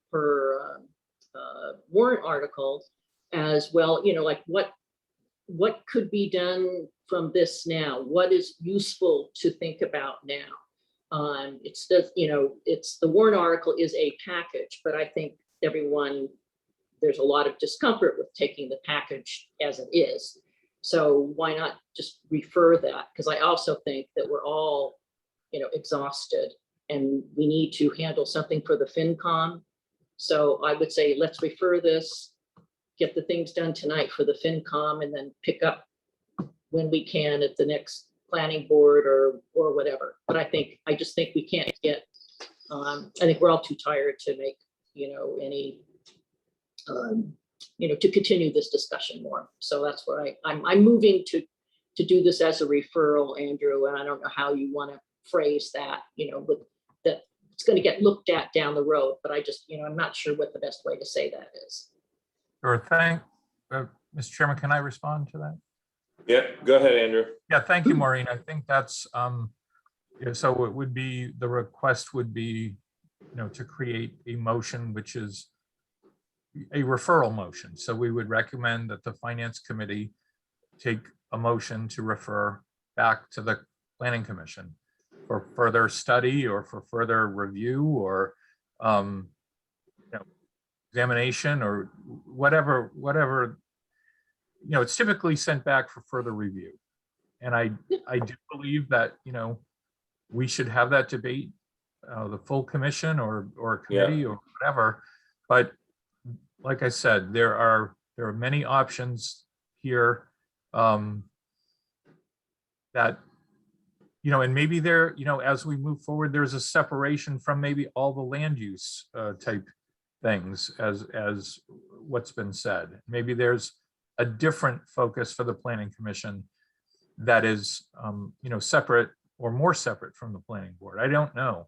warrant article as well, like what could be done from this now? What is useful to think about now? It's the warrant article is a package, but I think there's a lot of discomfort with taking the package as it is. So why not just refer that? Because I also think that we're all, exhausted and we need to handle something for the FinCom. So I would say, let's refer this, get the things done tonight for the FinCom, and then pick up when we can at the next planning board or whatever. But I just think we can't get, I think we're all too tired to make, any, to continue this discussion more. So that's what I'm moving to do this as a referral, Andrew, and I don't know how you want to phrase that, with that it's going to get looked at down the road, but I just, I'm not sure what the best way to say that is. Or Mr. Chairman, can I respond to that? Yeah, go ahead, Andrew. Yeah, thank you, Maureen. I think that's, so it would be, the request would be, to create a motion, which is a referral motion. So we would recommend that the Finance Committee take a motion to refer back to the Planning Commission for further study or for further review or examination or whatever, it's typically sent back for further review. And I do believe that, we should have that debate, the full commission or committee or whatever. But like I said, there are many options here that, and maybe there, as we move forward, there's a separation from maybe all the land use type things as what's been said. Maybe there's a different focus for the Planning Commission that is, separate or more separate from the Planning Board. I don't know,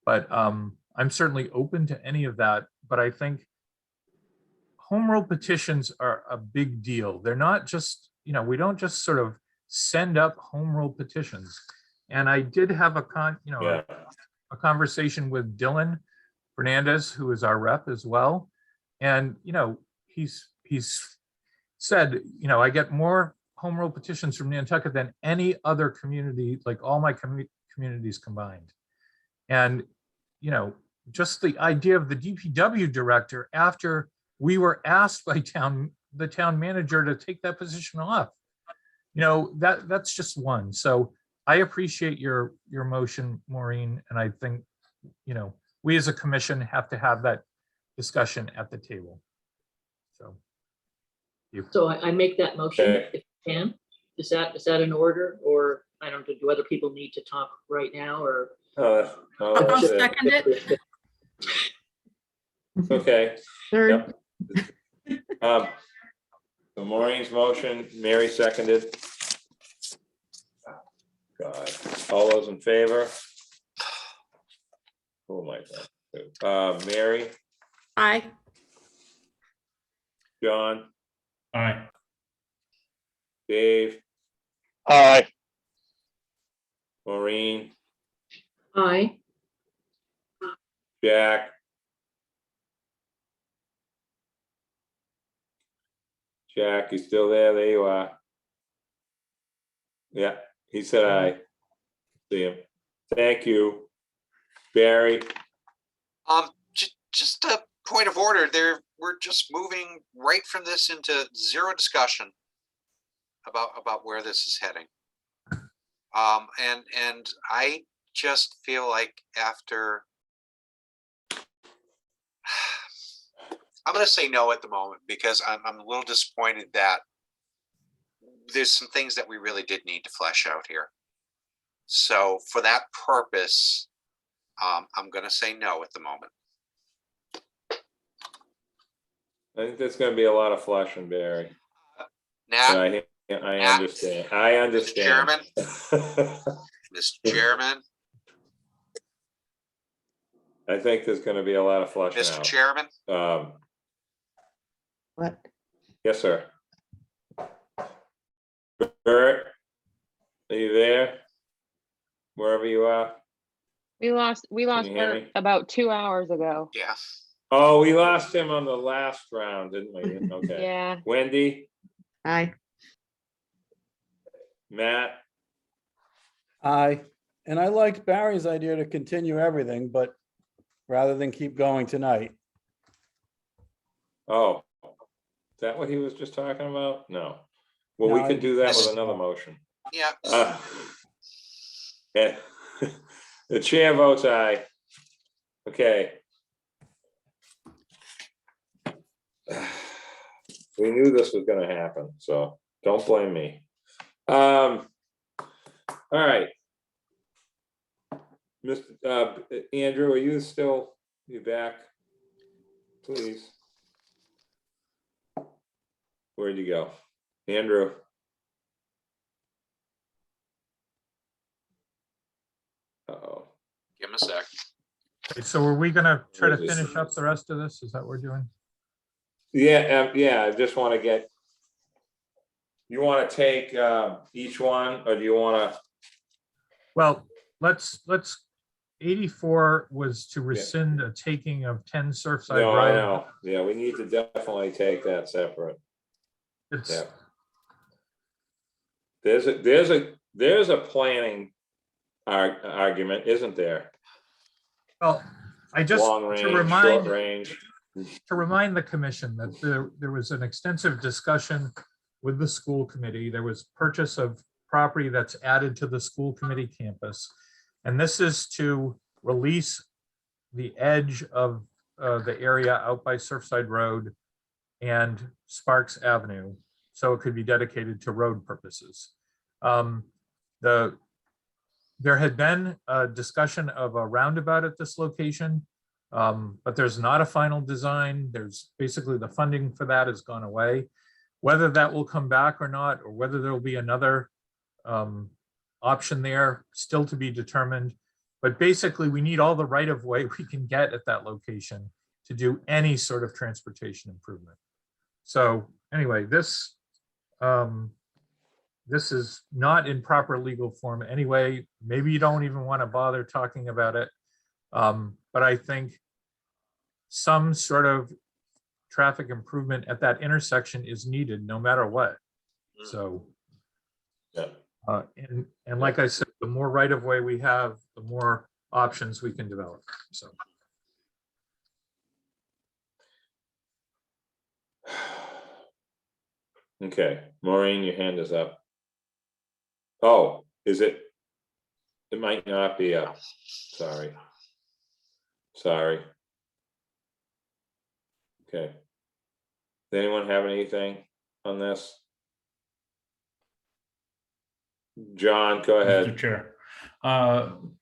but I'm certainly open to any of that. But I think home rule petitions are a big deal. They're not just, we don't just sort of send up home rule petitions. And I did have a conversation with Dylan Fernandez, who is our rep as well. And, he's said, I get more home rule petitions from Nantucket than any other community, like all my communities combined. And, just the idea of the DPW director, after we were asked by the town manager to take that position off, that's just one. So I appreciate your motion, Maureen, and I think, we as a commission have to have that discussion at the table. So I make that motion, Okay. if you can. Is that in order, or I don't know, do other people need to talk right now, or? I'll that's it. second it. Okay. Third. Yep. So Maureen's motion, Mary seconded. God, all those in favor? Oh my God. Mary, Aye. John, Aye. Dave, Aye. Maureen, Aye. Jack. Jack, you still there? There you are. Yeah, he said aye. See him. Thank you. Barry, Just a point of order there. We're just moving right from this into zero discussion about where this is heading. And I just feel like after I'm going to say no at the moment, because I'm a little disappointed that there's some things that we really did need to flesh out here. So for that purpose, I'm going to say no at the moment. I think there's gonna be a lot of flashing, Barry. Nat, But I understand. I understand. Mr. Chairman, I think there's gonna be a lot of flushing Mr. out. Chairman, What? Yes, sir. Bert, are you there? Wherever you are? We lost you hear Bert me? about 2 hours ago. yeah. Oh, we lost him on the last round, didn't we? Okay. Yeah. Wendy, Aye. Matt, Aye. And I liked Barry's idea to continue everything, but rather than keep going tonight. oh, is that what he was just talking about? No. Well, we No, could do that with Mr. another motion. Yeah. Yeah. The chair votes aye. Okay. We knew this was gonna happen, so don't blame me. All right. Mr. Andrew, are you back? Please. Where'd you go? Andrew? Uh-oh. Give him a sec. Okay, so are we gonna try to Where is this? finish up the rest of this? Is that what we're doing? Yeah, yeah, I just want to get. You want to take each one, or do you want to? Well, let's 84 was to rescind a taking of 10 Surfside No, I Road. know. Yeah, we need to definitely take that separate. It's Yeah. There's a planning argument, isn't there? well, I just Long to range, short remind range. the commission that there was an extensive discussion with the school committee. There was purchase of property that's added to the school committee campus. And this is to release the edge of the area out by Surfside Road and Sparks Avenue, so it could be dedicated to road purposes. There had been a discussion of a roundabout at this location, but there's not a final design. There's basically the funding for that has gone away. Whether that will come back or not, or whether there'll be another option there, still to be determined. But basically, we need all the right of way we can get at that location to do any sort of transportation improvement. So anyway, this is not in proper legal form anyway. Maybe you don't even want to bother talking about it. But I think some sort of traffic improvement at that intersection is needed no matter what. So, Yeah. and like I said, the more right of way we have, the more options we can develop. So. Okay, Maureen, your hand is up. Oh, is it? It might not be up. Sorry. Sorry. Okay. Does anyone have anything on this? John, go Mr. ahead. Chair.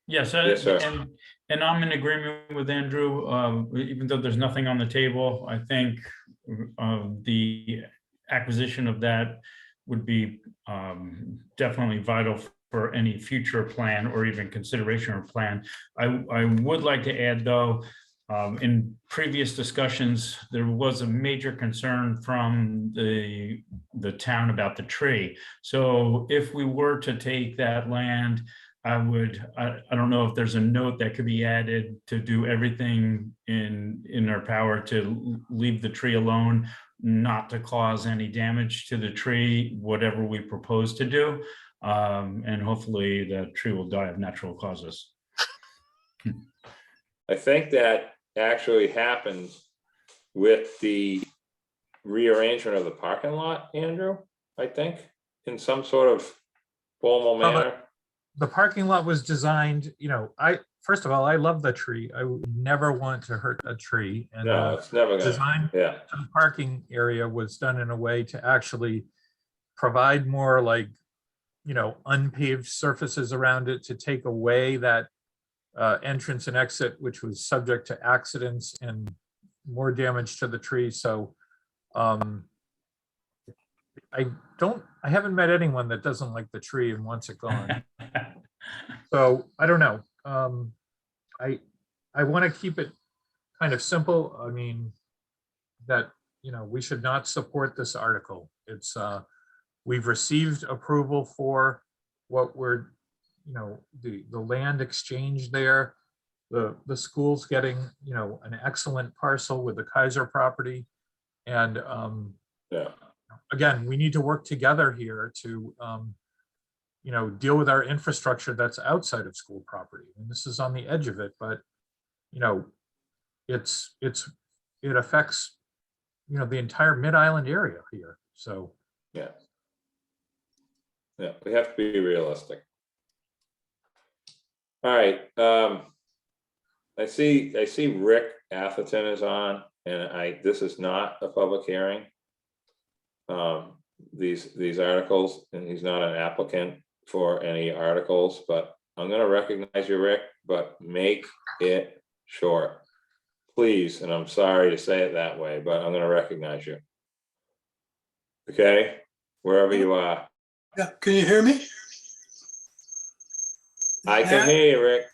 Yes, Yes, sir. and I'm in agreement with Andrew, even though there's nothing on the table. I think the acquisition of that would be definitely vital for any future plan or even consideration or plan. I would like to add, though, in previous discussions, there was a major concern from the town about the tree. So if we were to take that land, I don't know if there's a note that could be added to do everything in our power to leave the tree alone, not to cause any damage to the tree, whatever we propose to do. And hopefully the tree will die of natural causes. I think that actually happened with the rearrangement of the parking lot, Andrew, I think, in some sort of formal manner. The parking lot was designed, first of all, I love the tree. I would never want to hurt a tree. And No, it's never gonna. design Yeah. to the parking area was done in a way to actually provide more unpaved surfaces around it, to take away that entrance and exit, which was subject to accidents and more damage to the tree. So I haven't met anyone that doesn't like the tree and wants it gone. So I don't know. I want to keep it kind of simple. I mean, that, we should not support this article. It's, we've received approval for what we're, the land exchange there. The school's getting, an excellent parcel with the Kaiser property. And Yeah. again, we need to work together here to, deal with our infrastructure that's outside of school property. And this is on the edge of it, but, it affects, the entire Mid-Island area here. So, Yeah. Yeah, we have to be realistic. All right, I see Rick Atherton is on, and this is not a public hearing. These articles, and he's not an applicant for any articles, but I'm gonna recognize you, Rick, but make it short. Please, and I'm sorry to say it that way, but I'm gonna recognize you. Okay, wherever you are. Yeah, can you hear me? I can hear you, Rick.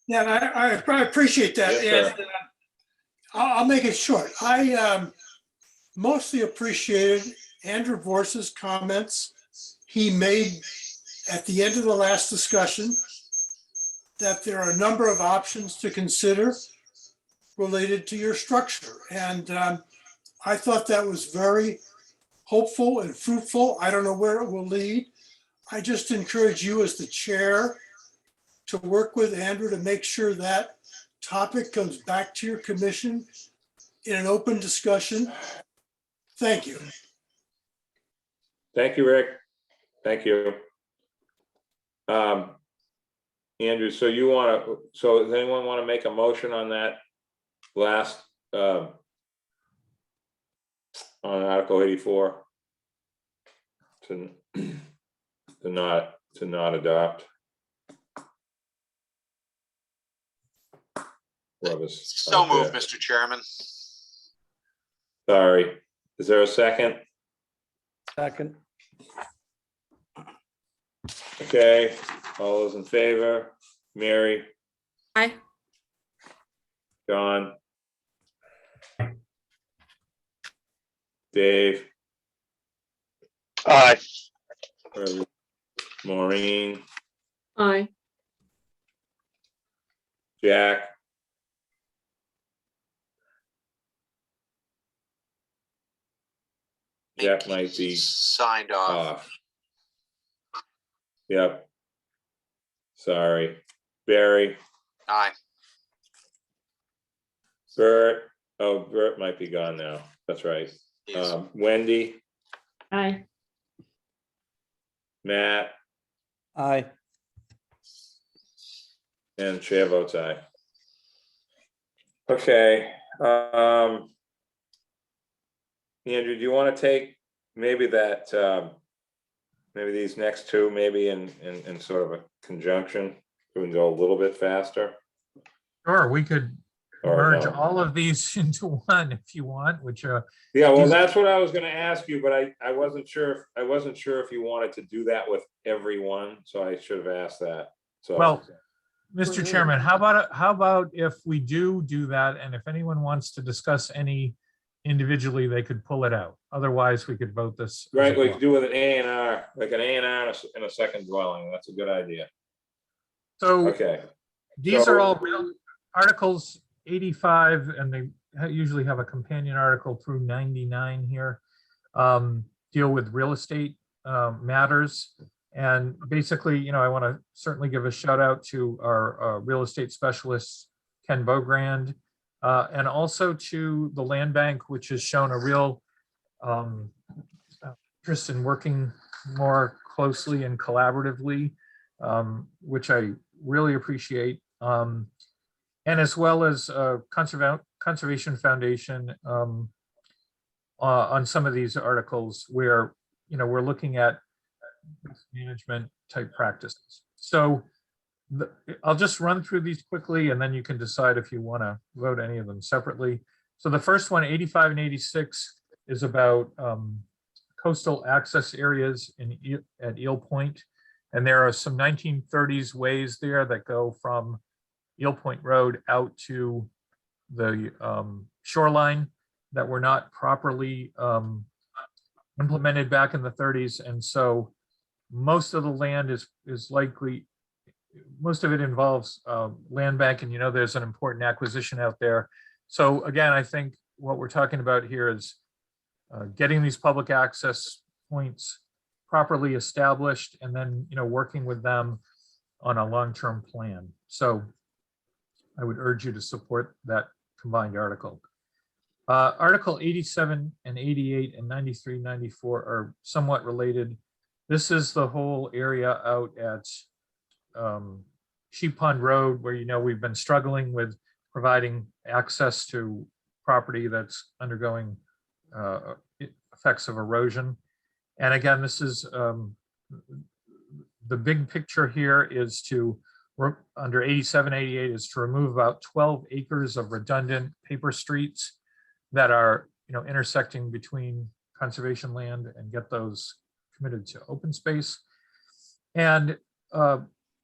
Yeah, I appreciate that. Yes, And I'll make it short. I mostly appreciated Andrew Vorse's comments he made at the end of the last discussion, that there are a number of options to consider related to your structure. And I thought that was very hopeful and fruitful. I don't know where it will lead. I just encourage you as the chair to work with Andrew to make sure that topic comes back to your commission in an open discussion. Thank you. Thank you, Rick. Thank you. Andrew, so does anyone want to make a motion on that last, on Article 84? To not adopt? So moved, Mr. Chairman. Sorry. Is there a second? Second. Okay, all those in favor? Mary? Aye. John? Dave? Aye. Maureen? Aye. Jack? Jack might be signed off. Yep. Sorry. Barry? Aye. Bert? Oh, Bert might be gone now. That's right. Wendy? Aye. Matt? Aye. And chair votes aye. Okay. Andrew, do you want to take maybe that, maybe these next two, maybe in sort of a conjunction, we can go a little bit faster? Sure, we could Or merge no? all of these into one if you want, which Yeah, well, is- that's what I was going to ask you, but I wasn't sure if you wanted to do that with everyone, so I should have asked that. So well, Mr. Chairman, how about if we do that, and if anyone wants to discuss any individually, they could pull it out. Otherwise, we could vote this. as a right, we block. could do with an A&R, like an A&R in a second dwelling. That's a good idea. So Okay. these are all real articles 85, and they usually have a companion article through 99 here, deal with real estate matters. And basically, I want to certainly give a shout out to our real estate specialist, Ken Bogrand, and also to the land bank, which has shown a real interest in working more closely and collaboratively, which I really appreciate. And as well as Conservation Foundation on some of these articles where, we're looking at management type practices. So I'll just run through these quickly, and then you can decide if you want to vote any of them separately. So the first one, 85 and 86, is about coastal access areas at Eel Point. And there are some 1930s ways there that go from Eel Point Road out to the shoreline that were not properly implemented back in the 30s. And so most of the land is likely, most of it involves land bank, and there's an important acquisition out there. So again, I think what we're talking about here is getting these public access points properly established, and then working with them on a long-term plan. So I would urge you to support that combined article. Article 87 and 88 and 93, 94 are somewhat related. This is the whole area out at Sheep Pond Road, where we've been struggling with providing access to property that's undergoing effects of erosion. And again, this is the big picture here is to under 87, 88 is to remove about 12 acres of redundant paper streets that are intersecting between conservation land, and get those committed to open space. And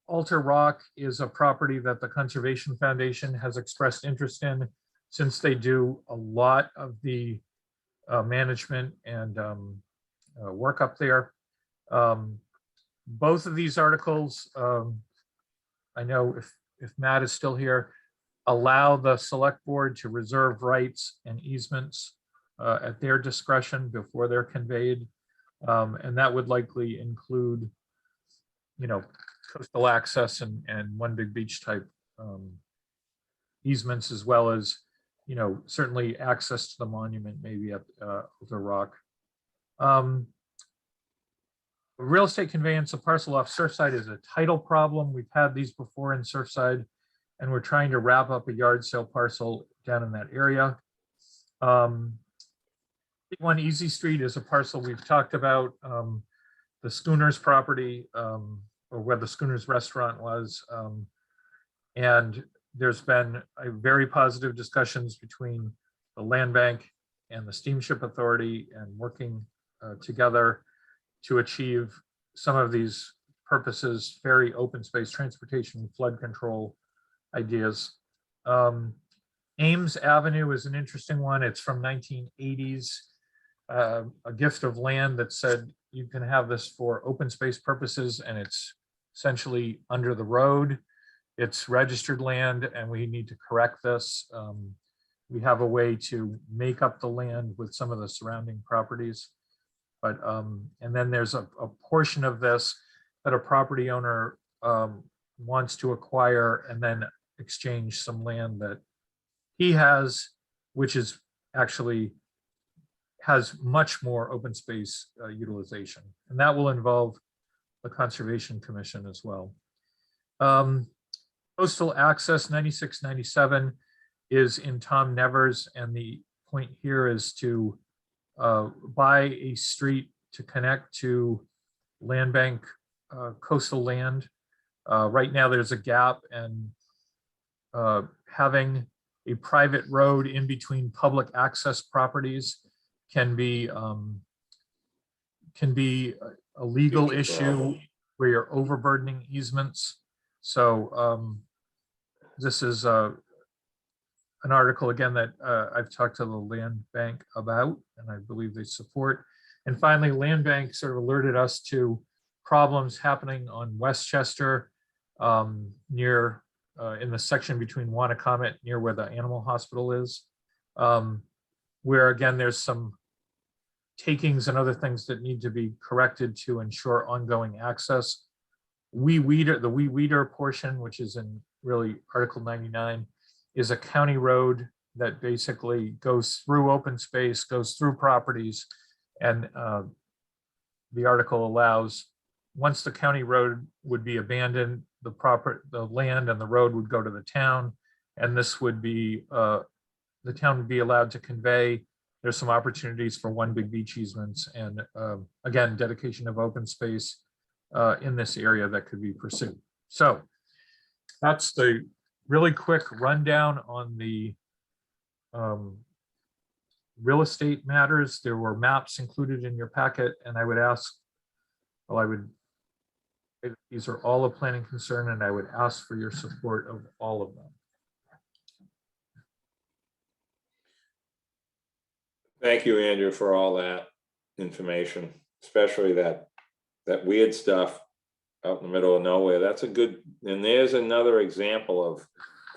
Alter Rock is a property that the Conservation Foundation has expressed interest in, since they do a lot of the management and work up there. Both of these articles, I know if Matt is still here, allow the select board to reserve rights and easements at their discretion before they're conveyed. And that would likely include, coastal access and one big beach type easements, as well as, certainly access to the monument, maybe at the Rock. Real estate conveyance of parcel off Surfside is a title problem. We've had these before in Surfside, and we're trying to wrap up a yard sale parcel down in that area. One Easy Street is a parcel we've talked about, the Schooners property, or where the Schooners restaurant was. And there's been a very positive discussions between the land bank and the steamship authority, and working together to achieve some of these purposes: ferry, open space, transportation, flood control ideas. Ames Avenue is an interesting one. It's from 1980s, a gift of land that said you can have this for open space purposes, and it's essentially under the road. It's registered land, and we need to correct this. We have a way to make up the land with some of the surrounding properties. But and then there's a portion of this that a property owner wants to acquire and then exchange some land that he has, which is actually has much more open space utilization. And that will involve the Conservation Commission as well. Coastal access 96, 97 is in Tom Nevers, and the point here is to buy a street to connect to land bank coastal land. Right now there's a gap, and having a private road in between public access properties can be a legal issue where you're overburdening easements. So this is an article again that I've talked to the land bank about, and I believe they support. And finally, land bank sort of alerted us to problems happening on Westchester, near in the section between Wannacomet, near where the animal hospital is, where again there's some takings and other things that need to be corrected to ensure ongoing access. The Wee Weeder portion, which is in really Article 99, is a county road that basically goes through open space, goes through properties, and the article allows, once the county road would be abandoned, the land and the road would go to the town, and this would be the town would be allowed to convey. There's some opportunities for one big beach easements, and again, dedication of open space in this area that could be pursued. So that's the really quick rundown on the real estate matters. There were maps included in your packet, and I would ask, well, I would These are all a planning concern, and I would ask for your support of all of them. Thank you, Andrew, for all that information, especially that weird stuff out in the middle of nowhere. That's a good, and there's another example of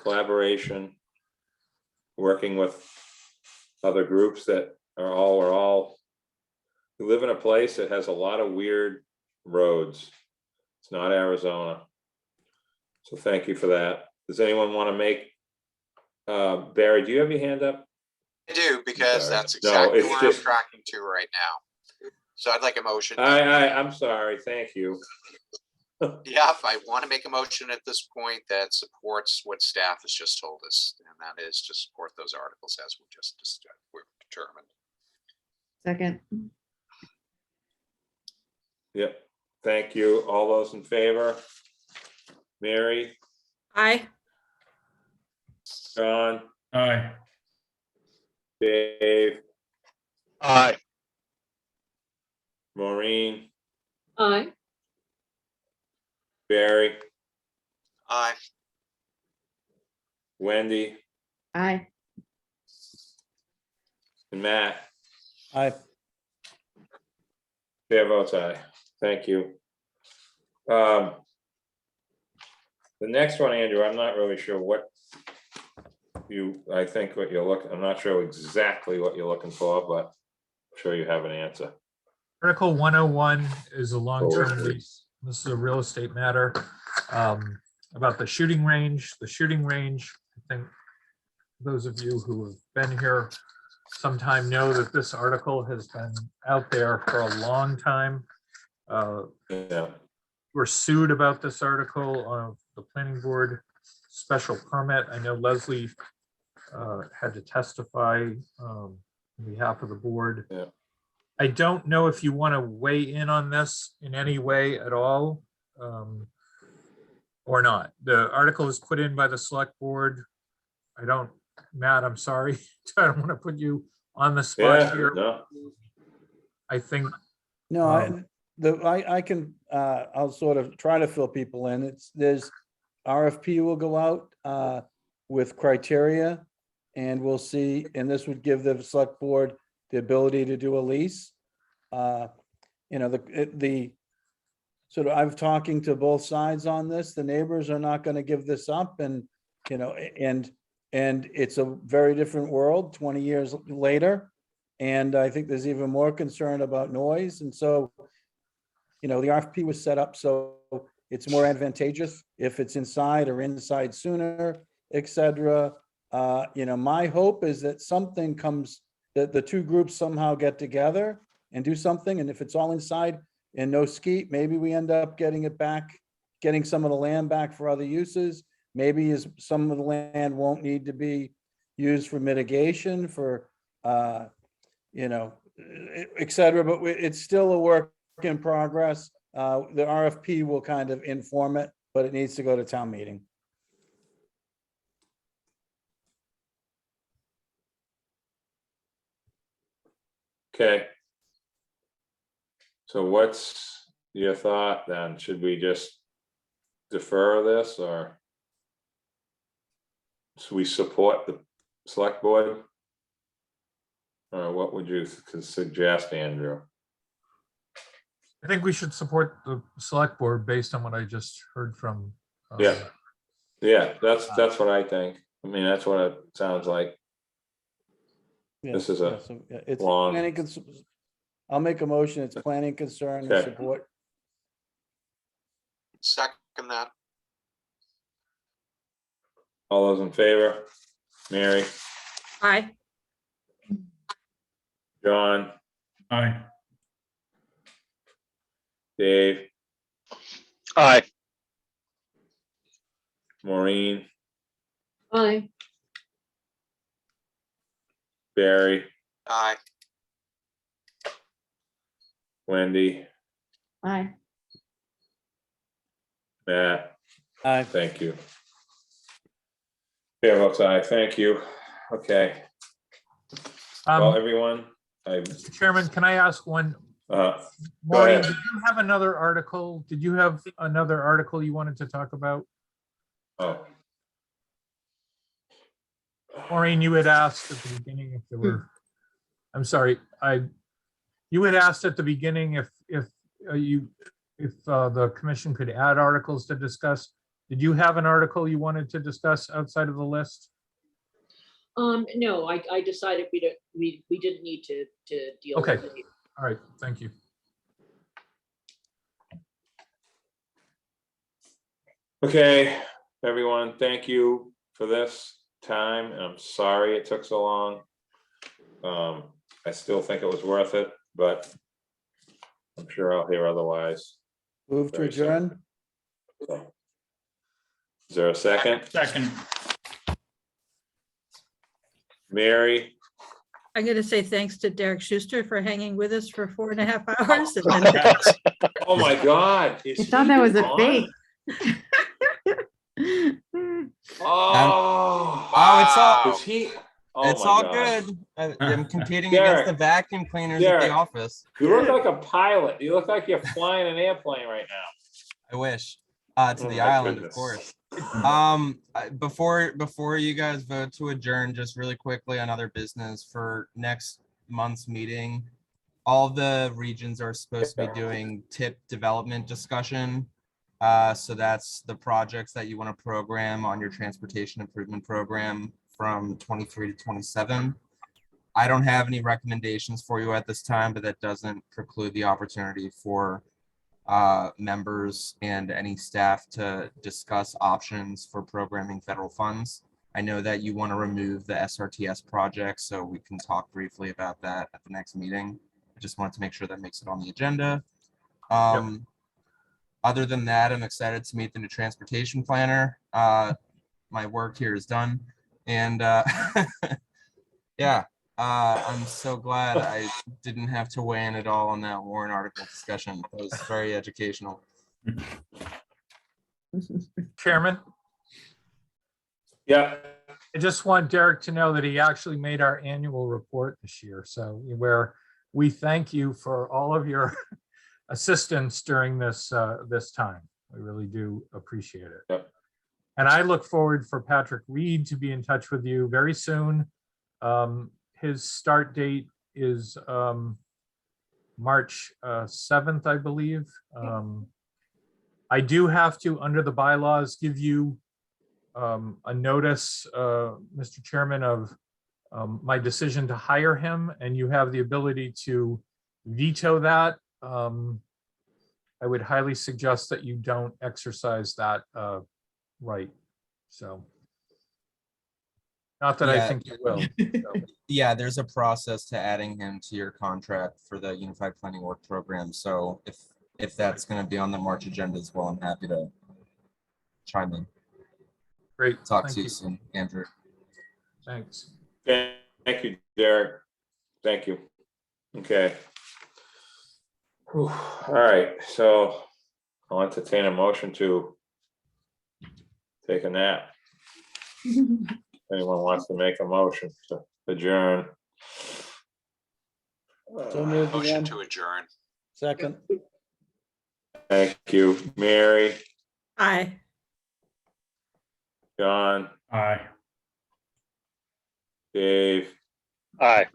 collaboration, working with other groups that are all, we live in a place that has a lot of weird roads. It's not Arizona. So thank you for that. Does anyone want to make, Barry, do you have your hand up? I do, because Sorry. that's No, exactly it's where just- I'm tracking to right now. So I'd like a motion. I'm sorry, thank you. Yeah, I want to make a motion at this point that supports what staff has just told us, and that is to support those articles as we just we've determined. Second. Yep, thank you. All those in favor? Mary, Aye. John, Aye. Dave, Aye. Maureen, Aye. Barry, Aye. Wendy, Aye. and Matt. Aye. Chair votes aye. Thank you. The next one, Andrew, I'm not really sure what I think what you're looking, I'm not sure exactly what you're looking for, but I'm sure you have an answer. Article 101 is a long-term Oh, lease. This is a real estate matter about the shooting range. The shooting range, I think those of you who have been here sometime know that this article has been out there for a long time. Yeah. We're sued about this article on the planning board special permit. I know Leslie had to testify on behalf of the board. Yeah. I don't know if you want to weigh in on this in any way at all or not. The article is put in by the select board. Matt, I'm sorry. I don't want to put you on the spot Yeah, here. no. I think No, I can, I'll sort of try to fill people in. There's RFP will go out with criteria, and we'll see, and this would give the select board the ability to do a lease. You know, the sort of, I've talking to both sides on this. The neighbors are not going to give this up, and, you know, and it's a very different world 20 years later. And I think there's even more concern about noise. And so, you know, the RFP was set up so it's more advantageous if it's inside or inside sooner, et cetera. You know, my hope is that something comes, that the two groups somehow get together and do something. And if it's all inside and no skeet, maybe we end up getting it back, getting some of the land back for other uses. Maybe some of the land won't need to be used for mitigation for, you know, et cetera, but it's still a work in progress. The RFP will kind of inform it, but it needs to go to town meeting. Okay. So what's your thought then? Should we just defer this, or should we support the select board? Or what would you suggest, Andrew? I think we should support the select board based on what I just heard from. Yeah. Yeah, that's what I think. I mean, that's what it sounds like. This is a it's long. I'll make a motion. It's planning concern and Okay. support. Second that. All those in favor? Mary, Aye. John, Aye. Dave, Aye. Maureen, Aye. Barry, Aye. Wendy, Aye. Matt. Aye. Thank you. Chair votes aye. Thank you. Okay. Well, everyone, Mr. Chairman, can I ask one Go Maureen, ahead. did you have another article? Did you have another article you wanted to talk about? Oh, Maureen, you had asked at the beginning if there were, I'm sorry, you had asked at the beginning if the commission could add articles to discuss. Did you have an article you wanted to discuss outside of the list? No, I decided we didn't need to deal Okay. with it. All right, thank you. okay, everyone, thank you for this time, and I'm sorry it took so long. I still think it was worth it, but I'm sure I'll hear otherwise. Move to Very soon. adjourn. So, is there a second? Second. Mary, I'm going to say thanks to Derek Schuster for hanging with us for 4.5 hours. And then oh my God. I thought that was a fake. Oh, Oh, it's all is he? Oh it's my all God. good. I'm competing Derek, against the vacuum cleaners at Derek, the office. You look like a pilot. You look like you're flying an airplane right now. I wish. To Oh the my island, goodness. of course. Before you guys vote to adjourn, just really quickly on other business for next month's meeting, all the regions are supposed to be doing tip development discussion. So that's the projects that you want to program on your transportation improvement program from 23 to 27. I don't have any recommendations for you at this time, but that doesn't preclude the opportunity for members and any staff to discuss options for programming federal funds. I know that you want to remove the SRTS project, so we can talk briefly about that at the next meeting. I just wanted to make sure that makes it on the agenda. Other than that, I'm excited to meet the new transportation planner. My work here is done. And yeah, I'm so glad I didn't have to weigh in at all on that Warren article discussion. It was very educational. Chairman? Yeah. I just want Derek to know that he actually made our annual report this year. So where we thank you for all of your assistance during this this time. We really do appreciate it. Yep. And I look forward for Patrick Reed to be in touch with you very soon. His start date is March 7th, I believe. I do have to, under the bylaws, give you a notice, Mr. Chairman, of my decision to hire him, and you have the ability to veto that. I would highly suggest that you don't exercise that right. So, not that I Yeah. think you will. So. Yeah, there's a process to adding him to your contract for the Unified Planning Work Program. So if that's going to be on the March agenda as well, I'm happy to chime in. Great. Talk Thank to you you soon, Andrew. Thanks. Thank you, Derek. Thank you. Okay. Whew. All right, so I'll entertain a motion to take a nap. Anyone wants to make a motion to adjourn? So moved Motion again. to adjourn. Second. Thank you, Mary, Aye. John, Aye. Dave, Aye.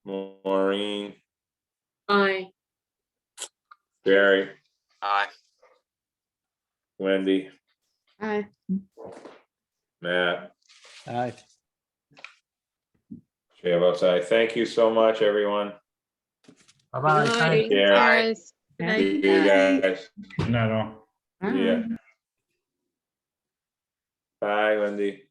Maureen, Aye. Barry, Aye. Wendy, Aye. Matt, Aye. chair votes aye. Thank you so much, everyone. Bye-bye. Good Thank night. you. Guys. Good night. See you guys. Not all. Yeah. Bye, Wendy.